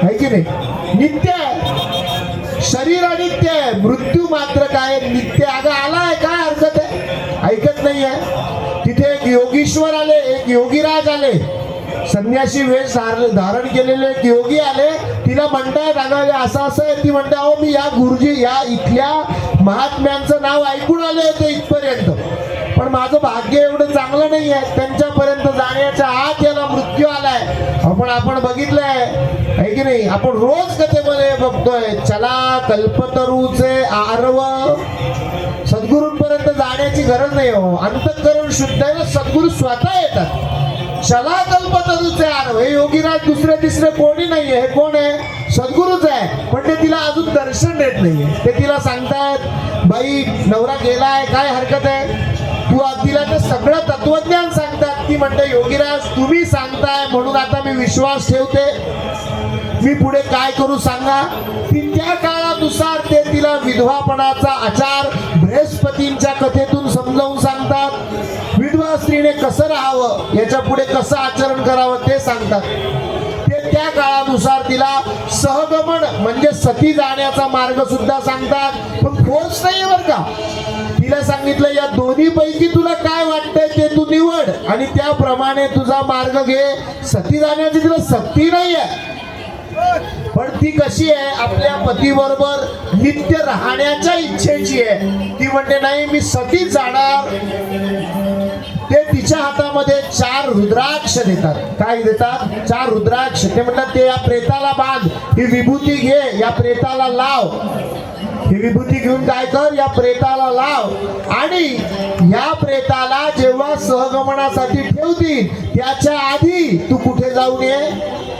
आहे की नाही. नित्य आहे, शरीर अनित्य आहे, मृत्यू मात्र काय नित्य. अगं आलाय, काय हरकत आहे, ऐकत नाही आहे. तिथे एक योगीश्वर आले, एक योगीराज आले, संन्यासी वेश धारण केलेले एक योगी आले. तिला म्हणतायत अगं असं असं आहे. ती म्हणते अहो मी या गुरुजी या इथल्या महात्म्यांचं नाव ऐकून आले होते इथपर्यंत, पण माझं भाग्य एवढं चांगलं नाही आहे, त्यांच्यापर्यंत जाण्याच्या आत याला मृत्यू आलाय. आपण बघितलंय आहे की नाही. आपण रोज कथेमध्ये बघतोय, चला कल्पतरूचे आरव. सद्गुरूंपर्यंत जाण्याची गरज नाही हो. अंतःकरण शुद्ध आहे, सद्गुरू स्वतः येतात. चला कल्पतरूचे आरव. हे योगीराज दुसरे तिसरे कोणी नाहीये. हे कोण आहे, सद्गुरूच आहे. पण ते तिला अजून दर्शन देत नाहीये. ते तिला सांगतात बाई नवरा गेलाय, काय हरकत आहे, तू तिला ते सगळं तत्वज्ञान सांगतात. ती म्हणते योगीराज तुम्ही सांगताय म्हणून आता मी विश्वास ठेवते, मी पुढे काय करू सांगा. ती त्या काळानुसार ते तिला विधवापणाचा आचार बृहस्पतींच्या कथेतून समजावून सांगतात. विधवा स्त्रीने कसं राहावं, याच्या पुढे कसं आचरण करावं ते सांगतात. ते त्या काळानुसार तिला सहगमन म्हणजे सती जाण्याचा मार्ग सुद्धा सांगतात. पण फोर्स नाही बरं का. तिला सांगितलं या दोन्ही पैकी तुला काय वाटतंय ते तू निवड आणि त्याप्रमाणे तुझा मार्ग घे. सती जाण्याची तिला सक्ती नाहीये, पण ती कशी आहे, आपल्या पतीबरोबर नित्य राहण्याच्या इच्छेची आहे. ती म्हणते नाही मी सती जाणार. ते तिच्या हातामध्ये 4 रुद्राक्ष देतात. काय देतात? 4 रुद्राक्ष. ते म्हणतात ते या प्रेताला बांध, ही विभूती घे, या प्रेताला लाव. ही विभूती घेऊन काय कर, या प्रेताला लाव आणि या प्रेताला जेव्हा सहगमनासाठी ठेवतील त्याच्या आधी तू कुठे जाऊन ये,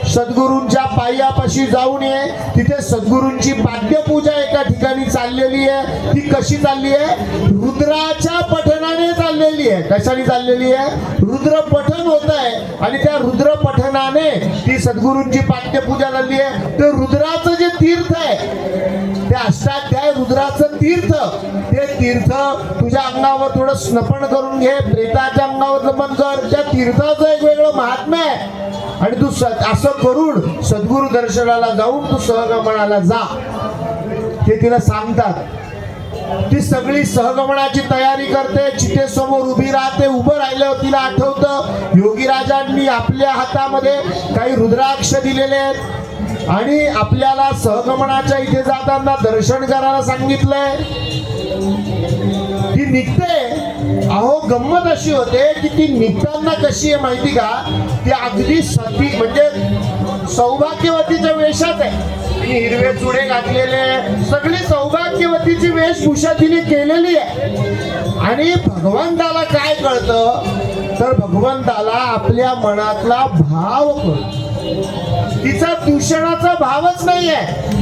सद्गुरूंच्या पायापाशी जाऊन ये. तिथे सद्गुरूंची पाद्यपूजा एका ठिकाणी चाललेली आहे. ती कशी चालली आहे, रुद्राच्या पठणाने चाललेली आहे. कशाने चाललेली आहे, रुद्र पठण होत आहे आणि त्या रुद्र पठणाने ती सद्गुरूंची पाद्यपूजा झाली आहे. ते रुद्राचं जे तीर्थ आहे, ते अष्टाध्याय रुद्राचं तीर्थ, ते तीर्थ तुझ्या अंगावर थोडं स्नपन करून घे, प्रेताच्या अंगावर नमन कर. त्या तीर्थाचं एक वेगळं महात्म्य आहे आणि तू असं करून सद्गुरु दर्शनाला जाऊन तू सहगमनाला जा. ते तिला सांगतात. ती सगळी सहगमनाची तयारी करते, चितेसमोर उभी राहते. उभं राहिल्यावर तिला आठवतं योगीराजांनी आपल्या हातामध्ये काही रुद्राक्ष दिलेले आहेत आणि आपल्याला सहगमनाच्या इथे जाताना दर्शन करायला सांगितलंय. ती निघते. अहो गंमत अशी होते की ती निघताना कशी आहे माहिती का, ती अगदी सती म्हणजे सौभाग्यवतीच्या वेशात आहे. ती हिरवे चुडे घातलेले, सगळी सौभाग्यवतीची वेशभूषा तिने केलेली आहे. आणि भगवंताला काय कळतं, तर भगवंताला आपल्या मनातला भाव कळतो. तिचा दूषणाचा भावच नाही आहे.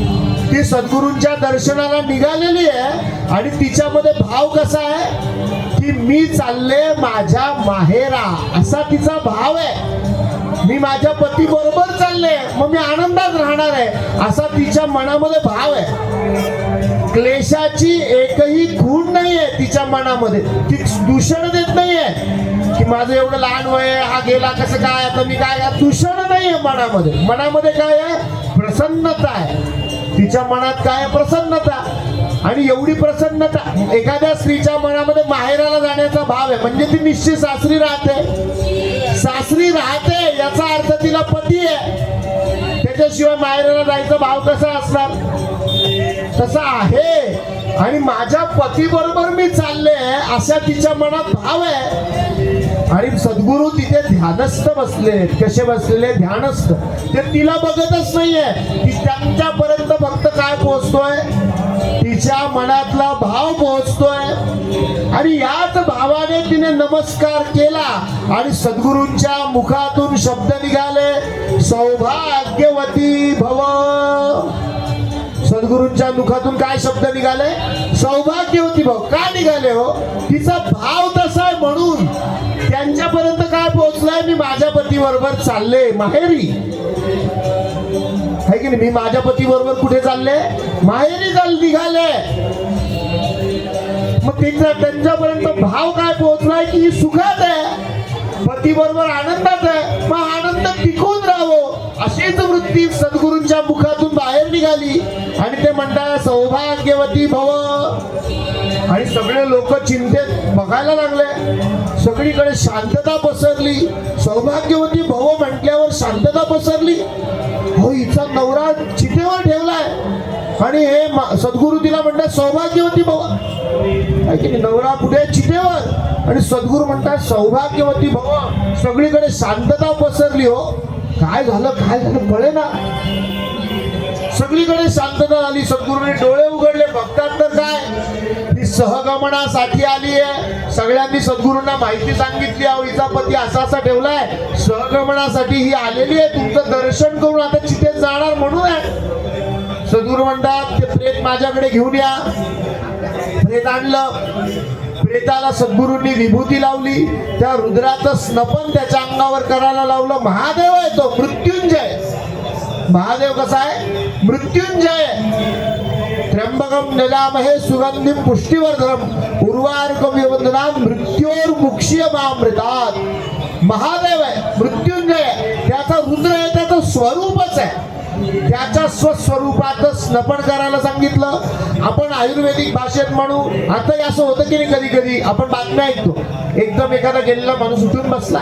ती सद्गुरूंच्या दर्शनाला निघालेली आहे आणि तिच्यामध्ये भाव कसा आहे की मी चालले माझ्या माहेरा, असा तिचा भाव आहे. मी माझ्या पती बरोबर चालले, मग मी आनंदात राहणार आहे, असा तिच्या मनामध्ये भाव आहे. क्लेशाची एकही खूण नाहीये तिच्या मनामध्ये. ती दूषण देत नाहीये की माझं एवढं लहान वय, हा गेला कसं काय, आता मी काय. दूषण नाहीये मनामध्ये. मनामध्ये काय आहे, प्रसन्नता आहे. तिच्या मनात काय, प्रसन्नता. आणि एवढी प्रसन्नता एखाद्या स्त्रीच्या मनामध्ये माहेराला जाण्याचा भाव आहे म्हणजे ती निश्चित सासरी राहते. सासरी राहते याचा अर्थ तिला पती आहे, त्याच्याशिवाय माहेराला जायचा भाव कसा असणार? तसा आहे. आणि माझ्या पती बरोबर मी चालले अशा तिच्या मनात भाव आहे. आणि सद्गुरू तिथे ध्यानस्थ बसले. कसे बसलेले? ध्यानस्थ. ते तिला बघतच नाहीये, ती त्यांच्यापर्यंत फक्त काय पोहोचतोय? तिच्या मनातला भाव पोहोचतोय. आणि याच भावाने तिने नमस्कार केला आणि सद्गुरूंच्या मुखातून शब्द निघाले, सौभाग्यवती भव. सद्गुरूंच्या मुखातून काय शब्द निघाले? सौभाग्यवती भाव. का निघाले हो? तिचा भाव तसा आहे म्हणून त्यांच्यापर्यंत काय पोहोचलाय? मी माझ्या पती बरोबर चालले माहेरी. आहे की नाही? मी माझ्या पती बरोबर कुठे चालले? माहेरी निघाले. मग त्यांच्यापर्यंत भाव काय पोहोचलाय की ही सुखात आहे, पती बरोबर आनंदात आहे. मग आनंद टिकून राहावं अशीच वृत्ती सद्गुरूंच्या मुखातून बाहेर निघाली. आणि ते म्हणतात सौभाग्यवती भव. आणि सगळे लोक चिंतेत बघायला लागले. सगळीकडे शांतता पसरली. सौभाग्यवती भव म्हटल्यावर शांतता पसरली. हो, हिचा नवरा चितेवर ठेवलाय आणि हे सद्गुरू तिला म्हणतात सौभाग्यवती भव. नवरा कुठे? चितेवर. आणि सद्गुरू म्हणतात सौभाग्यवती भव. सगळीकडे शांतता पसरली. हो, काय झालं कळे ना. सगळीकडे शांतता झाली. सद्गुरूंनी डोळे उघडले. बघतात तर काय, ही सहगमनासाठी आली आहे. सगळ्यांनी सद्गुरूंना माहिती सांगितली, अहो हिचा पती असा असा ठेवलाय, सहगमनासाठी ही आलेली आहे, तुमचं दर्शन करून आता चितेत जाणार म्हणून आहे. सद्गुरू म्हणतात ते प्रेत माझ्याकडे घेऊन या. प्रेत आणलं. प्रेताला सद्गुरूंनी विभूती लावली. त्या रुद्राचं स्नपन त्याच्या अंगावर करायला लावलं. महादेव आहे तो, मृत्युंजय. महादेव कसा आहे? मृत्युंजय. त्र्यंबकम यजामहे सुगंधिम पुष्टिवर्धनम उर्वारुकम वंदनाम मृत्योर्मुक्षीयमामृतात्. महादेव आहे, मृत्युंजय आहे. त्याचा रुद्र आहे, त्याचं स्वरूपच आहे. त्याच्या स्वस्वरूपात स्नपन करायला सांगितलं. आपण आयुर्वेदिक भाषेत म्हणू, आता असं होतं की नाही, कधी कधी आपण बातम्या ऐकतो, एकदम एखादा गेलेला माणूस उठून बसला.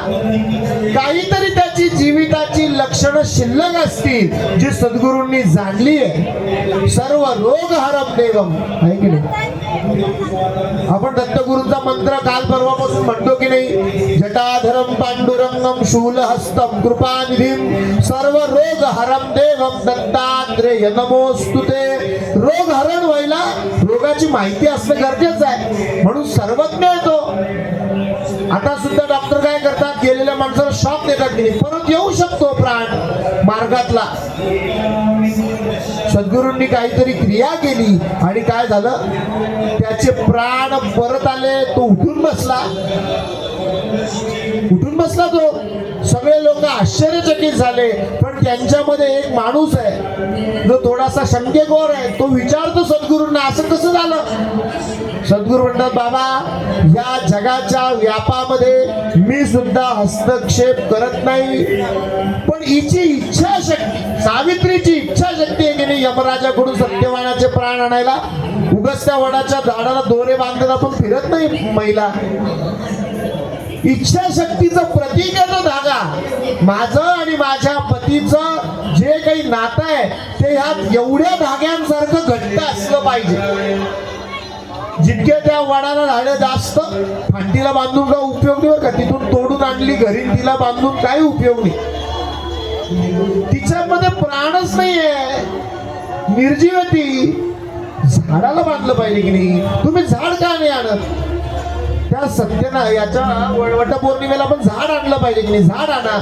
काहीतरी त्याची जीविताची लक्षणं शिल्लक असतील जी सद्गुरूंनी जाणली आहे. सर्व रोग हरम देवम. आहे की नाही? आपण दत्तगुरूंचा मंत्र काल परवापासून म्हणतो की नाही? जटाधरम पांडुरंगम शूलहस्तम कृपानिधीम सर्व रोग हरम देवम दत्तात्रेय नमोस्तुते. रोग हरण व्हायला रोगाची माहिती असणं गरजेचं आहे, म्हणून सर्वज्ञ आहे तो. आता सुद्धा डॉक्टर काय करतात? गेलेल्या माणसाला शॉक देतात की परत येऊ शकतो प्राण मार्गातला. सद्गुरूंनी काहीतरी क्रिया केली आणि काय झालं? त्याचे प्राण परत आले. तो उठून बसला. तो. सगळे लोक आश्चर्यचकित झाले. पण त्यांच्यामध्ये एक माणूस आहे जो थोडासा शंकेखोर आहे. तो विचारतो सद्गुरूंना, असं कसं झालं? सद्गुरू म्हणतात, बाबा या जगाच्या व्यापामध्ये मी सुद्धा हस्तक्षेप करत नाही, पण हिची इच्छाशक्ती, सावित्रीची इच्छाशक्ती आहे की नाही यमराजाकडून सत्यवानाचे प्राण आणायला. उगाच त्या वडाच्या झाडाला दोरे बांधत आपण फिरत नाही महिला. इच्छाशक्तीचं प्रतीक आहे तो धागा. माझं आणि माझ्या पतीचं जे काही नातं आहे ते ह्यात एवढ्या धाग्यांसारखं घट्ट असलं पाहिजे. जितके त्या वडाला झाडे जास्त, फांदीला बांधून का उपयोग नाही बरं का. तिथून तोडून आणली घरी, तिला बांधून काही उपयोग नाही. तिच्यामध्ये प्राणच नाहीये, निर्जीव ती. झाडाला बांधलं पाहिजे की नाही? तुम्ही झाड का नाही आणत? त्या सत्यना याच्या वटपौर्णिमेला पण झाड आणलं पाहिजे की नाही? झाड आणा.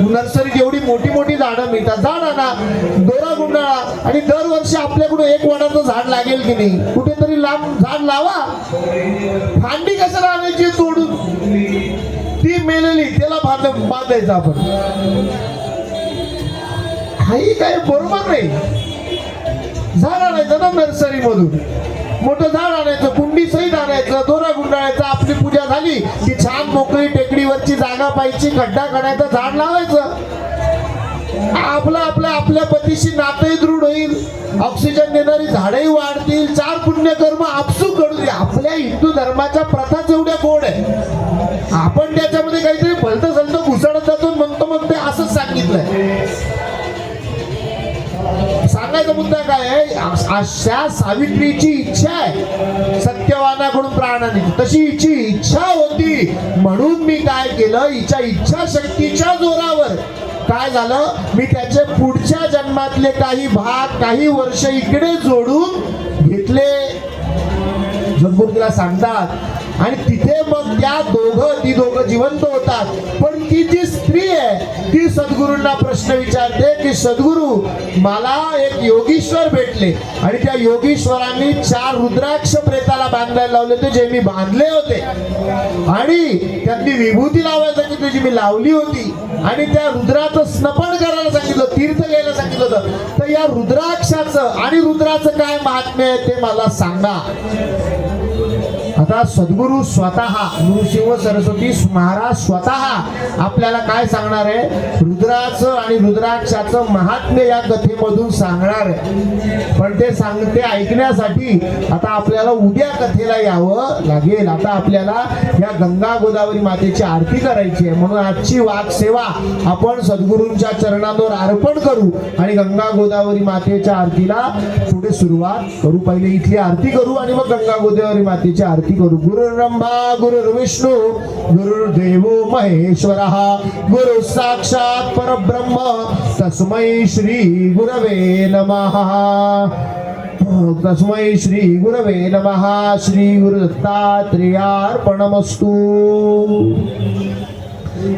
नर्सरीत एवढी मोठी मोठी झाडं मिळतात, झाड आणा, दोरा गुंडाळा. आणि दरवर्षी आपल्याकडून एक वडाचं झाड लागेल की नाही? कुठेतरी लांब झाड लावा. फांदी कशाला आणायची तोडून? ती मेलेली त्याला बांधायचं आपण. काही काही बरोबर नाही. झाड आणायचं ना नर्सरी मधून, मोठं झाड आणायचं, कुंडी सहित आणायचं, दोरा गुंडाळायचा. आपली पूजा झाली की छान मोकळी टेकडीवरची जागा पाहिजे, खड्डा काढायचा, झाड लावायचं. आपल्या पतीशी नातंही दृढ होईल, ऑक्सिजन देणारी झाडंही वाढतील, 4 पुण्यकर्म आपसूक घडून. आपल्या हिंदू धर्माच्या प्रथाच एवढ्या गोड आहे, आपण त्याच्यामध्ये काहीतरी भलतं सलतं घुसळत जातो, म्हणतो मग ते असंच सांगितलंय. सांगायचा मुद्दा काय आहे, अशा सावित्रीची इच्छा आहे सत्यवानाकडून प्राणाने, तशी हिची इच्छा होती म्हणून मी काय केलं, हिच्या इच्छा शक्तीच्या जोरावर काय झालं, मी त्याचे पुढच्या जन्मातले काही भाग, काही वर्ष इकडे जोडून घेतले. जगबुर तिला सांगतात आणि तिथे मग ती दोघं जिवंत होतात. पण ती जी स्त्री आहे ती सद्गुरूंना प्रश्न विचारते की सद्गुरू, मला एक योगीश्वर भेटले आणि त्या योगीश्वरांनी 4 रुद्राक्ष प्रेताला बांधायला लावले होते, जे मी बांधले होते, आणि त्यातली विभूती लावायला सांगितली जी मी लावली होती, आणि त्या रुद्राचं स्नपन करायला सांगितलं, तीर्थ घ्यायला सांगितलं होतं. तर या रुद्राक्षाचं आणि रुद्राचं काय महात्म्य आहे ते मला सांगा. आता सद्गुरू स्वतः नृसिंह सरस्वती महाराज स्वतः आपल्याला काय सांगणार आहे, रुद्राचं आणि रुद्राक्षाचं महात्म्य या कथेमधून सांगणार आहे. पण ते सांगते ऐकण्यासाठी आता आपल्याला उद्या कथेला यावं लागेल. आता आपल्याला या गंगा गोदावरी मातेची आरती करायची आहे, म्हणून आजची वाक सेवा आपण सद्गुरूंच्या चरणांवर अर्पण करू आणि गंगा गोदावरी मातेच्या आरतीला पुढे सुरुवात करू. पहिले इथली आरती करू आणि मग गंगा गोदावरी मातेची आरती करू. गुरुर्ब्रह्मा गुरुर्विष्णू गुरुर्देवो महेश्वरः गुरु साक्षात परब्रह्म तस्मै श्री गुरवे नमः. तस्मै श्री गुरवे नमः. श्री गुरु दत्तात्रेयार्पणमस्तु.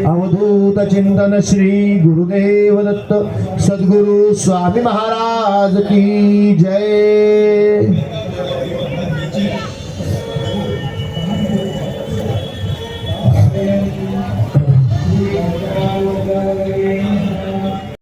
अवधूत चिंतन श्री गुरुदेव दत्त सद्गुरु स्वामी महाराज की जय.